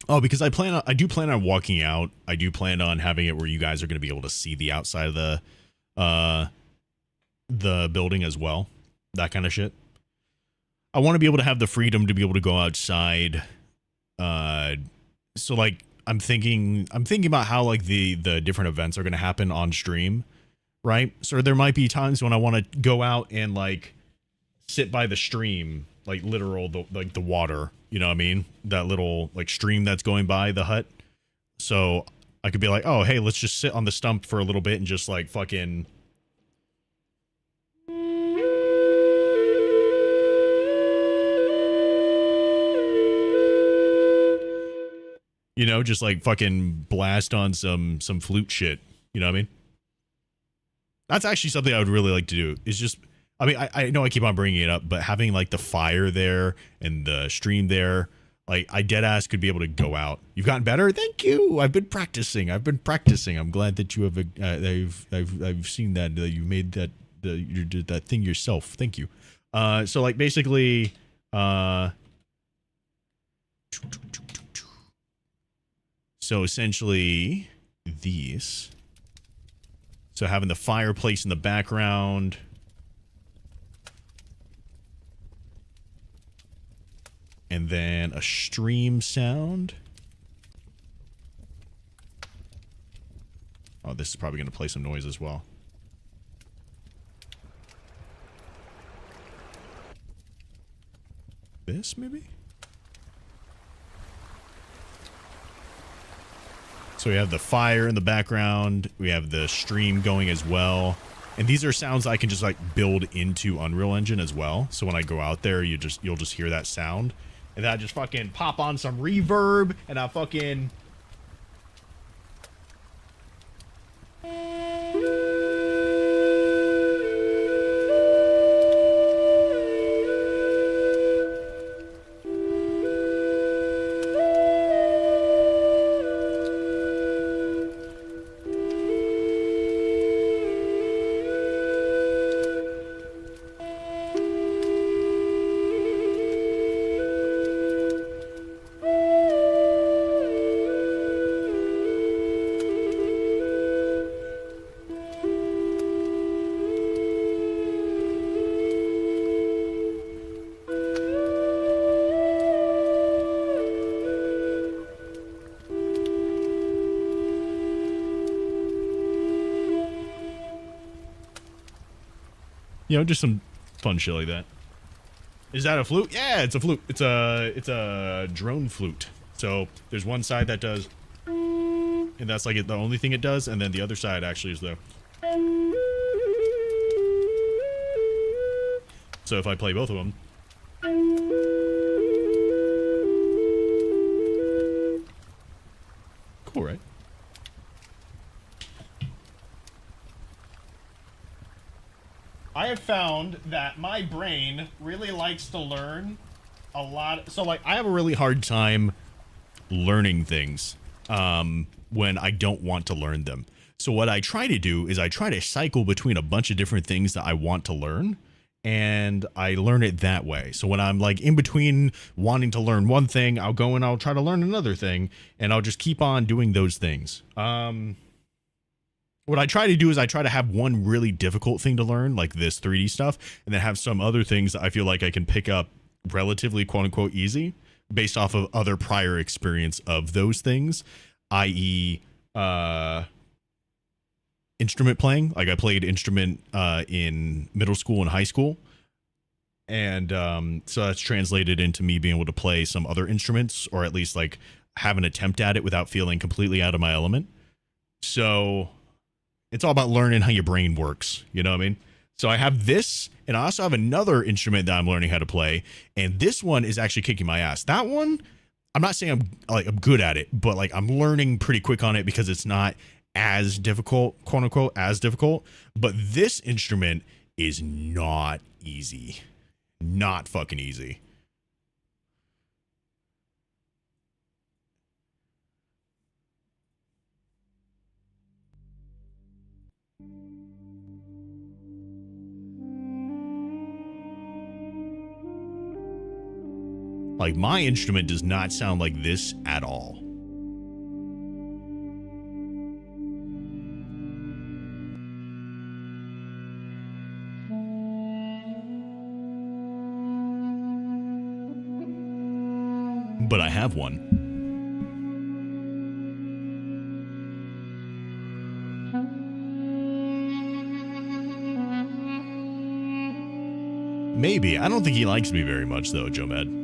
Speaker 2: Oh, because I do plan on walking out. I do plan on having it where you guys are going to be able to see the outside of the building as well. That kind of shit. I want to be able to have the freedom to be able to go outside. So like I'm thinking about how like the different events are going to happen on stream, right? So there might be times when I want to go out and like sit by the stream, like literal the water, you know what I mean? That little like stream that's going by the hut. So I could be like, "Oh, hey, let's just sit on the stump for a little bit and just like fucking you know, just like fucking blast on some flute shit. You know what I mean? That's actually something I would really like to do. It's just, I mean, I know I keep on bringing it up, but having like the fire there and the stream there, like I dead ass could be able to go out. You've gotten better. Thank you. I've been practicing. I'm glad that you have. I've seen that you made that you did that thing yourself. Thank you. So like basically, so essentially these. So having the fireplace in the background. And then a stream sound. Oh, this is probably going to play some noise as well. This, maybe? So we have the fire in the background. We have the stream going as well. And these are sounds I can just like build into Unreal Engine as well. So when I go out there, you'll just hear that sound. And then I just fucking pop on some reverb and I fucking... You know, just some fun shit like that. Is that a flute? Yeah, it's a flute. It's a drone flute. So there's one side that does, and that's like the only thing it does, and then the other side actually is the. So if I play both of them. Cool, right? I have found that my brain really likes to learn a lot. So, like, I have a really hard time learning things when I don't want to learn them. So what I try to do is I try to cycle between a bunch of different things that I want to learn, and I learn it that way. So when I'm like in between wanting to learn one thing, I'll go and I'll try to learn another thing, and I'll just keep on doing those things. What I try to do is I try to have one really difficult thing to learn, like this 3D stuff, and then have some other things that I feel like I can pick up relatively quote unquote easy based off of other prior experience of those things, i.e. Instrument playing. Like I played instrument in middle school and high school. And so that's translated into me being able to play some other instruments, or at least like have an attempt at it without feeling completely out of my element. So it's all about learning how your brain works. You know what I mean? So I have this, and I also have another instrument that I'm learning how to play. And this one is actually kicking my ass. That one, I'm not saying I'm good at it, but like I'm learning pretty quick on it because it's not as difficult, quote unquote, as difficult. But this instrument is not easy. Not fucking easy. Like my instrument does not sound like this at all. But I have one. Maybe. I don't think he likes me very much though, Joe Med.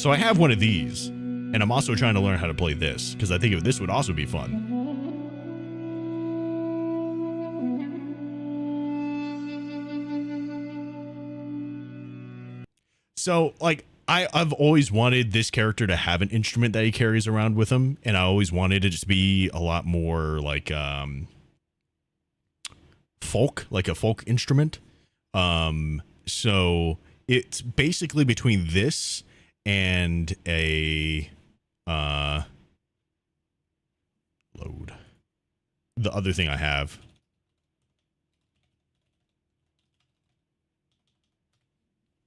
Speaker 2: So I have one of these, and I'm also trying to learn how to play this, because I think this would also be fun. So, like, I've always wanted this character to have an instrument that he carries around with him, and I always wanted it to be a lot more, like, folk, like a folk instrument. So it's basically between this and a load. The other thing I have.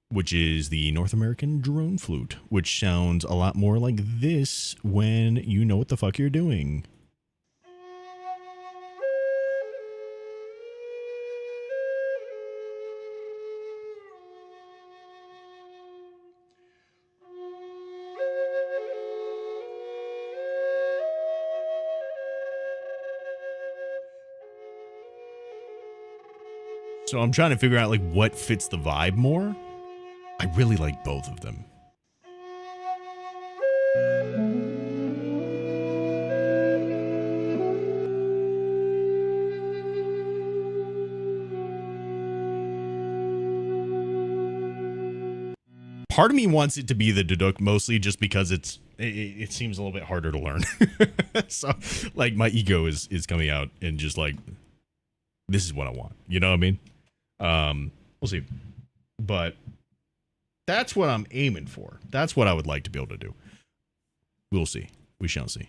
Speaker 2: Which is the North American drone flute, which sounds a lot more like this when you know what the fuck you're doing. So I'm trying to figure out like what fits the vibe more. I really like both of them. Part of me wants it to be the Duduk mostly just because it seems a little bit harder to learn. So like my ego is coming out and just like, this is what I want. You know what I mean? We'll see. But that's what I'm aiming for. That's what I would like to be able to do. We'll see. We shall see.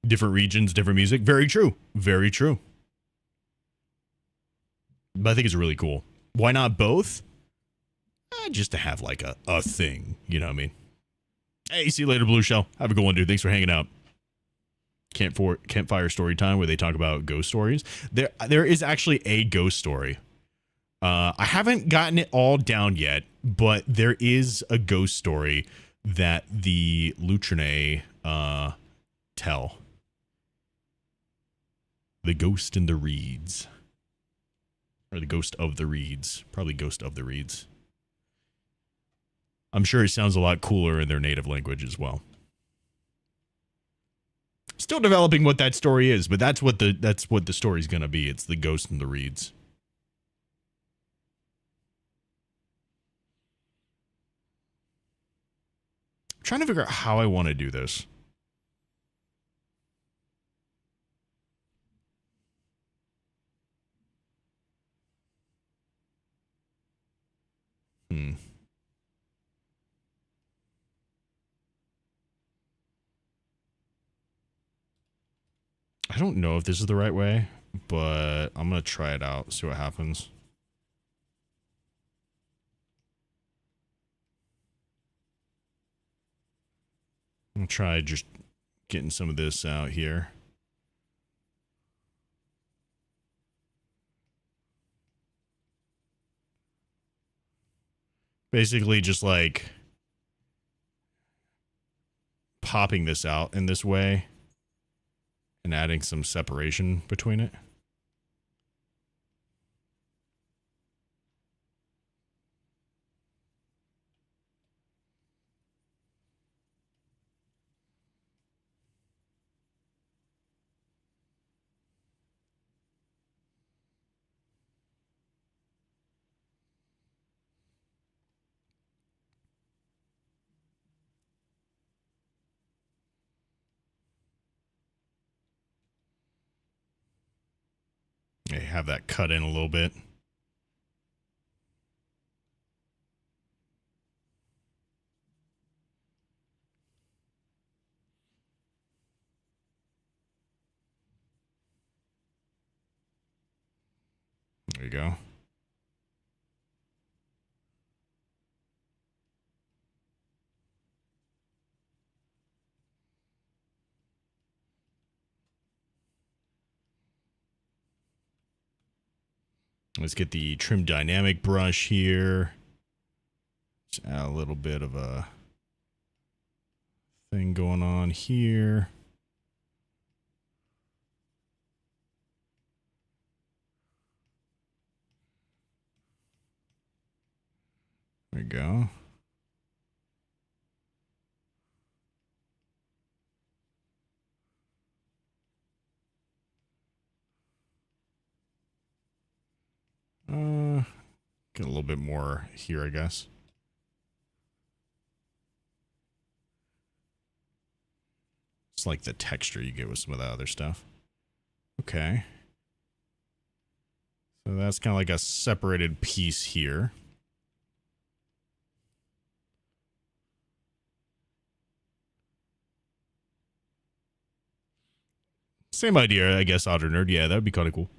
Speaker 2: Different regions, different music. Very true. Very true. But I think it's really cool. Why not both? Just to have like a thing. You know what I mean? Hey, see you later, Blue Shell. Have a good one, dude. Thanks for hanging out. Campfire story time where they talk about ghost stories. There is actually a ghost story. I haven't gotten it all down yet, but there is a ghost story that the Lutrine tell. The Ghost in the Reeds. Or the Ghost of the Reeds. Probably Ghost of the Reeds. I'm sure it sounds a lot cooler in their native language as well. Still developing what that story is, but that's what the story's gonna be. It's the Ghost in the Reeds. I'm trying to figure out how I want to do this. I don't know if this is the right way, but I'm going to try it out, see what happens. I'm going to try just getting some of this out here. Basically just like popping this out in this way and adding some separation between it. Have that cut in a little bit. There you go. Let's get the trim dynamic brush here. Just add a little bit of a thing going on here. There we go. Get a little bit more here, I guess. It's like the texture you get with some of the other stuff. Okay. So that's kind of like a separated piece here. Same idea, I guess, Otter Nerd. Yeah, that would be kind of cool.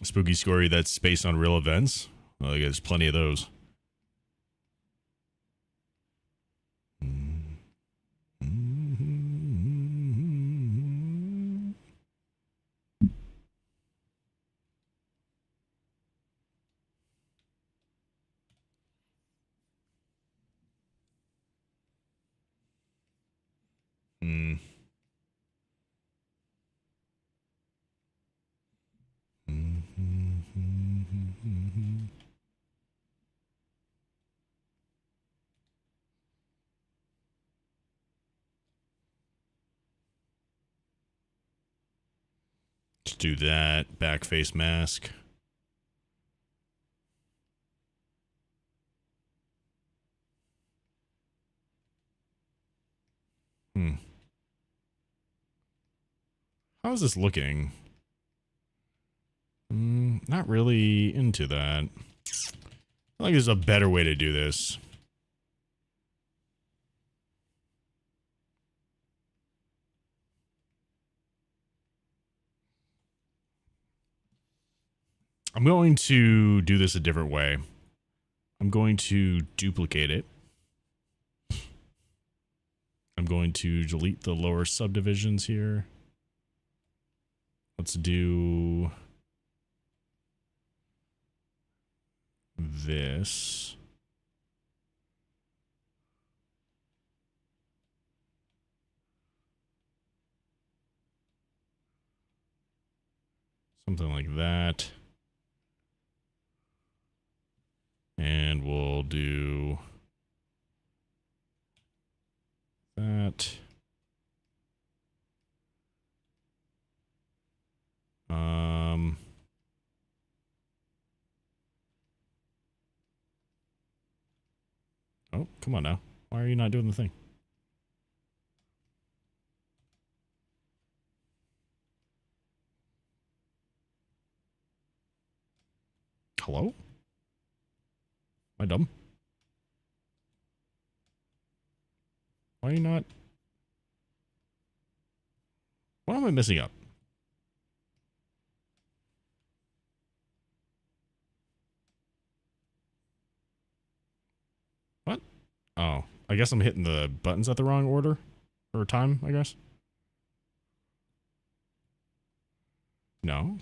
Speaker 2: Spooky story that's based on real events. Well, there's plenty of those. do that. Back face mask. How's this looking? Not really into that. I feel like there's a better way to do this. I'm going to do this a different way. I'm going to duplicate it. I'm going to delete the lower subdivisions here. Let's do this. Something like that. And we'll do that. Oh, come on now. Why are you not doing the thing? Hello? Am I dumb? Why are you not? What am I missing up? What? Oh, I guess I'm hitting the buttons at the wrong order or time, I guess. No.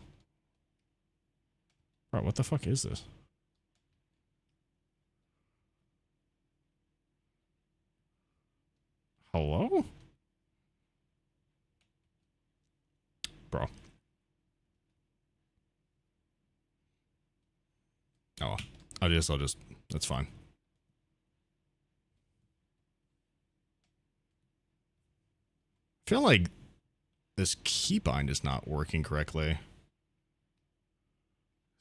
Speaker 2: Bro, what the fuck is this? Hello? Bro. Oh, I'll just, that's fine. I feel like this keybind is not working correctly.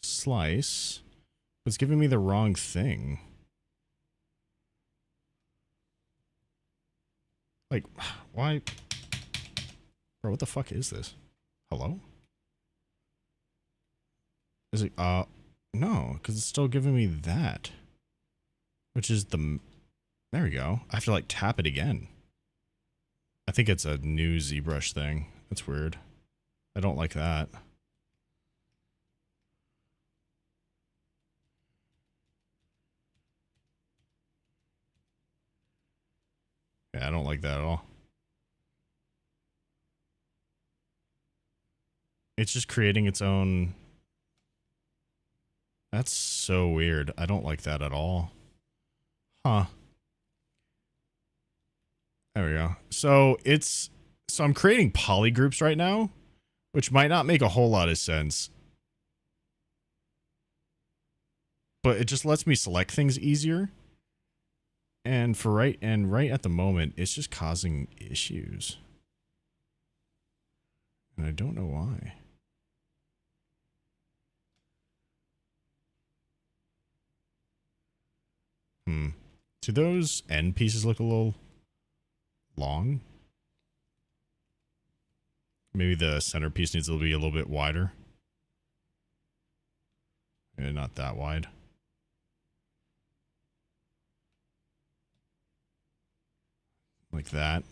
Speaker 2: Slice. It's giving me the wrong thing. Like, why? Bro, what the fuck is this? Hello? Is it, no, because it's still giving me that. Which is the, there we go. I have to like tap it again. I think it's a new ZBrush thing. That's weird. I don't like that. Yeah, I don't like that at all. It's just creating its own. That's so weird. I don't like that at all. Huh. There we go. So I'm creating polygroups right now, which might not make a whole lot of sense. But it just lets me select things easier. And right at the moment, it's just causing issues. And I don't know why. Do those end pieces look a little long? Maybe the centerpiece needs to be a little bit wider. Maybe not that wide. Like that.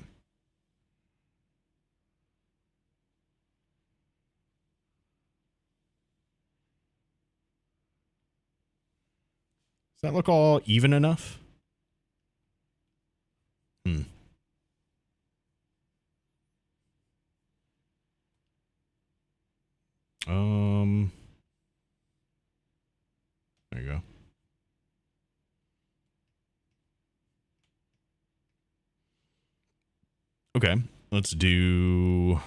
Speaker 2: Does that look all even enough? There you go. Okay, let's do.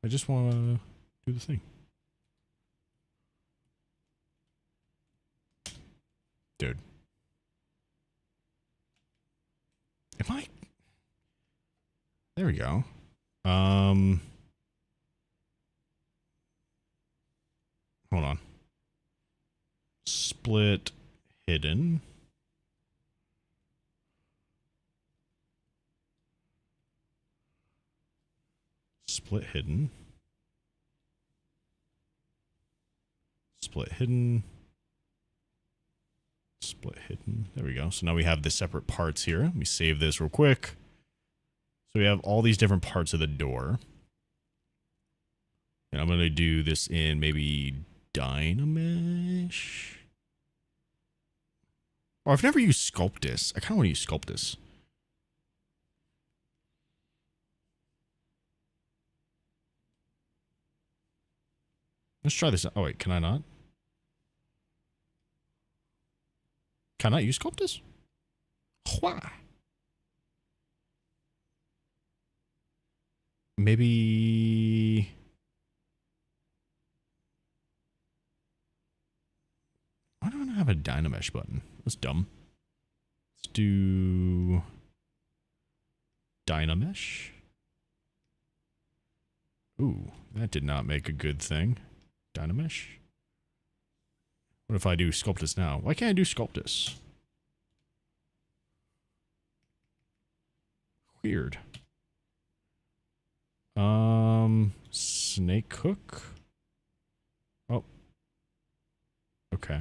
Speaker 2: I just want to do the thing. Dude. Am I? There we go. Hold on. Split hidden. Split hidden. Split hidden. Split hidden. There we go. So now we have the separate parts here. Let me save this real quick. So we have all these different parts of the door. And I'm going to do this in maybe Dynamesh. Or I've never used Sculptus. I kind of want to use Sculptus. Let's try this out. Oh, wait. Can I not? Can I use Sculptus? Why? Maybe... Why don't I have a Dynamesh button? That's dumb. Let's do... Dynamesh. Ooh, that did not make a good thing. Dynamesh. What if I do Sculptus now? Why can't I do Sculptus? Weird. Snake hook. Oh. Okay.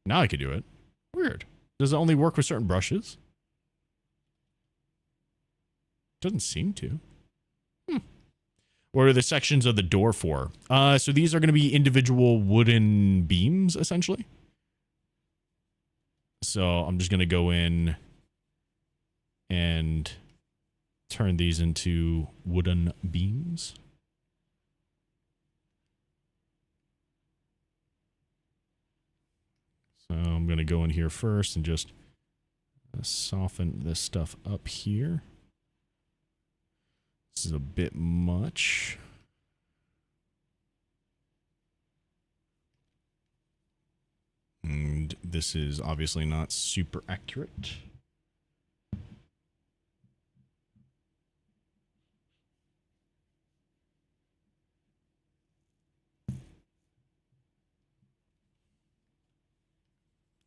Speaker 2: Now I could do it. Weird. Does it only work with certain brushes? Doesn't seem to. What are the sections of the door for? So these are going to be individual wooden beams, essentially. So I'm just going to go in and turn these into wooden beams. So I'm going to go in here first and just soften this stuff up here. This is a bit much. And this is obviously not super accurate.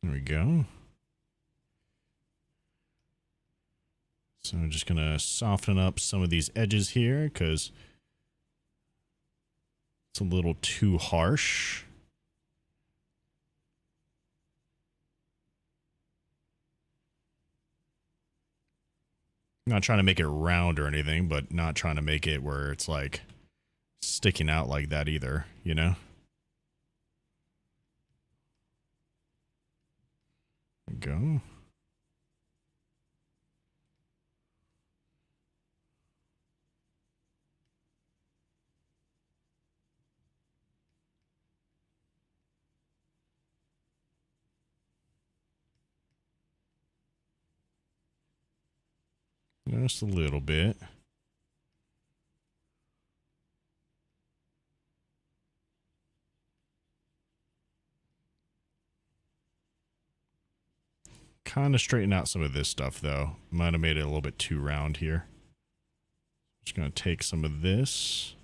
Speaker 2: There we go. So I'm just going to soften up some of these edges here because it's a little too harsh. I'm not trying to make it round or anything, but not trying to make it where it's like sticking out like that either, you know? There we go. Just a little bit. Kind of straighten out some of this stuff, though. Might have made it a little bit too round here. Just going to take some of this.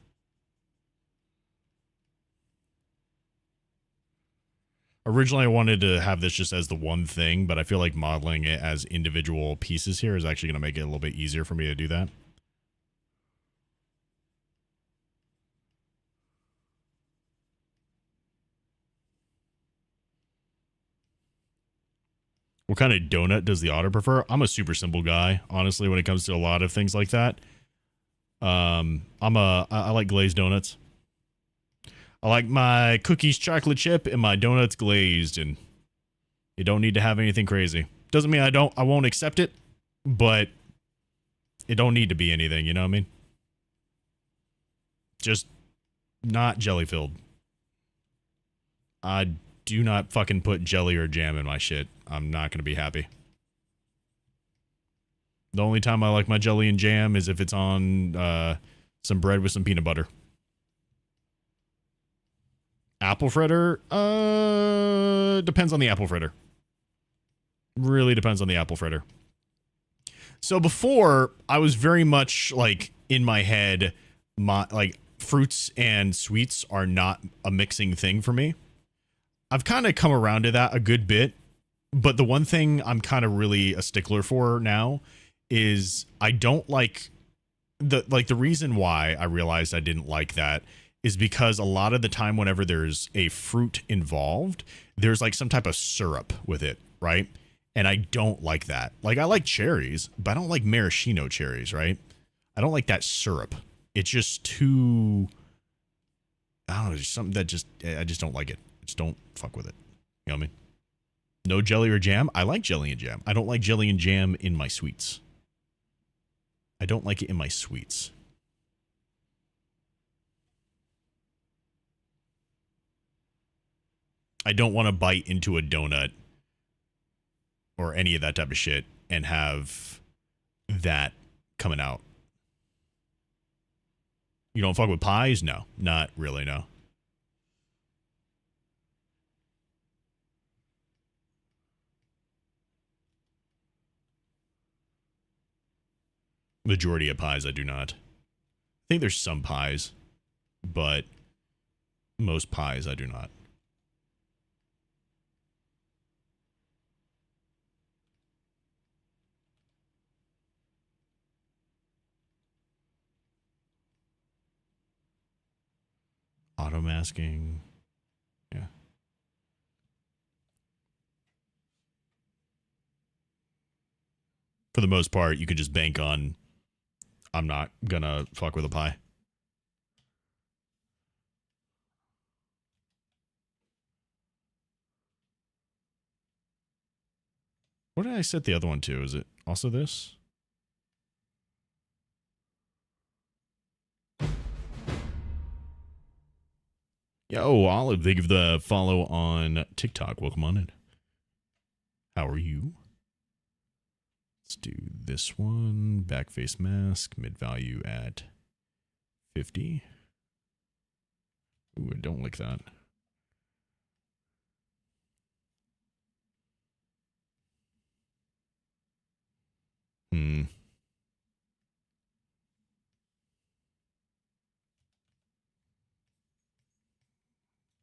Speaker 2: Originally, I wanted to have this just as the one thing, but I feel like modeling it as individual pieces here is actually going to make it a little bit easier for me to do that. What kind of donut does the otter prefer? I'm a super simple guy, honestly, when it comes to a lot of things like that. I like glazed donuts. I like my cookies chocolate chip and my donuts glazed, and you don't need to have anything crazy. Doesn't mean I won't accept it, but it don't need to be anything, you know what I mean? Just not jelly filled. I do not fucking put jelly or jam in my shit. I'm not going to be happy. The only time I like my jelly and jam is if it's on some bread with some peanut butter. Apple fritter? Depends on the apple fritter. Really depends on the apple fritter. So before, I was very much like in my head, my like fruits and sweets are not a mixing thing for me. I've kind of come around to that a good bit, but the one thing I'm kind of really a stickler for now is I don't like the reason why I realized I didn't like that is because a lot of the time whenever there's a fruit involved, there's like some type of syrup with it, right? And I don't like that. Like I like cherries, but I don't like maraschino cherries, right? I don't like that syrup. It's just too, I don't know, just something that I just don't like it. Just don't fuck with it. You know what I mean? No jelly or jam. I like jelly and jam. I don't like jelly and jam in my sweets. I don't like it in my sweets. I don't want to bite into a donut or any of that type of shit and have that coming out. You don't fuck with pies? No, not really, no. Majority of pies, I do not. I think there's some pies, but most pies, I do not. Auto masking. Yeah. For the most part, you can just bank on I'm not gonna fuck with a pie. What did I set the other one to? Is it also this? Yo, Olive, thank you for the follow on TikTok. Welcome on in. How are you? Let's do this one. Back face mask. Mid value at 50. Ooh, I don't like that.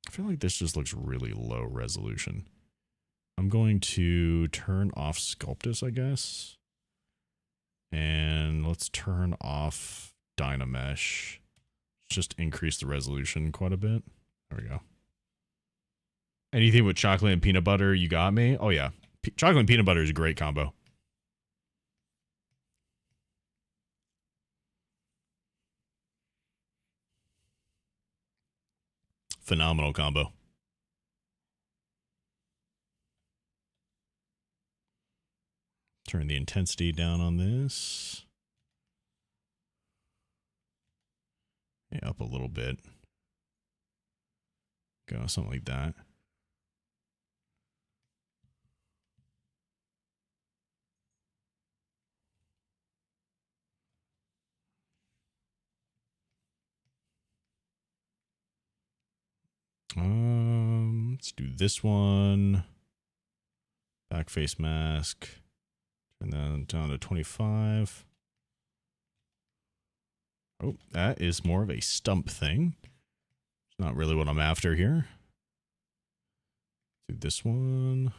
Speaker 2: I feel like this just looks really low resolution. I'm going to turn off Sculptus, I guess. And let's turn off Dynamesh. Just increase the resolution quite a bit. There we go. Anything with chocolate and peanut butter, you got me? Oh, yeah. Chocolate and peanut butter is a great combo. Phenomenal combo. Turn the intensity down on this. Yeah, up a little bit. Go, something like that. Let's do this one. Back face mask. Turn that down to 25. Oh, that is more of a stump thing. It's not really what I'm after here. Do this one.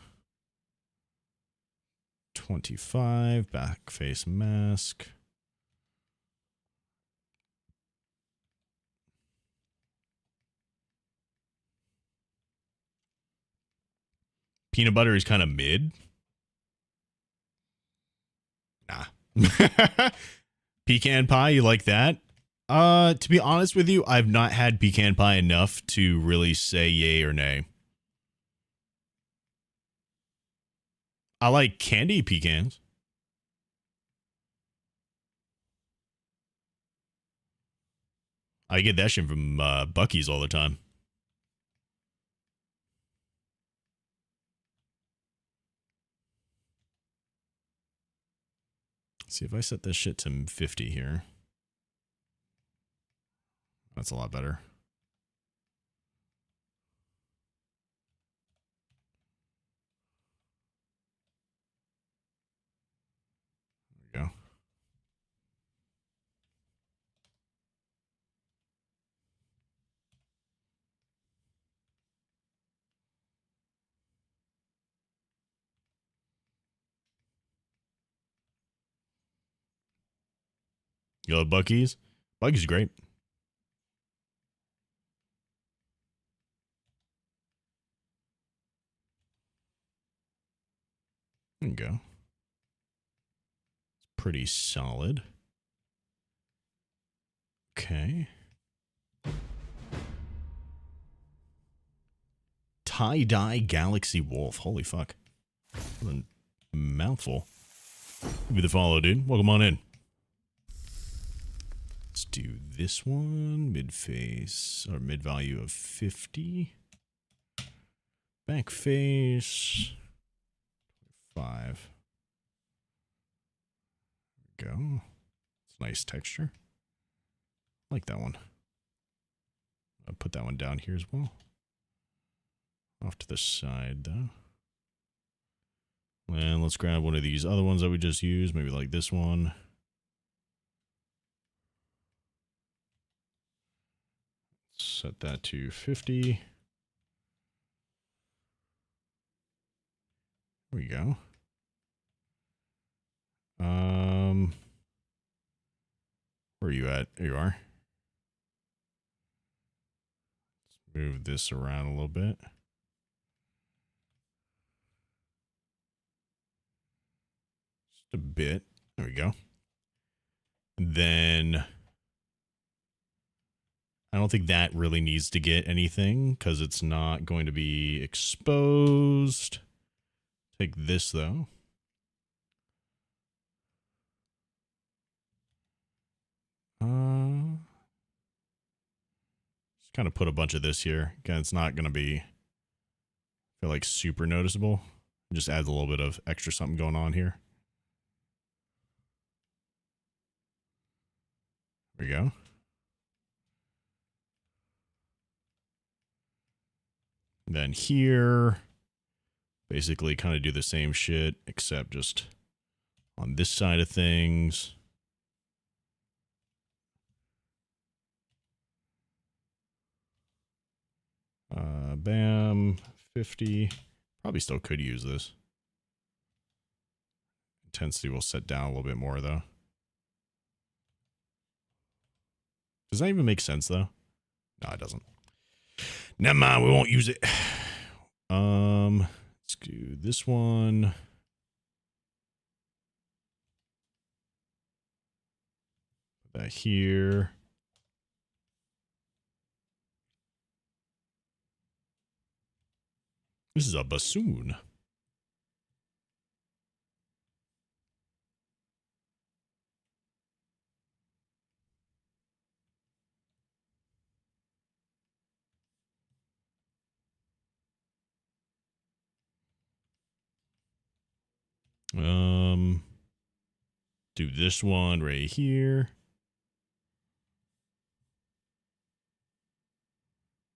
Speaker 2: 25. Back face mask. Peanut butter is kind of mid. Nah. Pecan pie, you like that? To be honest with you, I've not had pecan pie enough to really say yay or nay. I like candy pecans. I get that shit from Buc-ee's all the time. Let's see if I set this shit to 50 here. That's a lot better. There we go. You love Buc-ee's? Buc-ee's great. There you go. It's pretty solid. Okay. Tie-dye Galaxy Wolf. Holy fuck. What a mouthful. Give me the follow, dude. Welcome on in. Let's do this one. Mid-face, or mid-value of 50. Back face. 5. There we go. It's nice texture. I like that one. I'll put that one down here as well. Off to the side, though. And let's grab one of these other ones that we just used. Maybe like this one. Set that to 50. There we go. Where are you at? There you are. Let's move this around a little bit. Just a bit. There we go. And then I don't think that really needs to get anything because it's not going to be exposed. Take this though. Just kind of put a bunch of this here. Again, it's not going to be, I feel like, super noticeable. It just adds a little bit of extra something going on here. There we go. And then here, basically kind of do the same shit, except just on this side of things. Bam, 50. Probably still could use this. Intensity will set down a little bit more, though. Does that even make sense, though? No, it doesn't. Never mind, we won't use it. Let's do this one. Put that here. This is a bassoon. Do this one right here.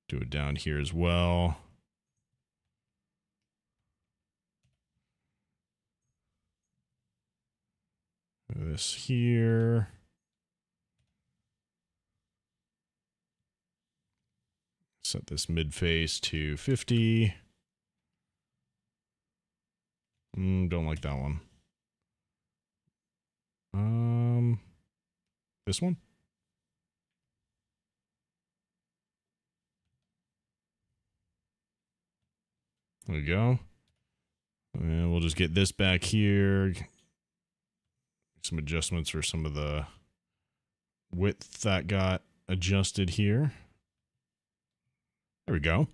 Speaker 2: Do it down here as well. This here. Set this mid face to 50. Don't like that one. This one? There we go. And we'll just get this back here. Some adjustments for some of the width that got adjusted here. There we go.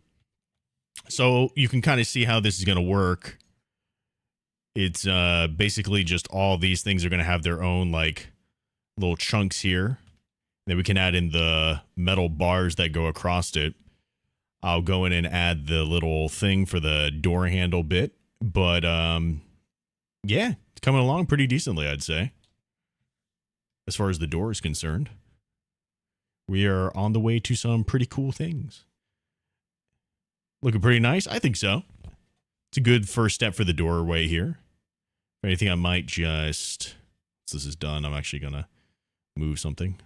Speaker 2: So you can kind of see how this is going to work. It's basically just all these things are going to have their own like little chunks here. Then we can add in the metal bars that go across it. I'll go in and add the little thing for the door handle bit. But yeah, it's coming along pretty decently, I'd say. As far as the door is concerned, we are on the way to some pretty cool things. Looking pretty nice? I think so. It's a good first step for the doorway here. If anything, I might just, once this is done, I'm actually going to move something.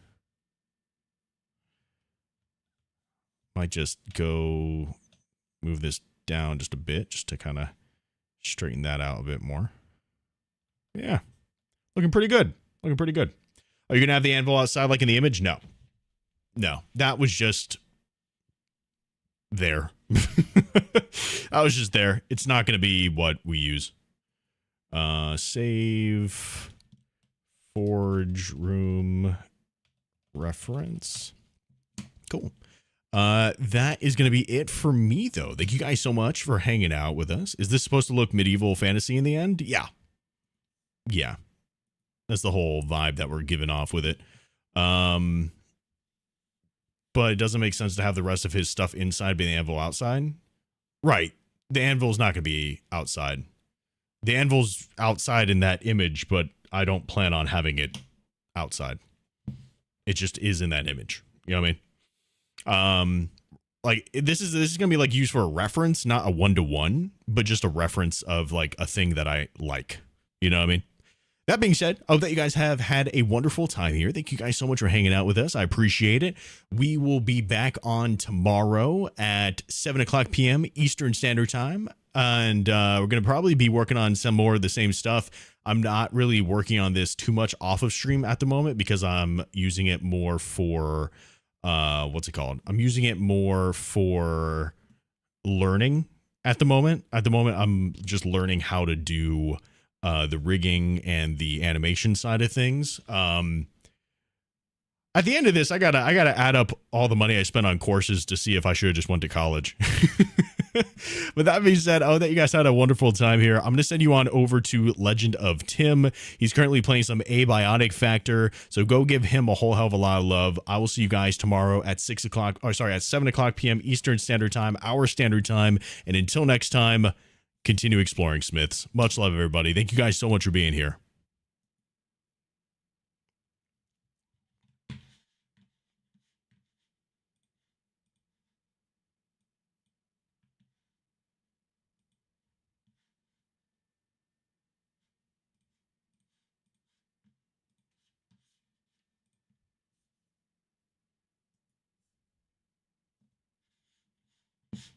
Speaker 2: Might just go move this down just a bit, just to kind of straighten that out a bit more. Yeah. Looking pretty good. Looking pretty good. Are you going to have the anvil outside like in the image? No. No. That was just there. That was just there. It's not going to be what we use. Save forge room reference. Cool. That is going to be it for me, though. Thank you guys so much for hanging out with us. Is this supposed to look medieval fantasy in the end? Yeah. Yeah. That's the whole vibe that we're giving off with it. But it doesn't make sense to have the rest of his stuff inside, but the anvil outside. Right. The anvil's not going to be outside. The anvil's outside in that image, but I don't plan on having it outside. It just is in that image. You know what I mean? Like this is gonna be like used for a reference, not a 1-to-1, but just a reference of like a thing that I like. You know what I mean? That being said, I hope that you guys have had a wonderful time here. Thank you guys so much for hanging out with us. I appreciate it. We will be back on tomorrow at 7:00 p.m. Eastern Standard Time. And we're going to probably be working on some more of the same stuff. I'm not really working on this too much off of stream at the moment because I'm using it more for, what's it called? I'm using it more for learning at the moment. At the moment, I'm just learning how to do the rigging and the animation side of things. At the end of this, I gotta add up all the money I spent on courses to see if I should have just went to college. But that being said, that you guys had a wonderful time here. I'm going to send you on over to Legend of Tim. He's currently playing some Abiotic Factor, so go give him a whole hell of a lot of love. I will see you guys tomorrow at 7:00 p.m. Eastern Standard Time, our standard time. And until next time, continue exploring, Smiths. Much love, everybody. Thank you guys so much for being here.